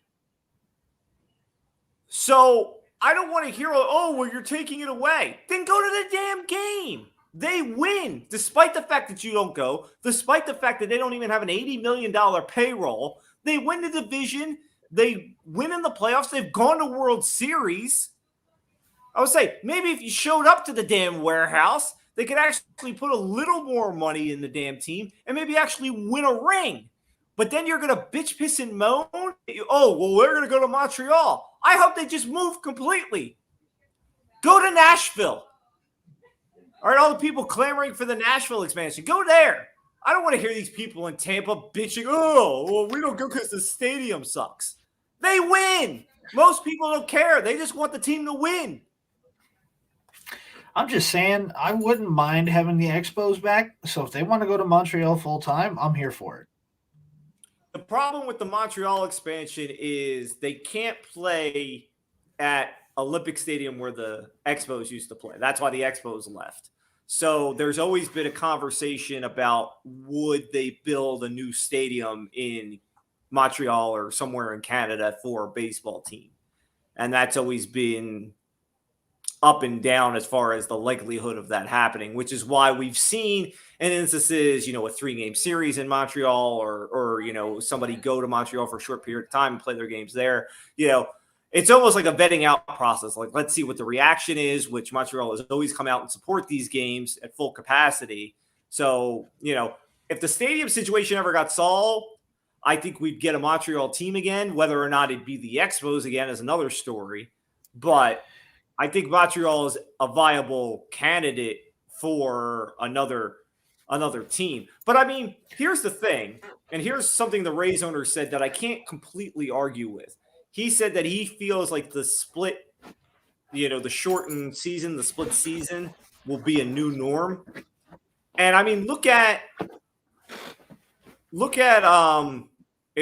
So I don't want to hear, you're taking it away. Then go to the damn game. They win, despite the fact that you don't go, despite the fact that they don't even have an $80 million payroll. They win the division. They win in the playoffs. They've gone to World Series. I would say maybe if you showed up to the damn warehouse, they could actually put a little more money in the damn team and maybe actually win a ring. But then you're going to bitch, piss, and moan. We're going to go to Montreal. I hope they just move completely. Go to Nashville. All right, all the people clamoring for the Nashville expansion, go there. I don't want to hear these people in Tampa bitching, we don't go because the stadium sucks. They win. Most people don't care. They just want the team to win. I'm just saying, I wouldn't mind having the Expos back. So if they want to go to Montreal full time, I'm here for it. The problem with the Montreal expansion is they can't play at Olympic Stadium where the Expos used to play. That's why the Expos left. So there's always been a conversation about would they build a new stadium in Montreal or somewhere in Canada for a baseball team. And that's always been up and down as far as the likelihood of that happening, which is why we've seen in instances, a 3-game series in Montreal or somebody go to Montreal for a short period of time and play their games there. It's almost like a vetting out process. Like, let's see what the reaction is, which Montreal has always come out and support these games at full capacity. So, if the stadium situation ever got solved, I think we'd get a Montreal team again. Whether or not it'd be the Expos again is another story. But I think Montreal is a viable candidate for another team. But I mean, here's the thing, and here's something the Rays owner said that I can't completely argue with. He said that he feels like the split, the shortened season, the split season will be a new norm. And I mean, look at it.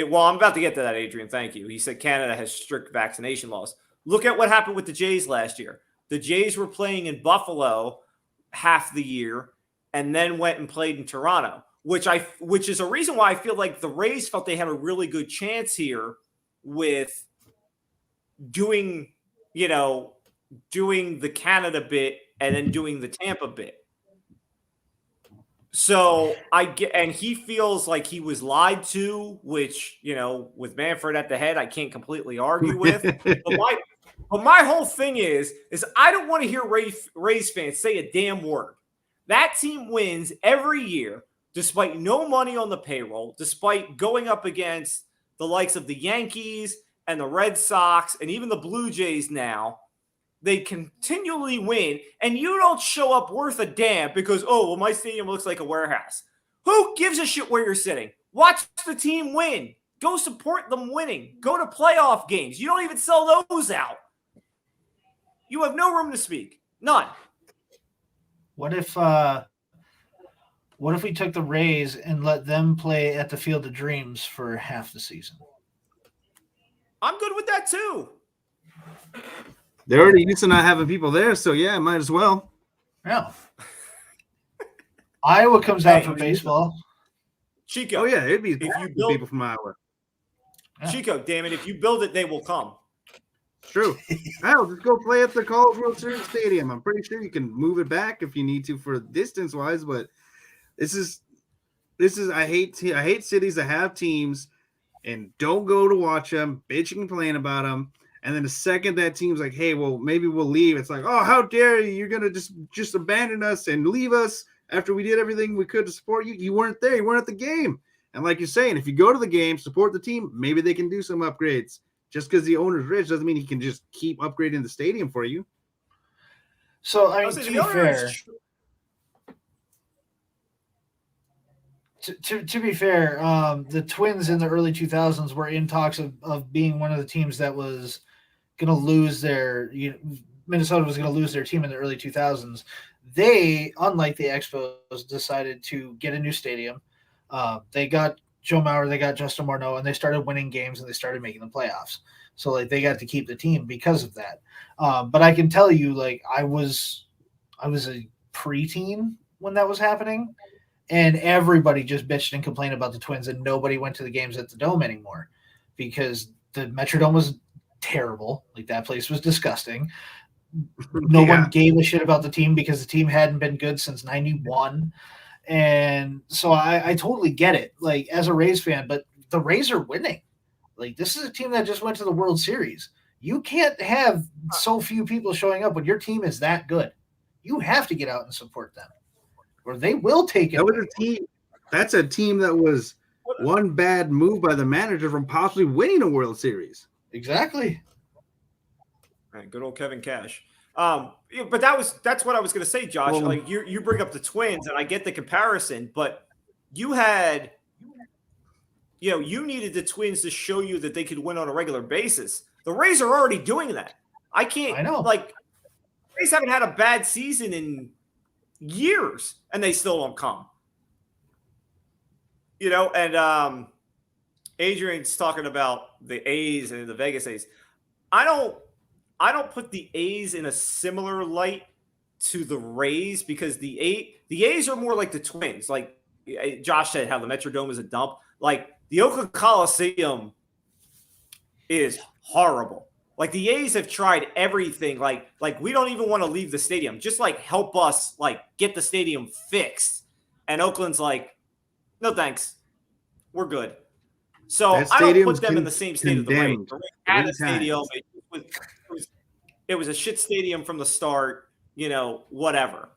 Well, I'm about to get to that, Adrian. Thank you. He said Canada has strict vaccination laws. Look at what happened with the Jays last year. The Jays were playing in Buffalo half the year and then went and played in Toronto, which is a reason why I feel like the Rays felt they had a really good chance here with doing the Canada bit and then doing the Tampa bit. So and he feels like he was lied to, which, with Manfred at the head, I can't completely argue with. But my whole thing is I don't want to hear Rays fans say a damn word. That team wins every year, despite no money on the payroll, despite going up against the likes of the Yankees and the Red Sox and even the Blue Jays now. They continually win, and you don't show up worth a damn because, my stadium looks like a warehouse. Who gives a shit where you're sitting? Watch the team win. Go support them winning. Go to playoff games. You don't even sell those out. You have no room to speak. None. What if we took the Rays and let them play at the Field of Dreams for half the season? I'm good with that too. They're already used to not having people there, so yeah, might as well. Yeah. Iowa comes out for baseball. Chico. Oh yeah, it'd be if you build people from Iowa. Yeah. Chico, damn it! If you build it, they will come. True. Hell, just go play at the College World Series Stadium. I'm pretty sure you can move it back if you need to for distance wise, but this is I hate cities that have teams and don't go to watch them, bitch and complain about them. And then the second that team's like, hey, well, maybe we'll leave. It's like, oh, how dare you? You're going to just abandon us and leave us after we did everything we could to support you. You weren't there. You weren't at the game. And like you're saying, if you go to the game, support the team, maybe they can do some upgrades. Just because the owner's rich doesn't mean he can just keep upgrading the stadium for you. So, I mean, to be fair, the Twins in the early 2000s were in talks of being one of the teams that was going to lose Minnesota was going to lose their team in the early 2000s. They, unlike the Expos, decided to get a new stadium. They got Joe Mauer, they got Justin Morneau, and they started winning games and they started making the playoffs. So like they got to keep the team because of that. But I can tell you, like I was a preteen when that was happening, and everybody just bitched and complained about the Twins, and nobody went to the games at the Dome anymore because the Metrodome was terrible. Like that place was disgusting. No one gave a shit about the team because the team hadn't been good since '91. And so I totally get it, like as a Rays fan, but the Rays are winning. Like this is a team that just went to the World Series. You can't have so few people showing up when your team is that good. You have to get out and support them, or they will take it. That was a team. That's a team that was one bad move by the manager from possibly winning a World Series. Exactly. All right, good old Kevin Cash. But that's what I was going to say, Josh. Well, like you bring up the Twins, and I get the comparison, but you had, you needed the Twins to show you that they could win on a regular basis. The Rays are already doing that. I know. Like, Rays haven't had a bad season in years, and they still don't come. And Adrian's talking about the A's and the Vegas A's. I don't put the A's in a similar light to the Rays because the A's are more like the Twins. Like Josh said, how the Metrodome is a dump. Like the Oakland Coliseum is horrible. Like the A's have tried everything. Like we don't even want to leave the stadium. Just like help us like get the stadium fixed. And Oakland's like, no thanks, we're good. So That I don't stadium's put them in the same state of the Rays. condemned The Rays had a 3 times. stadium. It was a shit stadium from the start. Whatever.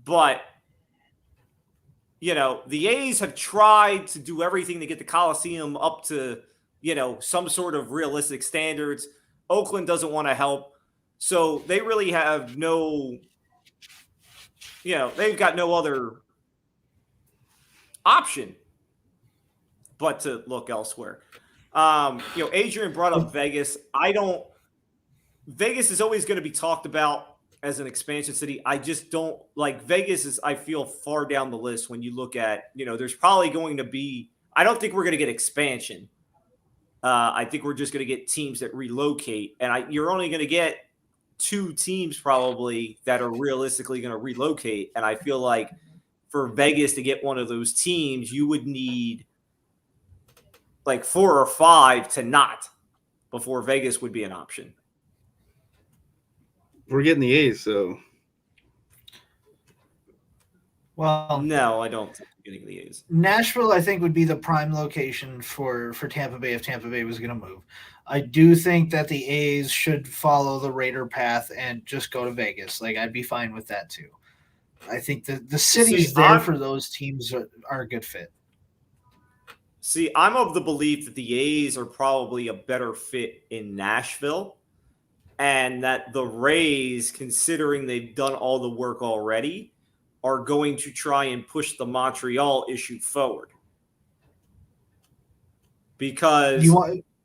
But the A's have tried to do everything to get the Coliseum up to some sort of realistic standards. Oakland doesn't want to help. So they really have no, they've got no other option but to look elsewhere. Adrian brought up Vegas. Vegas is always going to be talked about as an expansion city. I just don't like Vegas I feel far down the list when you look at, there's probably going to be, I don't think we're going to get expansion. I think we're just going to get teams that relocate, and you're only going to get 2 teams probably that are realistically going to relocate. And I feel like for Vegas to get one of those teams, you would need like 4 or 5 to not before Vegas would be an option. We're getting the A's, so. Well, no, I don't think we're getting the A's. Nashville, I think, would be the prime location for Tampa Bay if Tampa Bay was going to move. I do think that the A's should follow the Raider path and just go to Vegas. Like, I'd be fine with that too. I think the cities for those teams are a good fit. See, I'm of the belief that the A's are probably a better fit in Nashville, and that the Rays, considering they've done all the work already, are going to try and push the Montreal issue forward. Because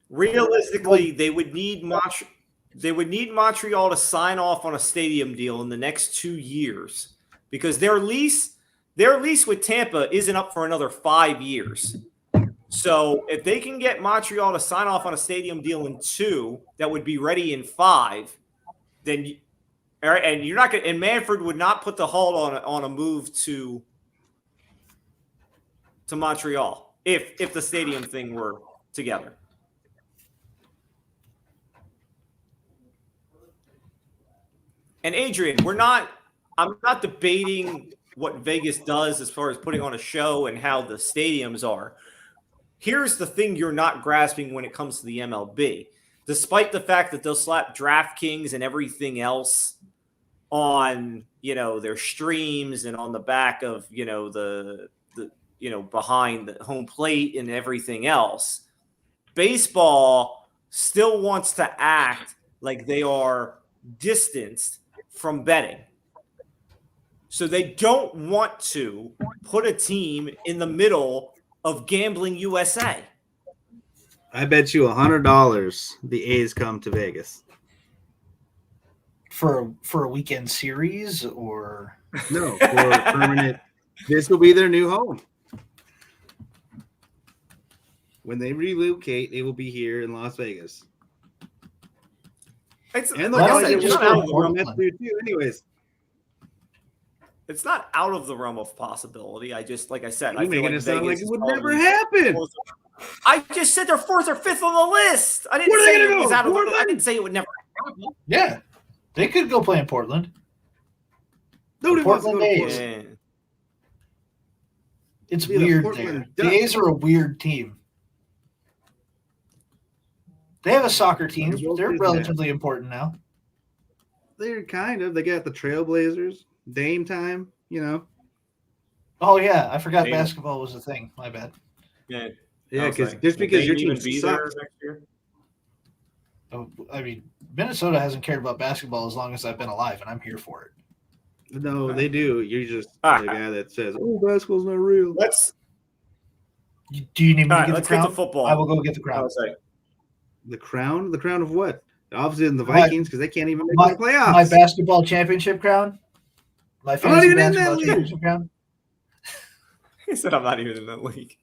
realistically, they would need Montreal to sign off on a stadium deal in the next 2 years, because their lease with Tampa isn't up for another 5 years. So if they can get Montreal to sign off on a stadium deal in 2 that would be ready in 5, then all right, and you're not going. And Manfred would not put the halt on a move to Montreal if the stadium thing were together. And Adrian, I'm not debating what Vegas does as far as putting on a show and how the stadiums are. Here's the thing you're not grasping when it comes to the MLB. Despite the fact that they'll slap DraftKings and everything else on, their streams and on the back of, the behind the home plate and everything else, baseball still wants to act like they are distanced from betting. So they don't want to put a team in the middle of Gambling USA. I bet you $100 the A's come to Vegas. For a weekend series, or no, for permanent. This will be their new home. When they relocate, it will be here in Las Vegas. And like I said, it's not out of the realm. Anyways, it's not out of the realm of possibility. I like I said, I feel making it sound like it would never happen. I just said they're 4th or 5th on the list. I didn't say it was out of the. I didn't say it would never happen. Yeah, they could go play in Portland. Nobody wants to go to A's. Portland. It's weird there. The A's are a weird team. They have a soccer team. They're relatively important now. They're kind of. They got the Trailblazers. Dame time, Oh yeah, I forgot basketball was a thing. My bad. Yeah, because just because your team be there next year. Oh, I mean, Minnesota hasn't cared about basketball as long as I've been alive, and I'm here for it. No, they do. You're just the guy that says, "Oh, basketball's not real." Do you need me to get let's the crown? Get to football. I will go get the crown. The crown? The crown of what? Obviously, in the Vikings, because they can't even make the playoffs. My basketball championship crown. My fantasy basketball championship crown. He said, "I'm not even in that league."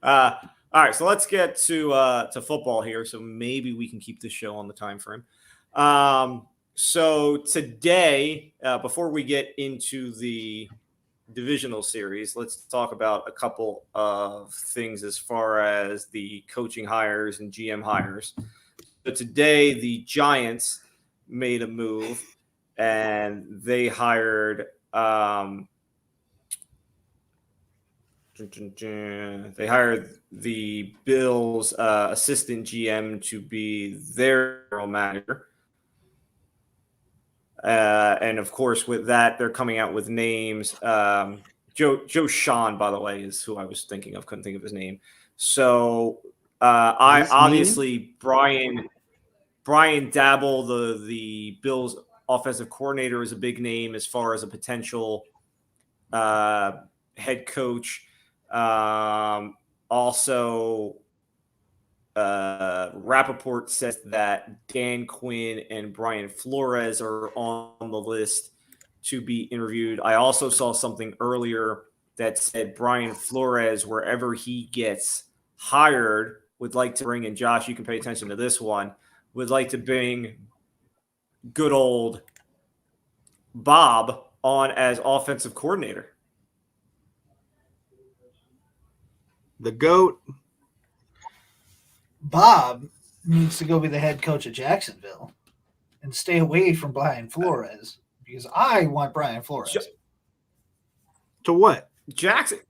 All right, so let's get to football here. So maybe we can keep this show on the time frame. So today, before we get into the divisional series, let's talk about a couple of things as far as the coaching hires and GM hires. So today, the Giants made a move, and they hired the Bills assistant GM to be their general manager. And of course, with that, they're coming out with names. Joe Sean, by the way, is who I was thinking of. Couldn't think of his name. So I obviously Brian Dabble, the Bills offensive coordinator, is a big name as far as a potential head coach. Also, Rappaport says that Dan Quinn and Brian Flores are on the list to be interviewed. I also saw something earlier that said Brian Flores, wherever he gets hired, would like to bring in, Josh, you can pay attention to this one, would like to bring good old Bob on as offensive coordinator. The GOAT. Bob needs to go be the head coach of Jacksonville and stay away from Brian Flores because I want Brian Flores. To what? Jackson.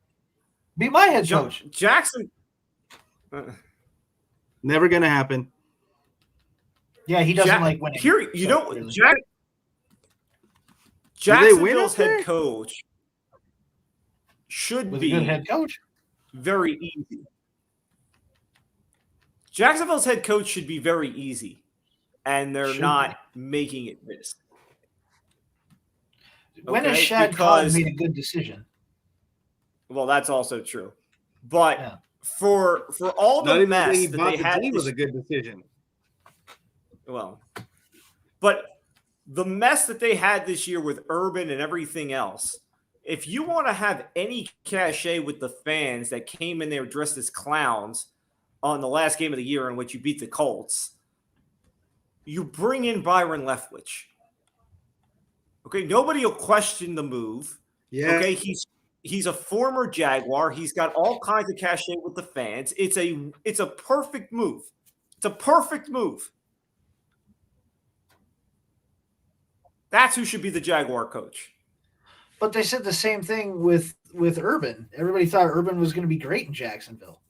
Be my head coach. Jackson. Never going to happen. Yeah, he doesn't like winning. Here, you know, really. Jacksonville's head coach should be a good head coach. Very easy. Jacksonville's head coach should be very easy, and they're not making it this. When has Shad Khan made a good decision? Well, that's also true. But for all the mess that they had, was a good decision. Well, but the mess that they had this year with Urban and everything else, if you want to have any cachet with the fans that came in there dressed as clowns on the last game of the year in which you beat the Colts, you bring in Byron Leftwich. Okay, nobody will question the move. Yeah. Okay, he's a former Jaguar. He's got all kinds of cachet with the fans. It's a perfect move. It's a perfect move. That's who should be the Jaguar coach. But they said the same thing with Urban. Everybody thought Urban was going to be great in Jacksonville.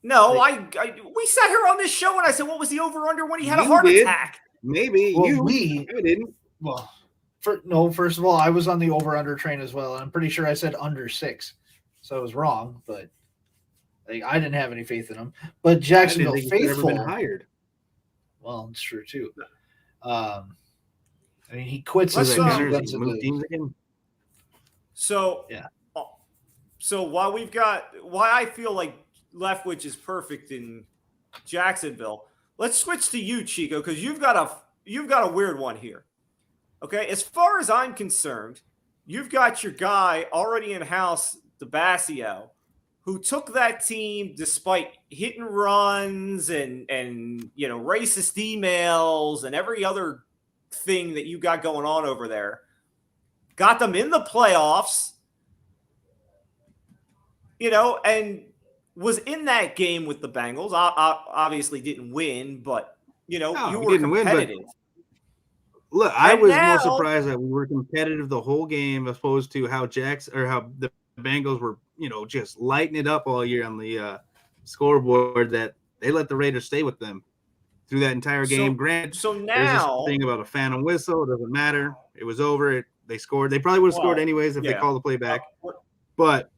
No, we sat here on this show and I said, what was the over-under when he had a heart attack? Maybe. Well, I didn't. Well, first of all, I was on the over-under train as well, and I'm pretty sure I said under 6. So I was wrong, but I didn't have any faith in him. But Jacksonville faithful. Never been hired. Well, it's true too. I mean, he quits his So yeah. So while I feel like Leftwich is perfect in Jacksonville, let's switch to you, Chico, because you've got a weird one here. Okay, as far as I'm concerned, you've got your guy already in house, DeBasio, who took that team despite hit and runs and racist emails and every other thing that you got going on over there. Got them in the playoffs, and was in that game with the Bengals. Obviously didn't win, but you were competitive. Look, I was more surprised that we were competitive the whole game as opposed to how the Bengals were, just lighting it up all year on the scoreboard, that they let the Raiders stay with them through that entire game. So now there's this thing about a phantom whistle. It doesn't matter. It was over. They scored. They probably would have scored anyways if they called the play back. But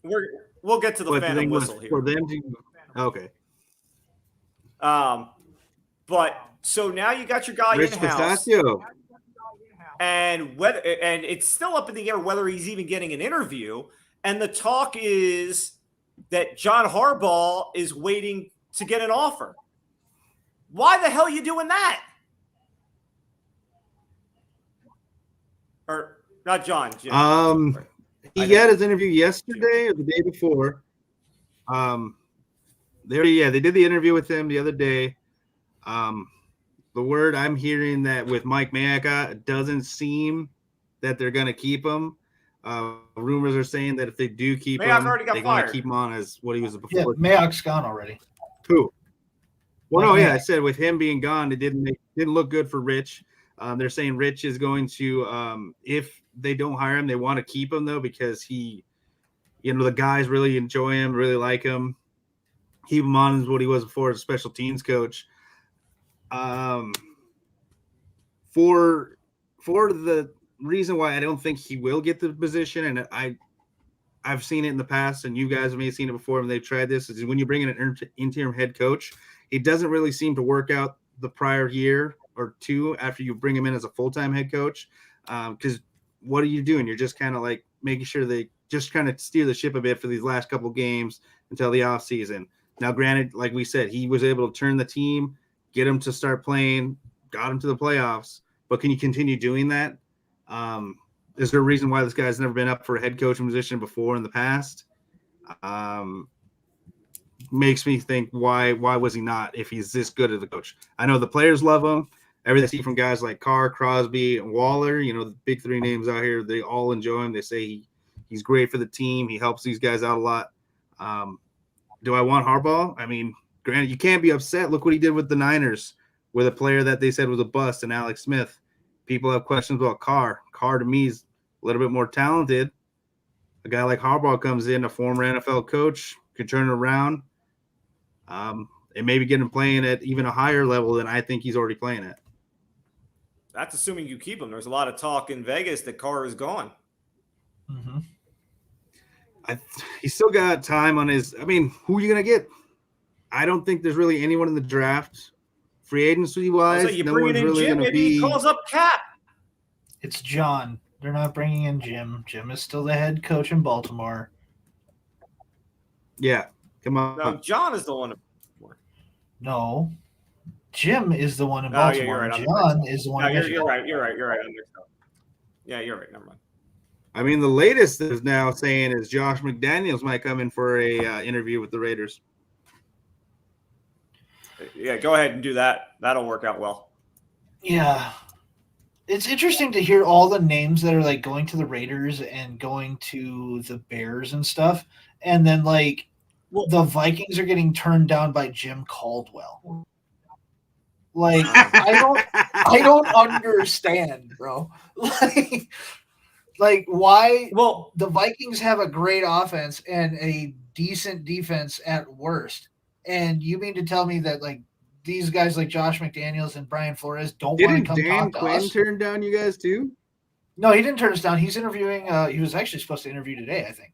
we'll get to the phantom whistle here. For them to, okay. But so now you got your guy Rich in house, Pistachio. and it's still up in the air whether he's even getting an interview. And the talk is that John Harbaugh is waiting to get an offer. Why the hell are you doing that? Or not John. Jim. He got his interview yesterday or the day before. They did the interview with him the other day. The word I'm hearing that with Mike Mayock, it doesn't seem that they're going to keep him. Rumors are saying that if they do keep Mayock him, already got they're going to fired. keep him on as what he was Yeah, before. Mayock's gone already. Who? Well, Like no, yeah, Mayock. I said with him being gone, it didn't look good for Rich. They're saying Rich is going to, if they don't hire him, they want to keep him though because he, the guys really enjoy him, really like him. Keep him on as what he was before as a special teams coach. For the reason why I don't think he will get the position, and I've seen it in the past, and you guys may have seen it before when they've tried this, is when you bring in an interim head coach, it doesn't really seem to work out the prior year or two after you bring him in as a full-time head coach. Because what are you doing? You're just kind of like making sure they just kind of steer the ship a bit for these last couple games until the offseason. Now, granted, like we said, he was able to turn the team, get them to start playing, got them to the playoffs. But can you continue doing that? Is there a reason why this guy's never been up for a head coaching position before in the past? Makes me think why was he not if he's this good as a coach? I know the players love him. Everything I see from guys like Carr, Crosby, and Waller, the big three names out here, they all enjoy him. They say he's great for the team. He helps these guys out a lot. Do I want Harbaugh? I mean, granted, you can't be upset. Look what he did with the Niners with a player that they said was a bust and Alex Smith. People have questions about Carr. Carr, to me, is a little bit more talented. A guy like Harbaugh comes in, a former NFL coach, could turn it around, and maybe get him playing at even a higher level than I think he's already playing at. That's assuming you keep him. There's a lot of talk in Vegas that Carr is gone. Mm-hmm. He's still got time on his – I mean, who are you going to get? I don't think there's really anyone in the draft. Free agency-wise, You no bring one's in really Jim, going to maybe be – he calls up Cap. It's John. They're not bringing in Jim. Jim is still the head coach in Baltimore. Yeah, come on. No, John is the one. No, Jim is the one in Oh, yeah, Baltimore. you're right. John is the one in Michigan. You're right. I'm mixed up. Yeah, you're right. Never mind. I mean, the latest is now saying is Josh McDaniels might come in for a interview with the Raiders. Yeah, go ahead and do that. That'll work out well. Yeah. It's interesting to hear all the names that are like going to the Raiders and going to the Bears and stuff. And then the Vikings are getting turned down by Jim Caldwell. Like, I don't understand, bro. Like why? Well, the Vikings have a great offense and a decent defense at worst. And you mean to tell me that these guys like Josh McDaniels and Brian Flores don't want to come Dan talk to Quinn us? turn down you guys too? No, he didn't turn us down. He's interviewing. He was actually supposed to interview today, I think.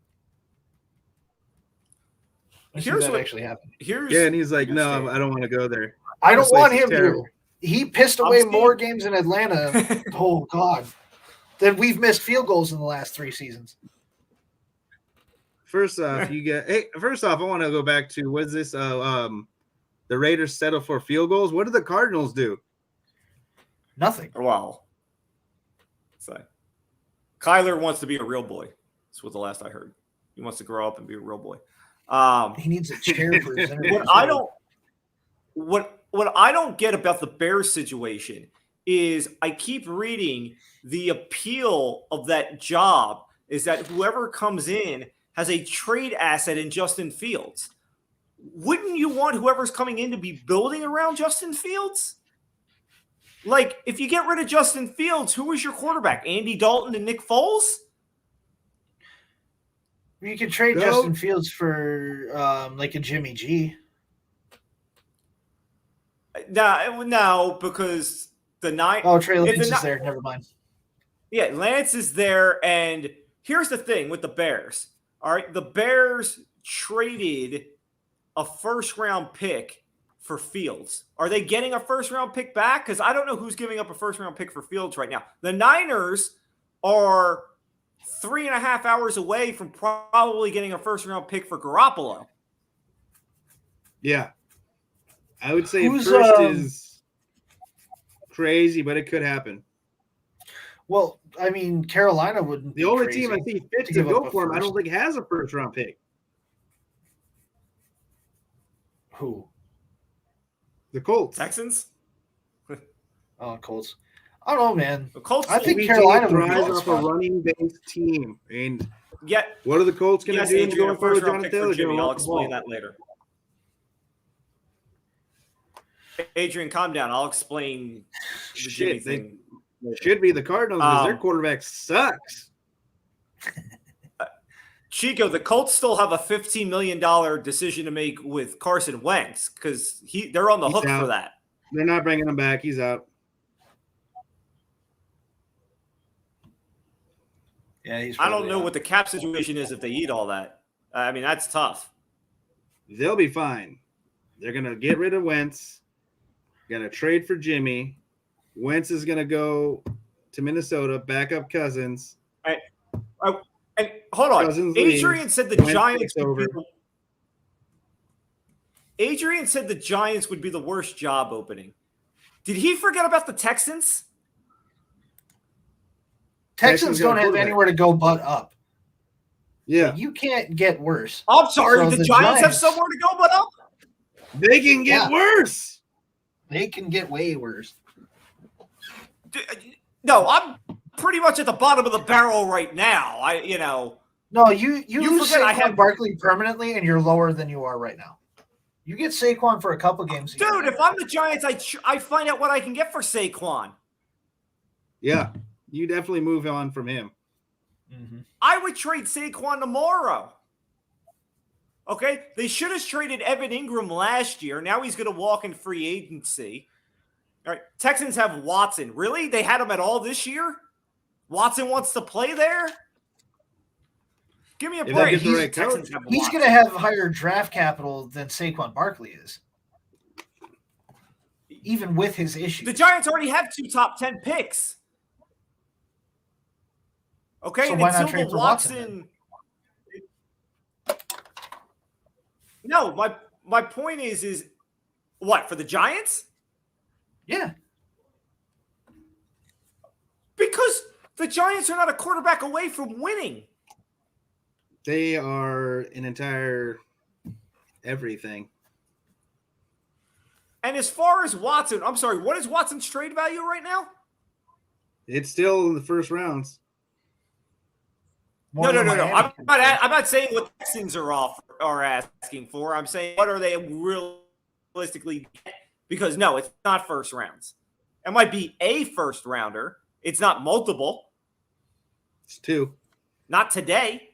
Here's what actually happened. Yeah, and he's like, no, I don't want to go there. I don't This place want is him terrible. here. He pissed away more games in Atlanta. Oh God, than we've missed field goals in the last 3 seasons. First off, I want to go back to what's this? The Raiders settle for field goals. What did the Cardinals do? Nothing. Wow. So, Kyler wants to be a real boy. That's what the last I heard. He wants to grow up and be a real boy. He needs a chair for his interview. What I don't get about the Bears situation is I keep reading the appeal of that job is that whoever comes in has a trade asset in Justin Fields. Wouldn't you want whoever's coming in to be building around Justin Fields? Like, if you get rid of Justin Fields, who is your quarterback? Andy Dalton and Nick Foles? You could trade Justin Fields for a Jimmy G. No, because the Trey Lance is there. Never mind. Yeah, Lance is there, and here's the thing with the Bears. All right, the Bears traded a first-round pick for Fields. Are they getting a first-round pick back? Because I don't know who's giving up a first-round pick for Fields right now. The Niners are 3.5 hours away from probably getting a first-round pick for Garoppolo. Yeah. I would say first is crazy, but it could happen. Well, I mean, Carolina wouldn't. The only team I think fit to go for him, I don't think has a first-round pick. Who? The Colts. Texans? Oh, Colts. I don't know, man. The Colts. I think OBJ Carolina would be thrives a off a spot. running-based team. And Yet, what are the Colts going to yes, do? Adrian, a Going forward, first-round Jonathan pick Taylor for is going Jimmy. to I'll run the ball. explain that later. Adrian, calm down. I'll explain the Jimmy Shit, they thing. should be the Cardinals because their quarterback sucks. Chico, the Colts still have a $15 million decision to make with Carson Wentz because they're on the He's hook out. for that. They're not bringing him back. He's out. Yeah, he's. I don't know what the cap situation is if they eat all that. I mean, that's tough. They'll be fine. They're going to get rid of Wentz. Going to trade for Jimmy. Wentz is going to go to Minnesota, back up Cousins. And hold on, Cousins Adrian leaves. said the Wentz Giants takes would over. Adrian said the Giants would be the worst job opening. Did he forget about the Texans? Texans don't have quarterback. anywhere to go but up. Yeah. You can't get worse. I'm sorry, So the Giants have somewhere to go but up? They can get worse. They can get way worse. No, I'm pretty much at the bottom of the barrel right now. No, you You lose forget I Saquon have- Barkley permanently, and you're lower than you are right now. You get Saquon for a couple games. Dude, if I'm the Giants, I find out what I can get for Saquon. Yeah. You definitely move on from him. Mm-hmm. I would trade Saquon tomorrow. Okay? They should have traded Evan Ingram last year. Now he's going to walk in free agency. All right. Texans have Watson. Really? They had him at all this year? Watson wants to play there? Give me a If they break. get the right Texans coach. have He's Watson. going to have higher draft capital than Saquon Barkley is, even with his issues. The Giants already have 2 top 10 picks. Okay, So and why not until trade the for Watson, No, my point is what, for the Giants? Yeah. Because the Giants are not a quarterback away from winning. They are an entire everything. And as far as Watson, I'm sorry, what is Watson's trade value right now? It's still in the first rounds. More No. than Miami I'm can not, do. I'm not saying what the Texans are asking for. I'm saying what are they realistically get? Because no, it's not first rounds. It might be a first rounder. It's not multiple. It's 2. Not today.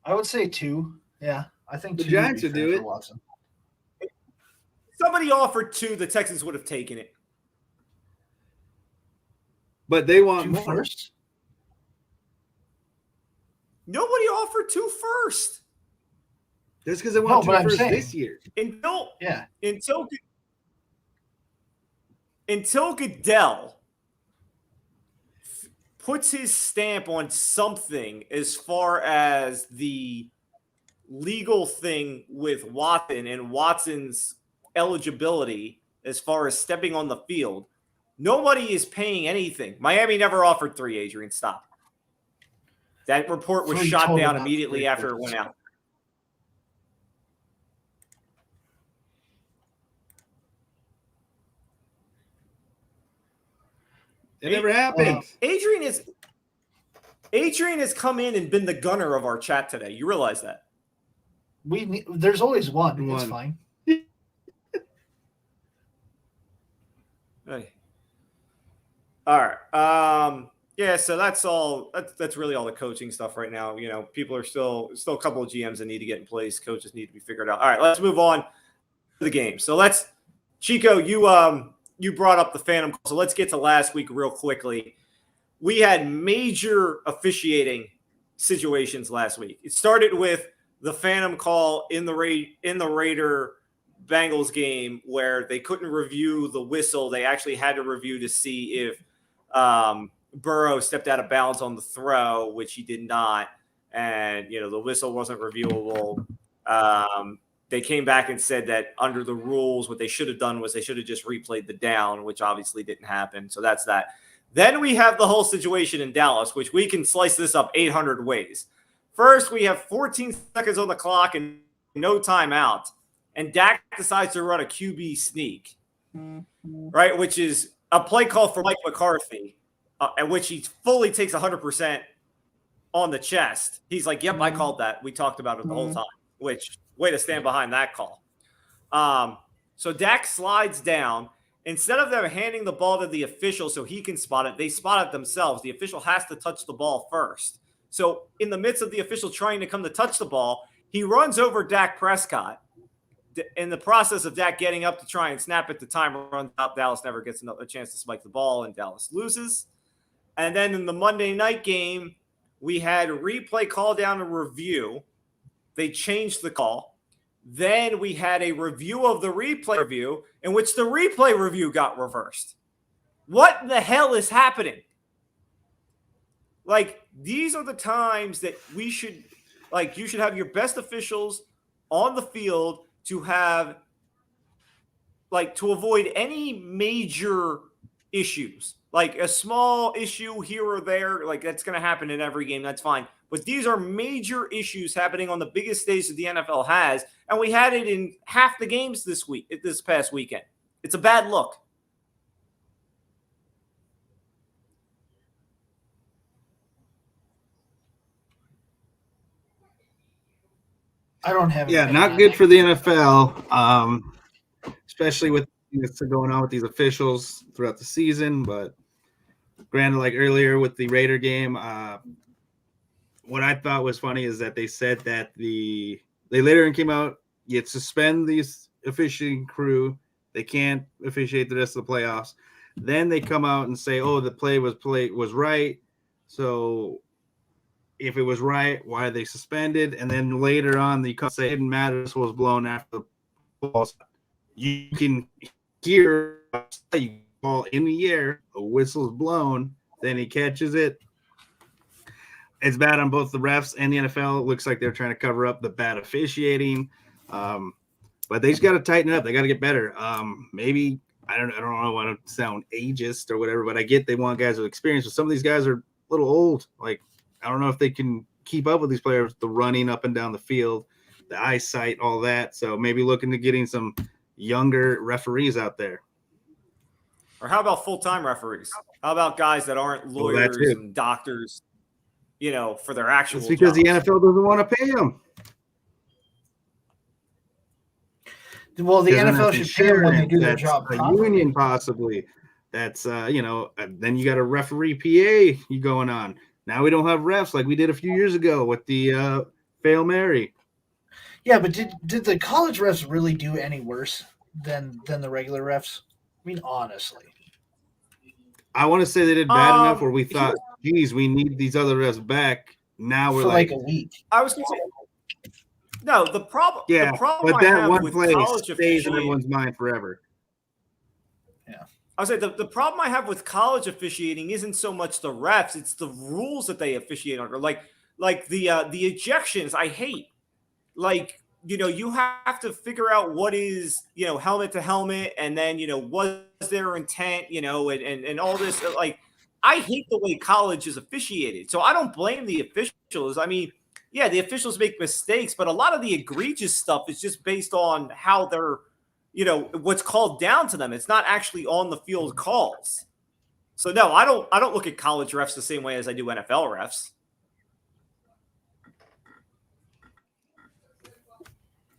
I would say 2. Yeah, I think The 2 Giants be would fair do for it. Watson. Somebody offered 2, the Texans would have taken it. But they want 2 more. first. Nobody offered 2 first. That's because they No, want but 2 I'm first saying- this year. Until Goodell puts his stamp on something as far as the legal thing with Watson and Watson's eligibility as far as stepping on the field, nobody is paying anything. Miami never offered 3, Adrian. Stop. That report was 3 shot total, down not immediately 3 after it firsts. went out. It never happened. Adrian has come in and been the gunner of our chat today. You realize that? There's always one. It's One. fine. Hey. All right. Yeah, so that's all. That's really all the coaching stuff right now. You know, people are still a couple of GMs that need to get in place. Coaches need to be figured out. All right, let's move on to the game. So Chico, you brought up the Phantom call, so let's get to last week real quickly. We had major officiating situations last week. It started with the Phantom call in the Raider Bengals game where they couldn't review the whistle. They actually had to review to see if Burrow stepped out of bounds on the throw, which he did not. And, the whistle wasn't reviewable. They came back and said that under the rules, what they should have done was they should have just replayed the down, which obviously didn't happen. So that's that. Then we have the whole situation in Dallas, which we can slice this up 800 ways. First, we have 14 seconds on the clock and no timeout. And Dak decides to run a QB sneak, right? Which is a play call for Mike McCarthy, at which he fully takes 100% on the chest. He's like, "Yep, I called that. We talked about it the whole time." Which way to stand behind that call. So Dak slides down. Instead of them handing the ball to the official so he can spot it, they spot it themselves. The official has to touch the ball first. So in the midst of the official trying to come to touch the ball, he runs over Dak Prescott. In the process of Dak getting up to try and snap it, the timer runs out. Dallas never gets a chance to spike the ball, and Dallas loses. And then in the Monday night game, we had a replay call down a review. They changed the call. Then we had a review of the replay review in which the replay review got reversed. What the hell is happening? Like, these are the times that we should, like, you should have your best officials on the field to have, like, to avoid any major issues. Like a small issue here or there, like that's going to happen in every game. That's fine. But these are major issues happening on the biggest stage that the NFL has. And we had it in half the games this past weekend. It's a bad look. I don't have. Yeah, not good for the NFL, especially with what's going on with these officials throughout the season. But granted, like earlier with the Raider game, what I thought was funny is that they said that they later came out, you suspend these officiating crew. They can't officiate the rest of the playoffs. Then they come out and say, oh, the play was right. So if it was right, why are they suspended? And then later on, they say it didn't matter. This was blown after the ball. You can hear you ball in the air, a whistle's blown, then he catches it. It's bad on both the refs and the NFL. It looks like they're trying to cover up the bad officiating. But they just got to tighten it up. They got to get better. Maybe I don't want to sound ageist or whatever, but I get they want guys with experience. But some of these guys are a little old. Like, I don't know if they can keep up with these players, the running up and down the field, the eyesight, all that. So maybe looking to getting some younger referees out there. Or how about full-time referees? How about guys that aren't lawyers and doctors, for their actual It's because jobs? the NFL doesn't want to pay them. Well, the NFL should pay them when they do their job a properly. union possibly. That's then you got a referee PA you going on. Now we don't have refs like we did a few years ago with the Fail Mary. Yeah, but did the college refs really do any worse than the regular refs? I mean, honestly. I want to say they did bad enough where we thought, geez, we need these other refs back. Now we're for like a week. I was going to say, no, the problem. Yeah, the problem but I that have one with play college stays in officiating, everyone's mind forever. I was saying the problem I have with college officiating isn't so much the refs; it's the rules that they officiate under. Like the ejections, I hate. Like, you have to figure out what is, helmet to helmet, and then, was their intent, and all this. Like, I hate the way college is officiated. So I don't blame the officials. I mean, yeah, the officials make mistakes, but a lot of the egregious stuff is just based on how they're, what's called down to them. It's not actually on the field calls. So no, I don't look at college refs the same way as I do NFL refs.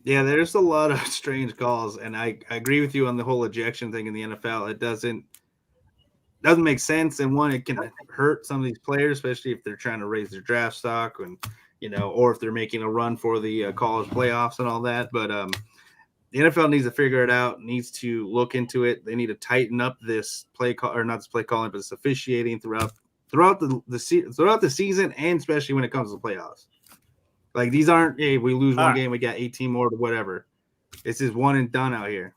Yeah, there's a lot of strange calls, and I agree with you on the whole ejection thing in the NFL. It doesn't make sense, and one, it can hurt some of these players, especially if they're trying to raise their draft stock, and or if they're making a run for the college playoffs and all that. But the NFL needs to figure it out, needs to look into it. They need to tighten up this play call, or not this play calling, but this officiating throughout the season, and especially when it comes to the playoffs. Like, these aren't, hey, we lose one game, we got 18 more to whatever. This is one and done out here.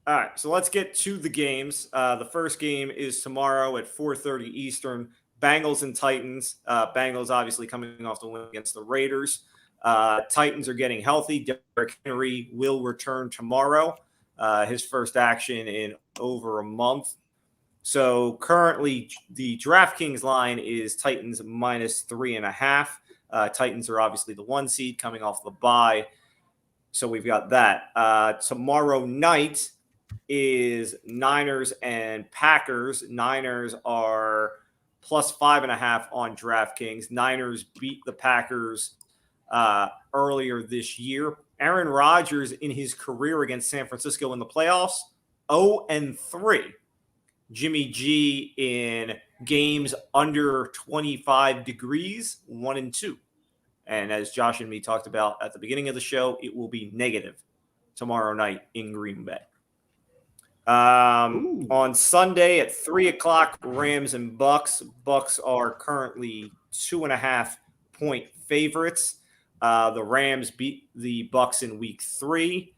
All right, so let's get to the games. The first game is tomorrow at 4:30 Eastern. Bengals and Titans. Bengals obviously coming off the win against the Raiders. Titans are getting healthy. Derrick Henry will return tomorrow. His first action in over a month. So currently the DraftKings line is Titans -3.5. Titans are obviously the 1 seed coming off the bye. So we've got that. Tomorrow night, is Niners and Packers. Niners are plus 5.5 on DraftKings. Niners beat the Packers earlier this year. Aaron Rodgers in his career against San Francisco in the playoffs, 0-3. Jimmy G in games under 25 degrees, 1-2. And as Josh and me talked about at the beginning of the show, it will be negative tomorrow night in Green Bay. On Sunday at 3:00, Rams and Bucks. Bucks are currently 2.5-point favorites. The Rams beat the Bucks in week 3.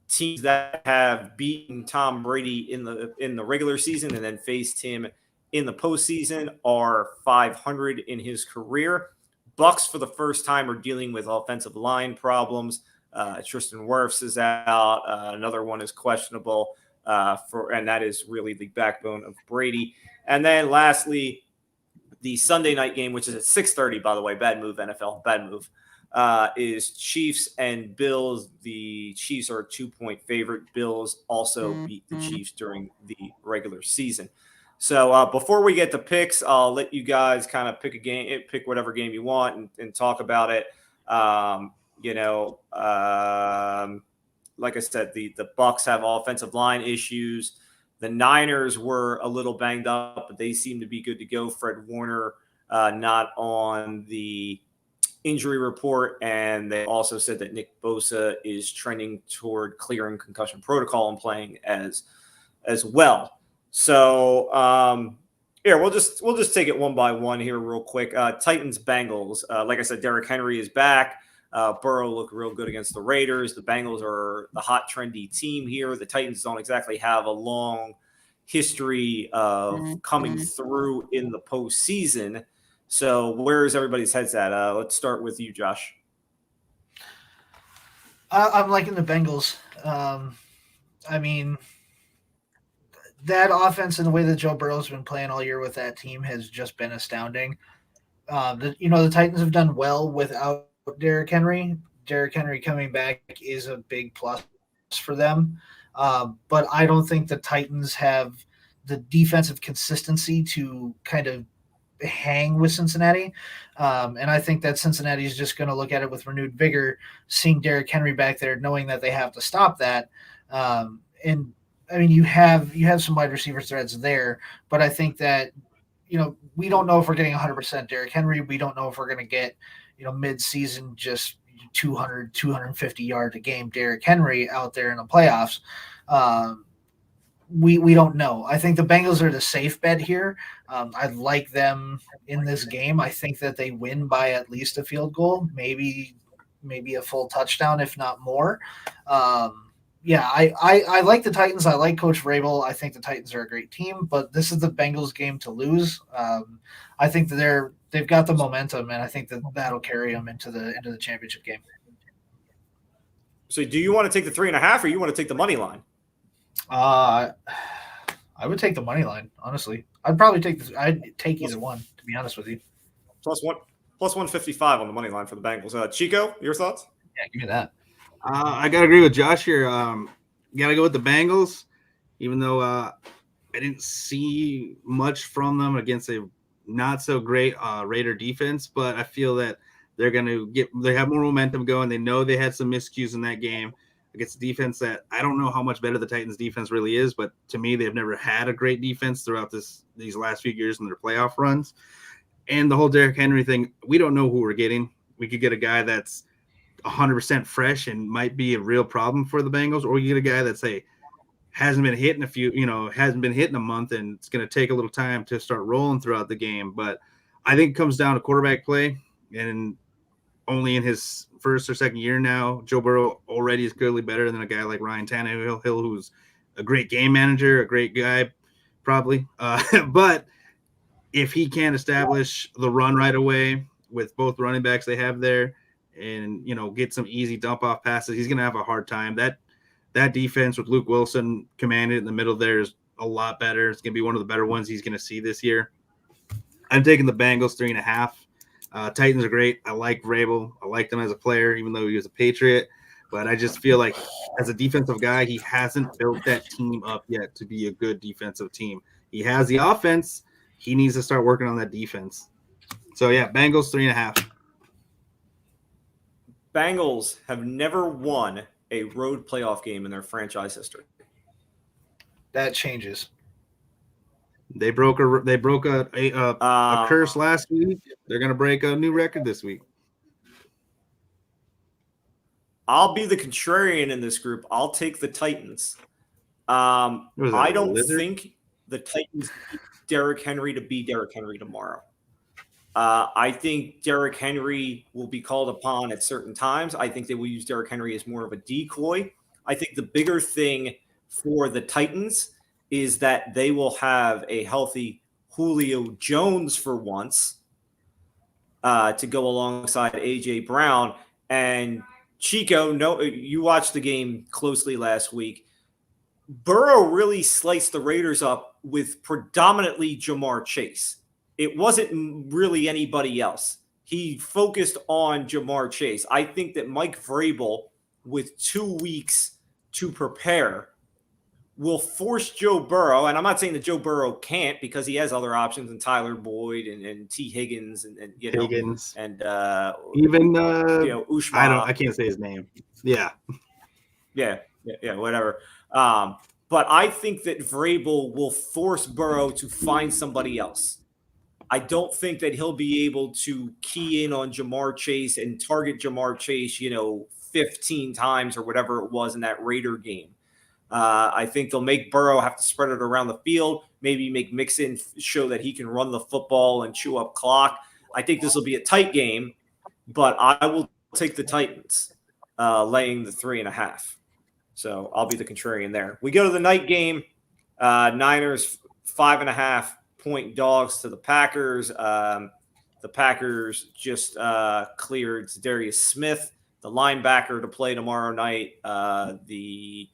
Teams that have beaten Tom Brady in the regular season and then faced him in the postseason are 500 in his career. Bucks for the first time are dealing with offensive line problems. Tristan Wirfs is out. Another one is questionable, and that is really the backbone of Brady. And then lastly, the Sunday night game, which is at 6:30, by the way, bad move, NFL, bad move, is Chiefs and Bills. The Chiefs are a 2-point favorite. Bills also beat the Chiefs during the regular season. So before we get to picks, I'll let you guys kind of pick a game, pick whatever game you want and talk about it. Like I said, the Bucks have offensive line issues. The Niners were a little banged up, but they seem to be good to go. Fred Warner not on the injury report, and they also said that Nick Bosa is trending toward clearing concussion protocol and playing as well. So we'll just take it one by one here real quick. Titans Bengals. Like I said, Derrick Henry is back. Burrow looked real good against the Raiders. The Bengals are the hot, trendy team here. The Titans don't exactly have a long history of coming through in the postseason. So where's everybody's heads at? Let's start with you, Josh. I'm liking the Bengals. I mean, that offense and the way that Joe Burrow's been playing all year with that team has just been astounding. The Titans have done well without Derrick Henry. Derrick Henry coming back is a big plus for them. But I don't think the Titans have the defensive consistency to kind of hang with Cincinnati. And I think that Cincinnati is just going to look at it with renewed vigor, seeing Derrick Henry back there, knowing that they have to stop that. And I mean, you have some wide receiver threads there, but I think that, we don't know if we're getting 100% Derrick Henry. We don't know if we're going to get, mid-season just 200, 250 yard a game Derrick Henry out there in the playoffs. We don't know. I think the Bengals are the safe bet here. I like them in this game. I think that they win by at least a field goal, maybe a full touchdown, if not more. I like the Titans. I like Coach Vrabel. I think the Titans are a great team, but this is the Bengals game to lose. I think that they've got the momentum, and I think that'll carry them into the championship game. So, do you want to take the 3.5, or you want to take the money line? I would take the money line. Honestly, I'd take either one. To be honest with you, plus 155 on the money line for the Bengals. Chico, your thoughts? Yeah, give me that. I gotta agree with Josh here. Gotta go with the Bengals, even though I didn't see much from them against a not so great Raider defense. But I feel that they have more momentum going. They know they had some miscues in that game against a defense that I don't know how much better the Titans defense really is, but to me, they've never had a great defense throughout these last few years in their playoff runs. And the whole Derrick Henry thing, we don't know who we're getting. We could get a guy that's 100% fresh and might be a real problem for the Bengals, or you get a guy that's hasn't been hitting a month, and it's going to take a little time to start rolling throughout the game. But I think it comes down to quarterback play, and only in his first or second year now, Joe Burrow already is clearly better than a guy like Ryan Tannehill, who's a great game manager, a great guy, probably. But if he can't establish the run right away with both running backs they have there, and get some easy dump off passes, he's going to have a hard time. That defense with Luke Wilson commanded in the middle there is a lot better. It's going to be one of the better ones he's going to see this year. I'm taking the Bengals 3.5. Titans are great. I like Vrabel. I like them as a player, even though he was a Patriot. But I just feel like as a defensive guy, he hasn't built that team up yet to be a good defensive team. He has the offense. He needs to start working on that defense. So, yeah, Bengals 3.5. Bengals have never won a road playoff game in their franchise history. That changes. They broke a curse last week. They're going to break a new record this week. I'll be the contrarian in this group. I'll take the Titans. I don't think the Titans need Derrick Henry to be Derrick Henry tomorrow. I think Derrick Henry will be called upon at certain times. I think they will use Derrick Henry as more of a decoy. I think the bigger thing for the Titans is that they will have a healthy Julio Jones for once to go alongside A.J. Brown. And Chico, no, you watched the game closely last week. Burrow really sliced the Raiders up with predominantly Jamar Chase. It wasn't really anybody else. He focused on Jamar Chase. I think that Mike Vrabel, with 2 weeks to prepare, will force Joe Burrow, and I'm not saying that Joe Burrow can't because he has other options and Tyler Boyd and T. Higgins and you know Higgins and even Ushma. I can't say his name. Yeah, whatever. But I think that Vrabel will force Burrow to find somebody else. I don't think that he'll be able to key in on Jamar Chase and target Jamar Chase, 15 times or whatever it was in that Raider game. I think they'll make Burrow have to spread it around the field, maybe make Mixon show that he can run the football and chew up clock. I think this will be a tight game, but I will take the Titans laying the 3.5. So I'll be the contrarian there. We go to the night game. Niners 5.5-point dogs to the Packers. The Packers just cleared Darius Smith, the linebacker, to play tomorrow night. The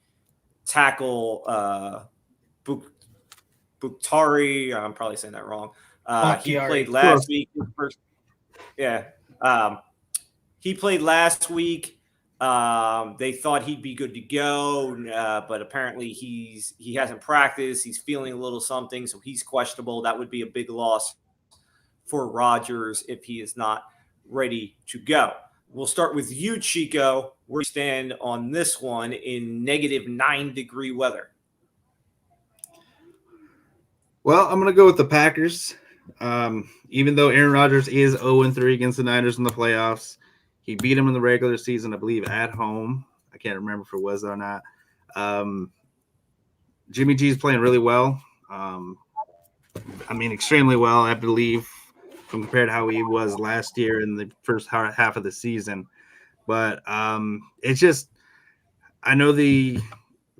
tackle Bukhtari, I'm probably saying that wrong. He played last week. He played last week. They thought he'd be good to go, but apparently he hasn't practiced. He's feeling a little something, so he's questionable. That would be a big loss for Rodgers if he is not ready to go. We'll start with you, Chico. Where do you stand on this one in -9-degree weather? Well, I'm going to go with the Packers. Even though Aaron Rodgers is 0-3 against the Niners in the playoffs, he beat them in the regular season, I believe, at home. I can't remember if it was or not. Jimmy G is playing really well. Extremely well, I believe, compared to how he was last year in the first half of the season. But it's just, I know the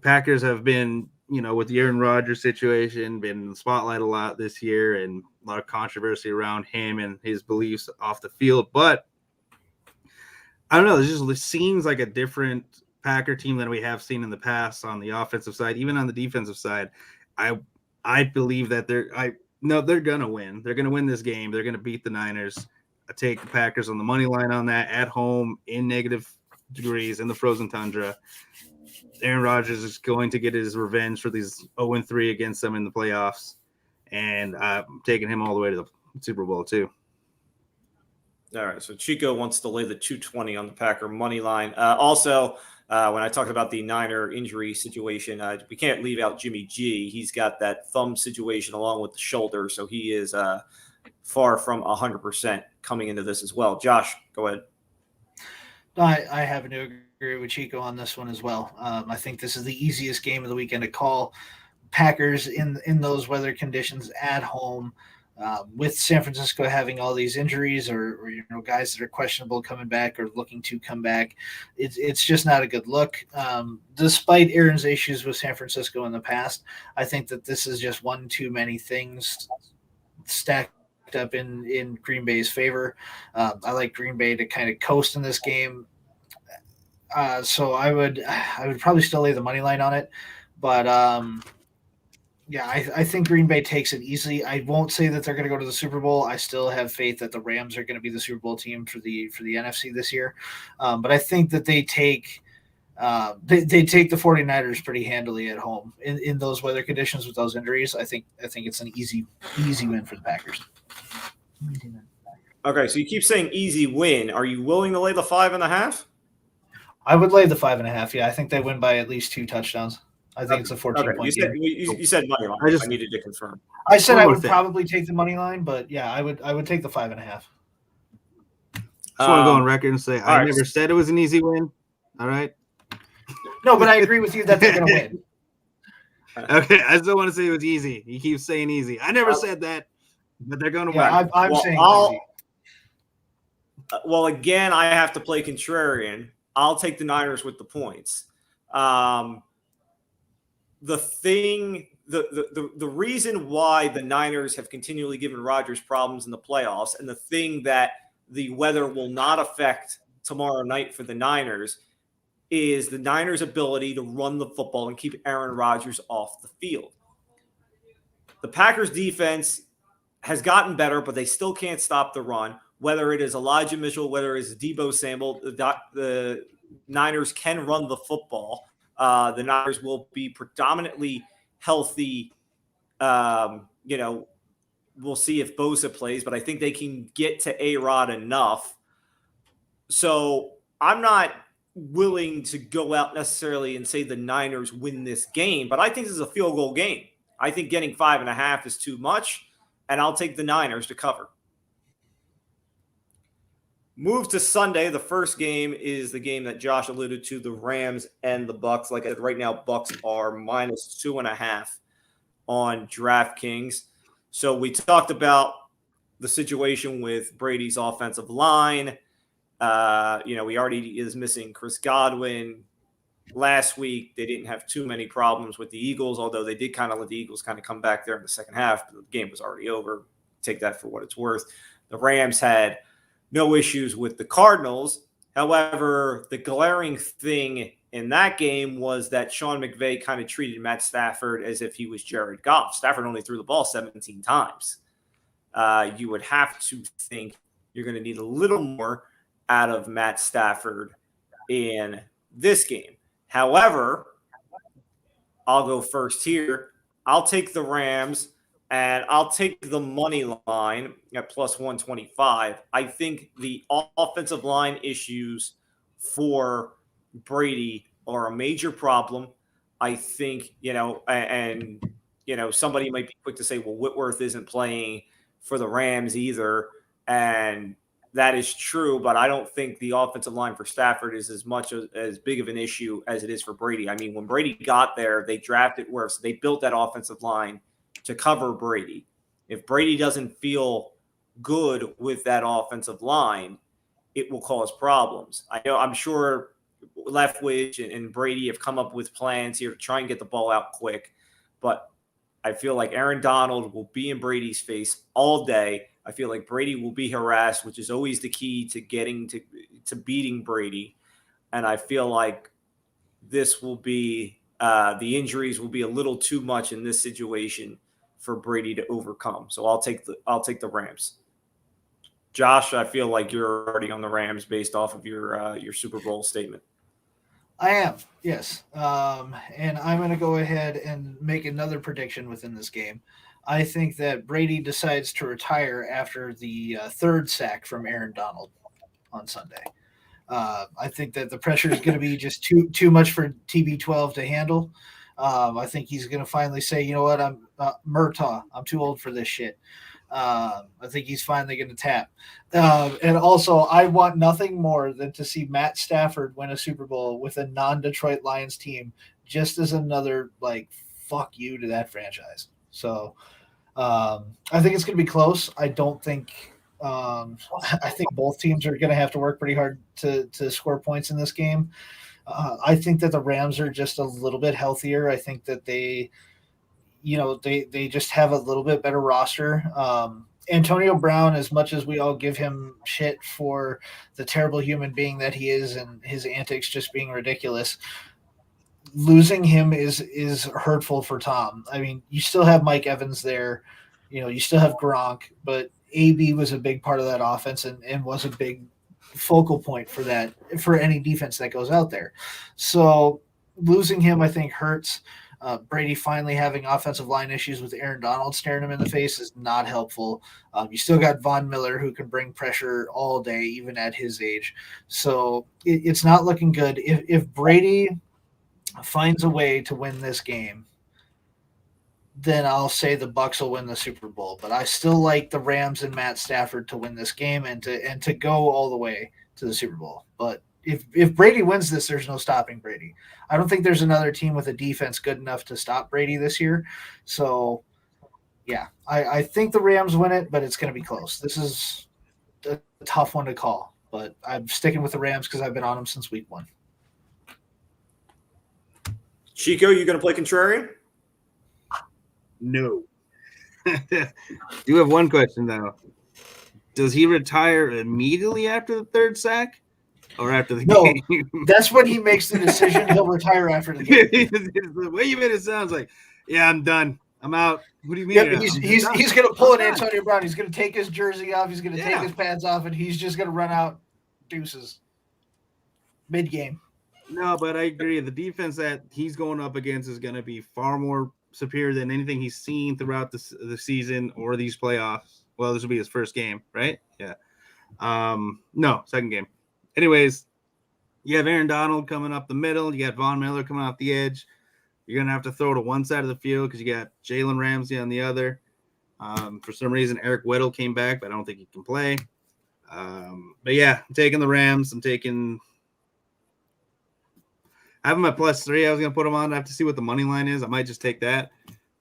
Packers have been, with the Aaron Rodgers situation, been in the spotlight a lot this year and a lot of controversy around him and his beliefs off the field. But I don't know, it seems like a different Packer team than we have seen in the past on the offensive side, even on the defensive side. I believe that they're going to win. They're going to win this game. They're going to beat the Niners. I take the Packers on the money line on that at home in negative degrees in the frozen tundra. Aaron Rodgers is going to get his revenge for these 0-3 against them in the playoffs. And I'm taking him all the way to the Super Bowl too. All right, so Chico wants to lay the 220 on the Packer money line. Also, when I talked about the Niner injury situation, we can't leave out Jimmy G. He's got that thumb situation along with the shoulder, so he is far from 100% coming into this as well. Josh, go ahead. I happen to agree with Chico on this one as well. I think this is the easiest game of the weekend to call. Packers in those weather conditions at home. With San Francisco having all these injuries or guys that are questionable coming back or looking to come back, it's just not a good look. Despite Aaron's issues with San Francisco in the past, I think that this is just one too many things stacked up in Green Bay's favor. I like Green Bay to kind of coast in this game. So I would probably still lay the money line on it, but I think Green Bay takes it easily. I won't say that they're going to go to the Super Bowl. I still have faith that the Rams are going to be the Super Bowl team for the NFC this year. But I think that they take They take the 49ers pretty handily at home in those weather conditions with those injuries. I think it's an easy win for the Packers. Okay, so you keep saying easy win. Are you willing to lay the 5.5? I would lay the 5.5. Yeah, I think they win by at least 2 touchdowns. I think it's a 14-point game. You said money line. I needed to confirm. I said One I more would thing. probably take the money line, but yeah, I would take the 5.5. Just want to go on record and say I never said it was an easy win. All right. No, but I agree with you that they're going to win. Okay, I still want to say it was easy. You keep saying easy. I never said that, but they're going to win. I'm saying easy. Well, again, I have to play contrarian. I'll take the Niners with the points. The reason why the Niners have continually given Rodgers problems in the playoffs, and the thing that the weather will not affect tomorrow night for the Niners, is the Niners' ability to run the football and keep Aaron Rodgers off the field. The Packers' defense has gotten better, but they still can't stop the run. Whether it is Elijah Mitchell, whether it is Deebo Samuel, the Niners can run the football. The Niners will be predominantly healthy. We'll see if Bosa plays, but I think they can get to A-Rod enough. So I'm not willing to go out necessarily and say the Niners win this game, but I think this is a field goal game. I think getting 5.5 is too much, and I'll take the Niners to cover. Move to Sunday. The first game is the game that Josh alluded to, the Rams and the Bucks. Like I said, right now, Bucks are -2.5 on DraftKings. So we talked about the situation with Brady's offensive line. He already is missing Chris Godwin. Last week, they didn't have too many problems with the Eagles, although they did kind of let the Eagles kind of come back there in the second half. But the game was already over. Take that for what it's worth. The Rams had no issues with the Cardinals. However, the glaring thing in that game was that Sean McVay kind of treated Matt Stafford as if he was Jared Goff. Stafford only threw the ball 17 times. You would have to think you're going to need a little more out of Matt Stafford in this game. However, I'll go first here. I'll take the Rams, and I'll take the money line at +125. I think the offensive line issues for Brady are a major problem. I think, somebody might be quick to say, well, Whitworth isn't playing for the Rams either. And that is true, but I don't think the offensive line for Stafford is as big of an issue as it is for Brady. I mean, when Brady got there, they drafted worse. They built that offensive line to cover Brady. If Brady doesn't feel good with that offensive line, it will cause problems. I'm sure Leftwich and Brady have come up with plans here to try and get the ball out quick, but I feel like Aaron Donald will be in Brady's face all day. I feel like Brady will be harassed, which is always the key to getting to beating Brady. And I feel like this will be the injuries will be a little too much in this situation for Brady to overcome. So I'll take the Rams. Josh, I feel like you're already on the Rams based off of your Super Bowl statement. I am, yes. And I'm going to go ahead and make another prediction within this game. I think that Brady decides to retire after the third sack from Aaron Donald on Sunday. I think that the pressure is going to be just too much for TB12 to handle. I think he's going to finally say, you know what, I'm Murtaugh. I'm too old for this shit. I think he's finally going to tap. And also, I want nothing more than to see Matt Stafford win a Super Bowl with a non-Detroit Lions team, just as another, fuck you to that franchise. So I think it's going to be close. I don't think I think both teams are going to have to work pretty hard to score points in this game. I think that the Rams are just a little bit healthier. I think that they just have a little bit better roster. Antonio Brown, as much as we all give him shit for the terrible human being that he is and his antics just being ridiculous, losing him is hurtful for Tom. I mean, you still have Mike Evans there. You still have Gronk, but AB was a big part of that offense and was a big focal point for any defense that goes out there. So losing him, I think, hurts. Brady finally having offensive line issues with Aaron Donald staring him in the face is not helpful. You still got Von Miller, who can bring pressure all day, even at his age. So it's not looking good. If Brady finds a way to win this game, then I'll say the Bucs will win the Super Bowl. But I still like the Rams and Matt Stafford to win this game and to go all the way to the Super Bowl. But if Brady wins this, there's no stopping Brady. I don't think there's another team with a defense good enough to stop Brady this year. So, yeah, I think the Rams win it, but it's going to be close. This is a tough one to call, but I'm sticking with the Rams because I've been on them since week 1. Chico, you going to play contrarian? No. Do have one question, though. Does he retire immediately after the third sack? Or after the game? That's when he makes the decision. He'll retire after the game. The way you made it sounds like, yeah, I'm done. I'm out. What do you mean? Yep, he's going to pull an Antonio Brown. He's going to take his jersey off. He's going to take his pads off, and he's just going to run out deuces mid-game. No, but I agree. The defense that he's going up against is going to be far more superior than anything he's seen throughout the season or these playoffs. Well, this will be his first game, right? Yeah. No, second game. Anyways, you have Aaron Donald coming up the middle. You got Von Miller coming off the edge. You're going to have to throw to one side of the field because you got Jalen Ramsey on the other. For some reason, Eric Weddle came back, but I don't think he can play. But, yeah, I'm taking the Rams. I have them at +3. I was going to put them on. I have to see what the money line is. I might just take that.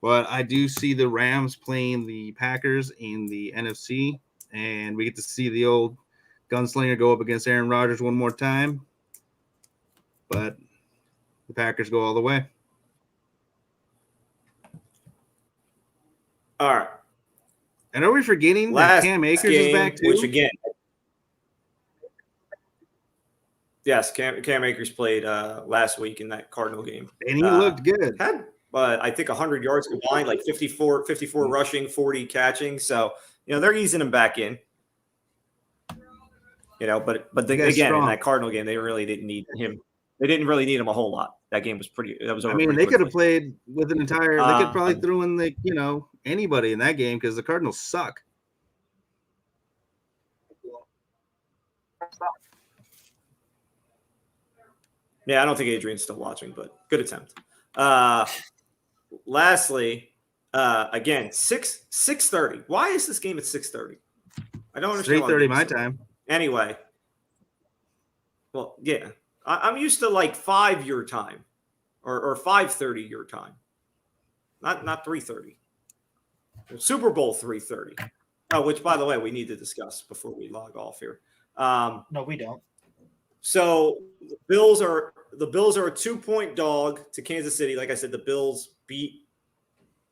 But I do see the Rams playing the Packers in the NFC, and we get to see the old gunslinger go up against Aaron Rodgers one more time. But the Packers go all the way. All right. And are we forgetting that Cam Akers is back too? Which again, yes, Cam Akers played last week in that Cardinal game, and he looked good. Had, I think 100 yards combined, like 54 rushing, 40 catching. So they're easing him back in. But again, strong. In that Cardinal game, they really didn't need him. They didn't really need him a whole lot. That game was pretty. That was. Over they could have played with an entire. They could probably throw in anybody in that game because the Cardinals suck. Yeah, I don't think Adrian's still watching, but good attempt. Lastly, again, 6:30. Why is this game at 6:30? I don't understand. 3:30 my time. Anyway, well, yeah, I'm used to like 5 your time, or 5:30 your time, not 3:30. Super Bowl 3:30. Oh, which by the way, we need to discuss before we log off here. No, we don't. So the Bills are a 2-point dog to Kansas City. Like I said, the Bills beat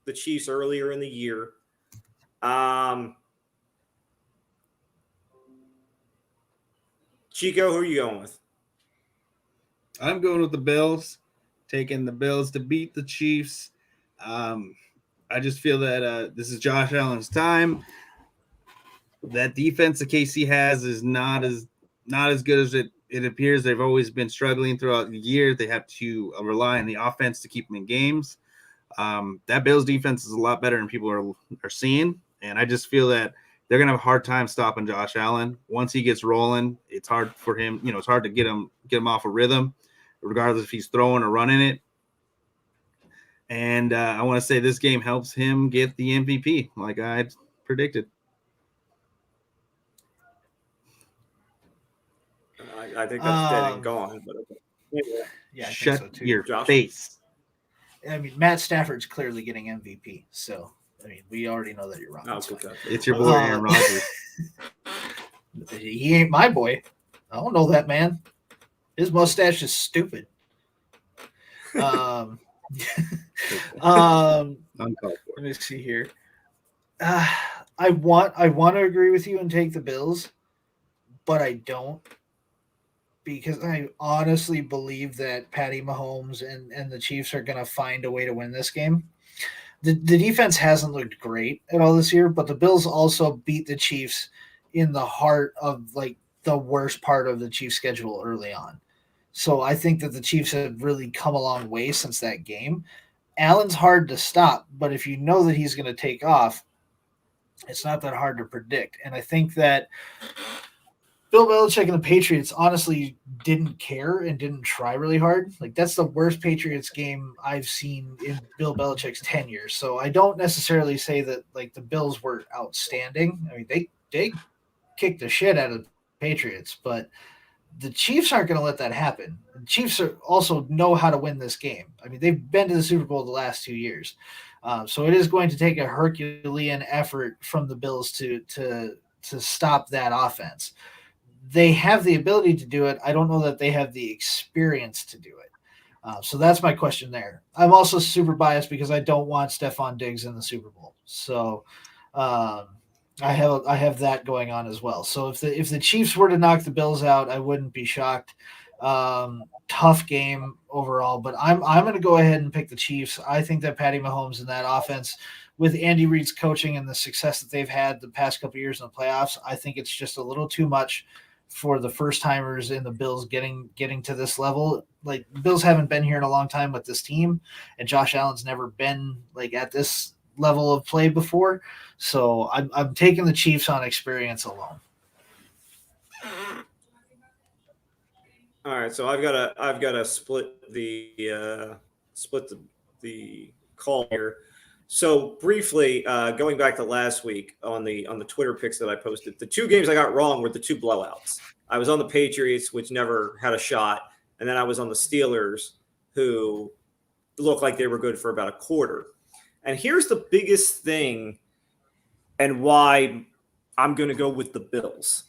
the Chiefs earlier in the year. Chico, who are you going with? I'm going with the Bills, taking the Bills to beat the Chiefs. I just feel that this is Josh Allen's time. That defense that KC has is not as good as it appears. They've always been struggling throughout the year. They have to rely on the offense to keep them in games. That Bills defense is a lot better than people are seeing, and I just feel that they're going to have a hard time stopping Josh Allen. Once he gets rolling, it's hard for him. It's hard to get him off a rhythm, regardless if he's throwing or running it. And I want to say this game helps him get the MVP, like I predicted. I think that's dead and gone. But yeah, shut so too. your Josh? face. I mean, Matt Stafford's clearly getting MVP, so we already know that you're wrong. It's your boy Aaron Rodgers. He ain't my boy. I don't know that man. His mustache is stupid. Let me see here. I want to agree with you and take the Bills, but I don't, because I honestly believe that Patty Mahomes and the Chiefs are going to find a way to win this game. The defense hasn't looked great at all this year, but the Bills also beat the Chiefs in the heart of the worst part of the Chiefs' schedule early on. So I think that the Chiefs have really come a long way since that game. Allen's hard to stop, but if you know that he's going to take off, it's not that hard to predict. And I think that Bill Belichick and the Patriots honestly didn't care and didn't try really hard. Like, that's the worst Patriots game I've seen in Bill Belichick's tenure. So I don't necessarily say that like the Bills were outstanding. I mean, they kicked the shit out of the Patriots, but the Chiefs aren't going to let that happen. The Chiefs also know how to win this game. I mean, they've been to the Super Bowl the last 2 years. So it is going to take a Herculean effort from the Bills to stop that offense. They have the ability to do it. I don't know that they have the experience to do it. So that's my question there. I'm also super biased because I don't want Stephon Diggs in the Super Bowl. So I have that going on as well. So if the Chiefs were to knock the Bills out, I wouldn't be shocked. Tough game overall, but I'm going to go ahead and pick the Chiefs. I think that Patty Mahomes and that offense, with Andy Reid's coaching and the success that they've had the past couple of years in the playoffs, I think it's just a little too much for the first timers in the Bills getting to this level. Like, Bills haven't been here in a long time with this team, and Josh Allen's never been like at this level of play before. So I'm taking the Chiefs on experience alone. All right, so I've got to split the call here. So briefly, going back to last week on the Twitter picks that I posted, the two games I got wrong were the two blowouts. I was on the Patriots, which never had a shot, and then I was on the Steelers, who looked like they were good for about a quarter. And here's the biggest thing, and why I'm going to go with the Bills,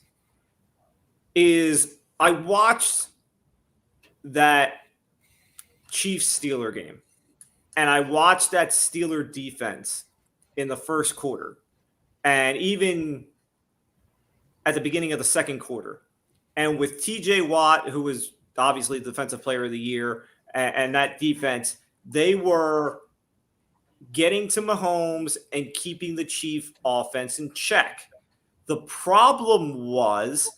is I watched that Chiefs-Steeler game. And I watched that Steeler defense in the first quarter and even at the beginning of the second quarter. And with TJ Watt, who was obviously the Defensive Player of the Year, and that defense, they were getting to Mahomes and keeping the Chief offense in check. The problem was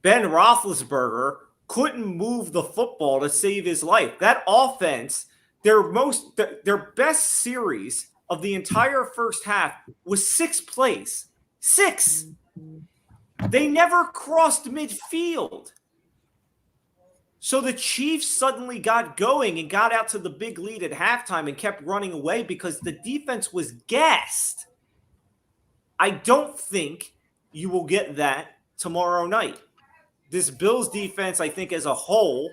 Ben Roethlisberger couldn't move the football to save his life. That offense, their best series of the entire first half was 6 plays. 6. They never crossed midfield. So the Chiefs suddenly got going and got out to the big lead at halftime and kept running away because the defense was gassed. I don't think you will get that tomorrow night. This Bills defense, I think, as a whole,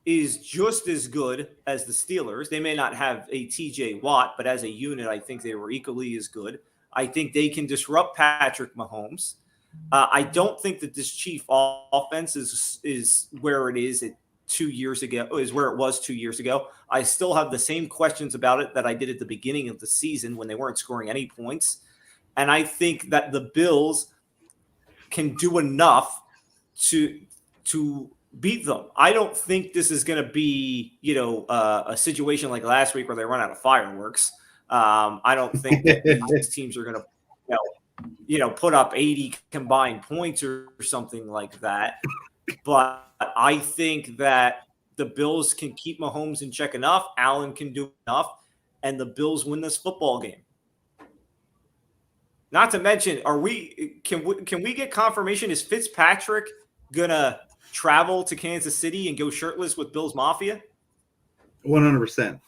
is just as good as the Steelers. They may not have a TJ Watt, but as a unit, I think they were equally as good. I think they can disrupt Patrick Mahomes. I don't think that this Chief offense is where it is 2 years ago, is where it was 2 years ago. I still have the same questions about it that I did at the beginning of the season when they weren't scoring any points. And I think that the Bills can do enough to beat them. I don't think this is going to be, a situation like last week where they run out of fireworks. I don't think that these teams are going to, put up 80 combined points or something like that. But I think that the Bills can keep Mahomes in check enough. Allen can do enough, and the Bills win this football game. Not to mention, can we get confirmation? Is Fitzpatrick gonna travel to Kansas City and go shirtless with Bills Mafia? 100%.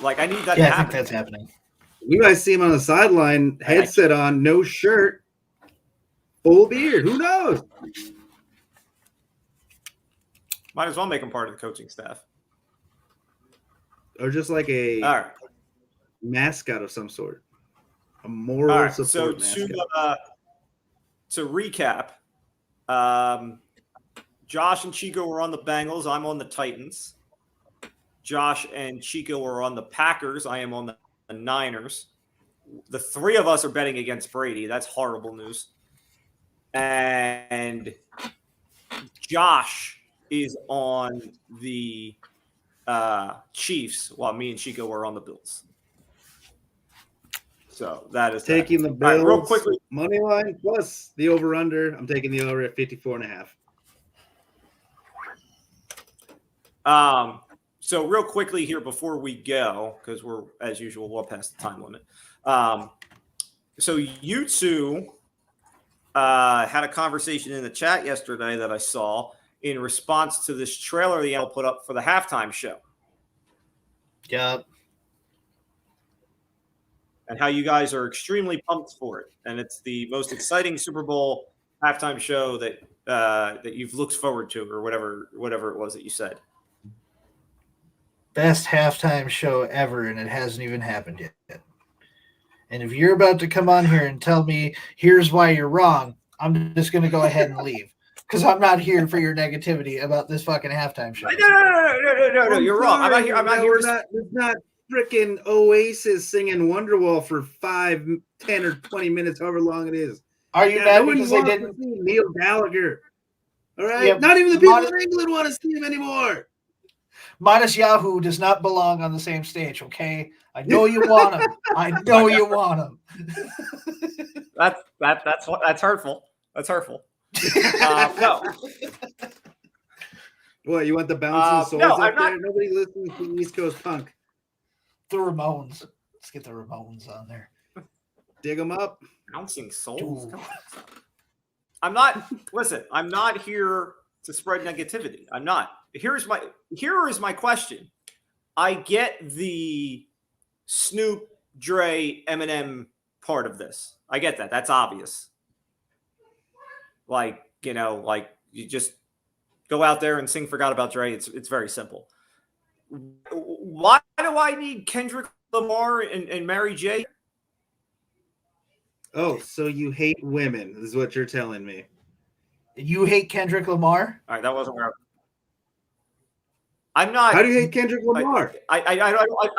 Like, I need that. Yeah, I think that's happening. You guys see him on the sideline, headset on, no shirt, full beard. Who knows? Might as well make him part of the coaching staff, or just like a mascot of some sort, a moral support mascot. To recap, Josh and Chico were on the Bengals. I'm on the Titans. Josh and Chico are on the Packers. I am on the Niners. The three of us are betting against Brady. That's horrible news. And Josh is on the Chiefs, while me and Chico are on the Bills. So that is taking the Bills. Right, real quickly. Money line plus the over-under. I'm taking the over at 54.5. So real quickly here before we go, because we're, as usual, well past the time limit. So you two had a conversation in the chat yesterday that I saw in response to this trailer the NFL put up for the halftime show. Yep. And how you guys are extremely pumped for it. And it's the most exciting Super Bowl halftime show that that you've looked forward to, or whatever it was that you said. Best halftime show ever, and it hasn't even happened yet. And if you're about to come on here and tell me here's why you're wrong, I'm just going to go ahead and leave because I'm not here for your negativity about this fucking halftime show. No, you're wrong. I'm not here. It's not freaking Oasis singing Wonderwall for 5, 10, or 20 minutes, however long it is. Are you mad because they didn't see Neil Gallagher? All right, Yeah, not even the people in England want to see him anymore. Minus Yahoo does not belong on the same stage, okay? I know you want him. I know you want him. That's hurtful. That's hurtful. No. What, you want the bouncing souls no, up I'm there? not. Nobody listens to East Coast punk. The Ramones. Let's get the Ramones on there. Dig them up. Bouncing souls. Ooh. Come on. I'm not. Listen, I'm not here to spread negativity. I'm not. Here is my question. I get the Snoop, Dre, Eminem part of this. I get that. That's obvious. Like, you just go out there and sing "Forgot About Dre." It's very simple. Why do I need Kendrick Lamar and Mary J? Oh, so you hate women is what you're telling me. You hate Kendrick Lamar? All right, that wasn't where I'm not. How do you hate Kendrick Lamar? I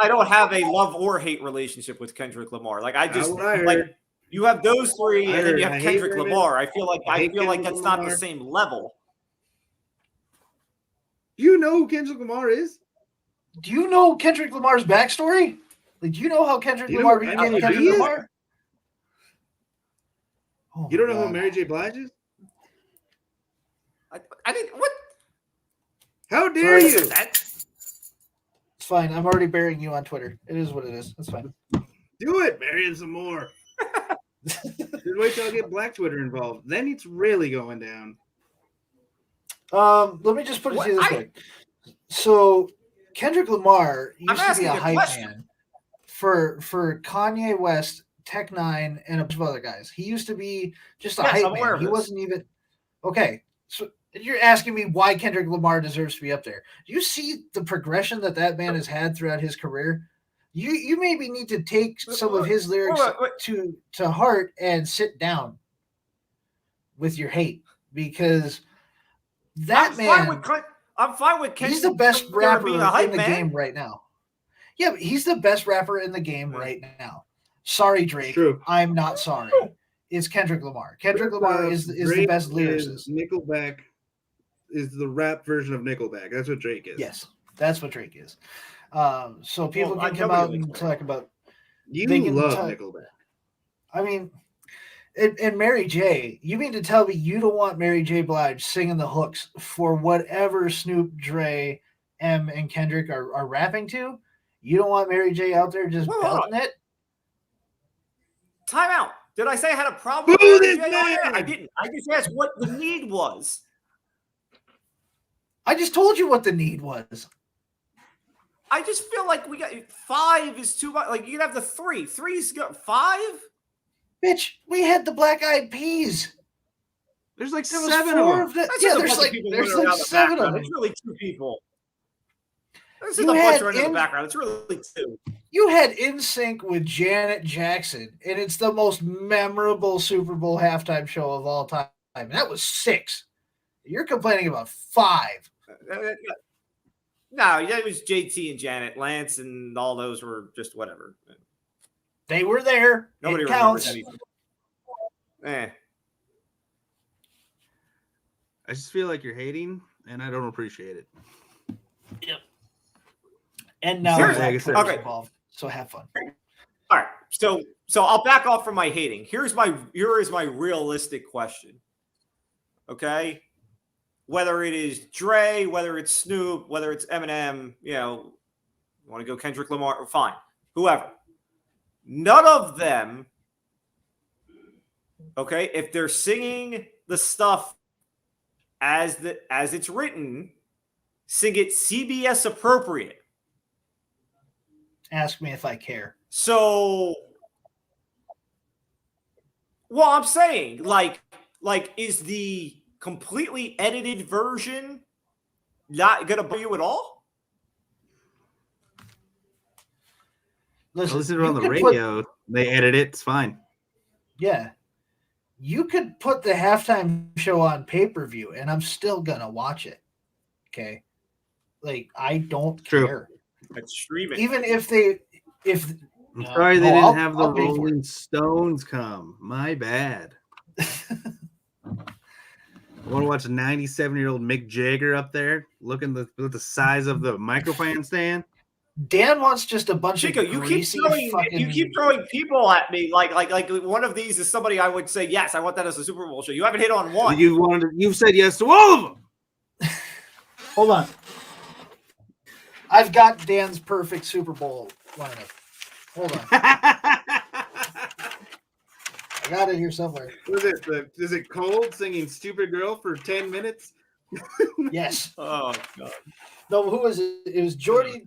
don't have a love or hate relationship with Kendrick Lamar. Like heard. You have those three, and then you have I Kendrick hate Lamar. I feel like Kendrick that's Lamar. not the same level. Do you know who Kendrick Lamar is? Do you know Kendrick Lamar's backstory? Like, do you know how Kendrick Lamar became Kendrick Lamar? Oh you don't know God. who Mary J. Blige is? I didn't. What? How dare you? It's fine. I'm already burying you on Twitter. It is what it is. It's fine. Do it. Marry him some more. Just wait till I get Black Twitter involved. Then it's really going down. Let me just put it to you this way. So Kendrick Lamar used to be a hype man for Kanye West, Tech Nine, and a bunch of other guys. He used to be just a hype man. He wasn't even okay. So you're asking me why Kendrick Lamar deserves to be up there. Do you see the progression that man has had throughout his career? You maybe need to take some of his lyrics to heart and sit down with your hate, because that I'm fine with Kendrick. He's the best rapper being a hype in the game right now. Yeah, but he's the best rapper in the game right now. Sorry, Drake. True. I'm not sorry. It's Kendrick Lamar. Kendrick Lamar is the best lyricist. Nickelback is the rap version of Nickelback. That's what Drake is. Yes, that's what Drake is. So people can come out and talk about. You love Nickelback. I mean, and Mary J. You mean to tell me you don't want Mary J. Blige singing the hooks for whatever Snoop, Dre, M, and Kendrick are rapping to? You don't want Mary J. out there just belting it? Time out. Did I say I had a problem with Mary J? I didn't. I just asked what the need was. I just told you what the need was. I just feel like we got 5 is too much. Like, you can have the 3. 3's got 5? Bitch, we had the Black Eyed Peas. There's like there 7 of them. Yeah, there's like 7 of them. It's really 2 people. This is a bunch running in the background. It's really 2. You had NSYNC with Janet Jackson, and it's the most memorable Super Bowl halftime show of all time. And that was 6. You're complaining about 5. No, that was JT and Janet. Lance and all those were just whatever. They were there. Nobody remembers anything. I just feel like you're hating, and I don't appreciate it. Yep. And now involved, so have fun. All right. So I'll back off from my hating. Here is my realistic question. Okay, whether it is Dre, whether it's Snoop, whether it's Eminem, you want to go Kendrick Lamar, fine, whoever. None of them, okay, if they're singing the stuff as it's written, sing it CBS appropriate. Ask me if I care. So, well, I'm saying, like, is the completely edited version not going to bother you at all? Listen to it you on the could radio. They edit it. It's fine. Yeah. You could put the halftime show on pay-per-view, and I'm still going to watch it. Okay? Like, I don't care. Let's stream it. Even if I'm sorry they didn't I'll have the pay for it. Rolling Stones come. My bad. I want to watch a 97-year-old Mick Jagger up there looking with the size of the microphone stand. Dan wants just a bunch Chico, of greasy fucking... you keep throwing people at me like one of these is somebody I would say, yes, I want that as a Super Bowl show. You haven't hit on one. You've said yes to all of them. Hold on. I've got Dan's perfect Super Bowl lineup. Hold on. I got it here somewhere. What is it? Is it Cold singing Stupid Girl for 10 minutes? Yes. Oh, God. No, who was it? It was Joey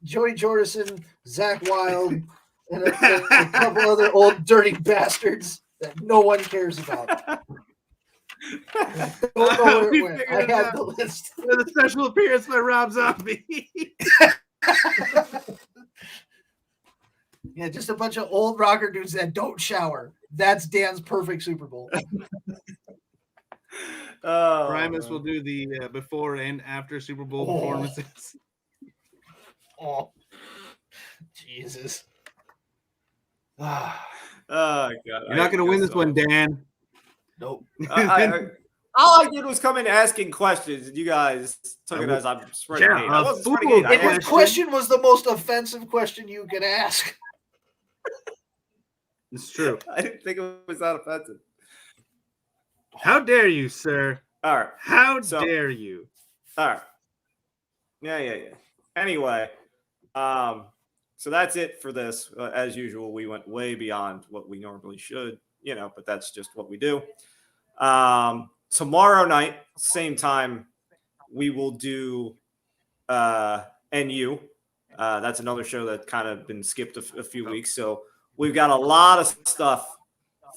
Jordison, Zach Wilde, and a couple other old dirty bastards that no one cares about. I don't know where it went. I had the list. The special appearance by Rob Zombie. Yeah, just a bunch of old rocker dudes that don't shower. That's Dan's perfect Super Bowl. Primus will do the before and after Super Bowl performances. Oh, Jesus. Oh, God. You're not going to win this one, Dan. Nope. All I did was come in asking questions, and you guys took it as I'm spreading hate. I wasn't spreading hate. And his question was the most offensive question you could ask. It's true. I didn't think it was that offensive. How dare you, sir? All right. How dare you? All right. Yeah. Anyway, so that's it for this. As usual, we went way beyond what we normally should, but that's just what we do. Tomorrow night, same time, we will do NU. That's another show that kind of been skipped a few weeks. So we've got a lot of stuff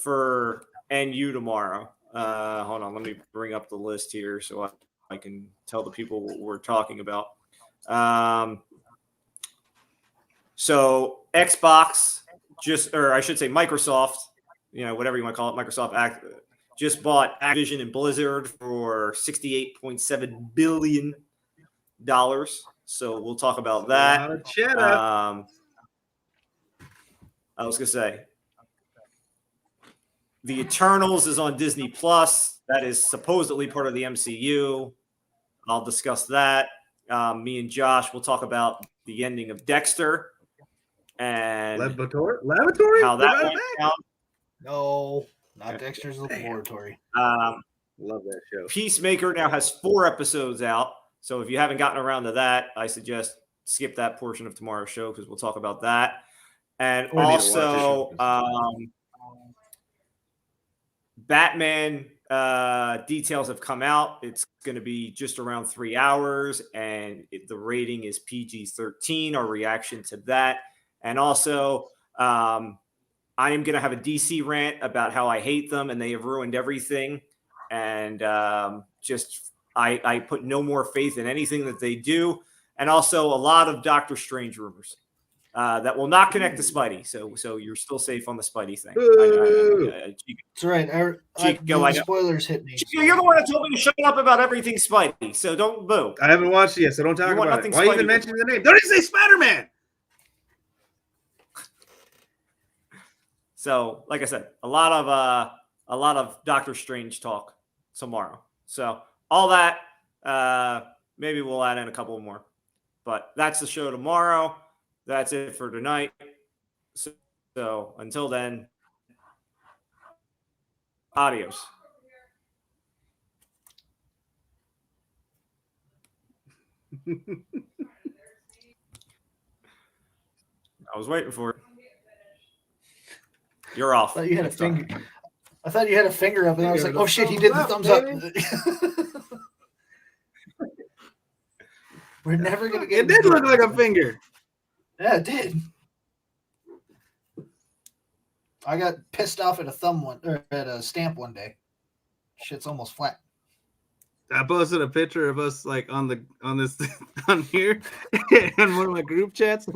for NU tomorrow. Hold on, let me bring up the list here so I can tell the people what we're talking about. So Xbox or I should say Microsoft, whatever you want to call it, Microsoft just bought Activision and Blizzard for $68.7 billion. So we'll talk about that. I was going to say, The Eternals is on Disney Plus. That is supposedly part of the MCU. I'll discuss that. Me and Josh will talk about the ending of Dexter and Laboratory? How that went down. No, not Dexter's Laboratory. Love that show. Peacemaker now has 4 episodes out. So if you haven't gotten around to that, I suggest skip that portion of tomorrow's show because we'll talk about that. And also, Batman details have come out. It's going to be just around 3 hours, and the rating is PG-13, our reaction to that. And also, I am going to have a DC rant about how I hate them and they have ruined everything. And I put no more faith in anything that they do. And also a lot of Doctor Strange rumors that will not connect to Spidey. So you're still safe on the Spidey thing. That's right. The spoilers hit me. Chico, you're the one that told me to shut up about everything Spidey. So don't boo. I haven't watched it yet, so don't talk about it. Why Spidey even mention the name? Don't even say Spider-Man. So, like I said, a lot of Doctor Strange talk tomorrow. So all that, maybe we'll add in a couple more. But that's the show tomorrow. That's it for tonight. So So until then, adios. I was waiting for it. You're off. I thought you had a Next time. finger. I thought you had a finger up, and I was Yeah, like, the "Oh shit, he did the thumbs thumbs up, up." We're never gonna get. It did look like a finger. Yeah, it did. I got pissed off at a stamp one day. Shit's almost flat. I posted a picture of us like on this on here in one of my group chats.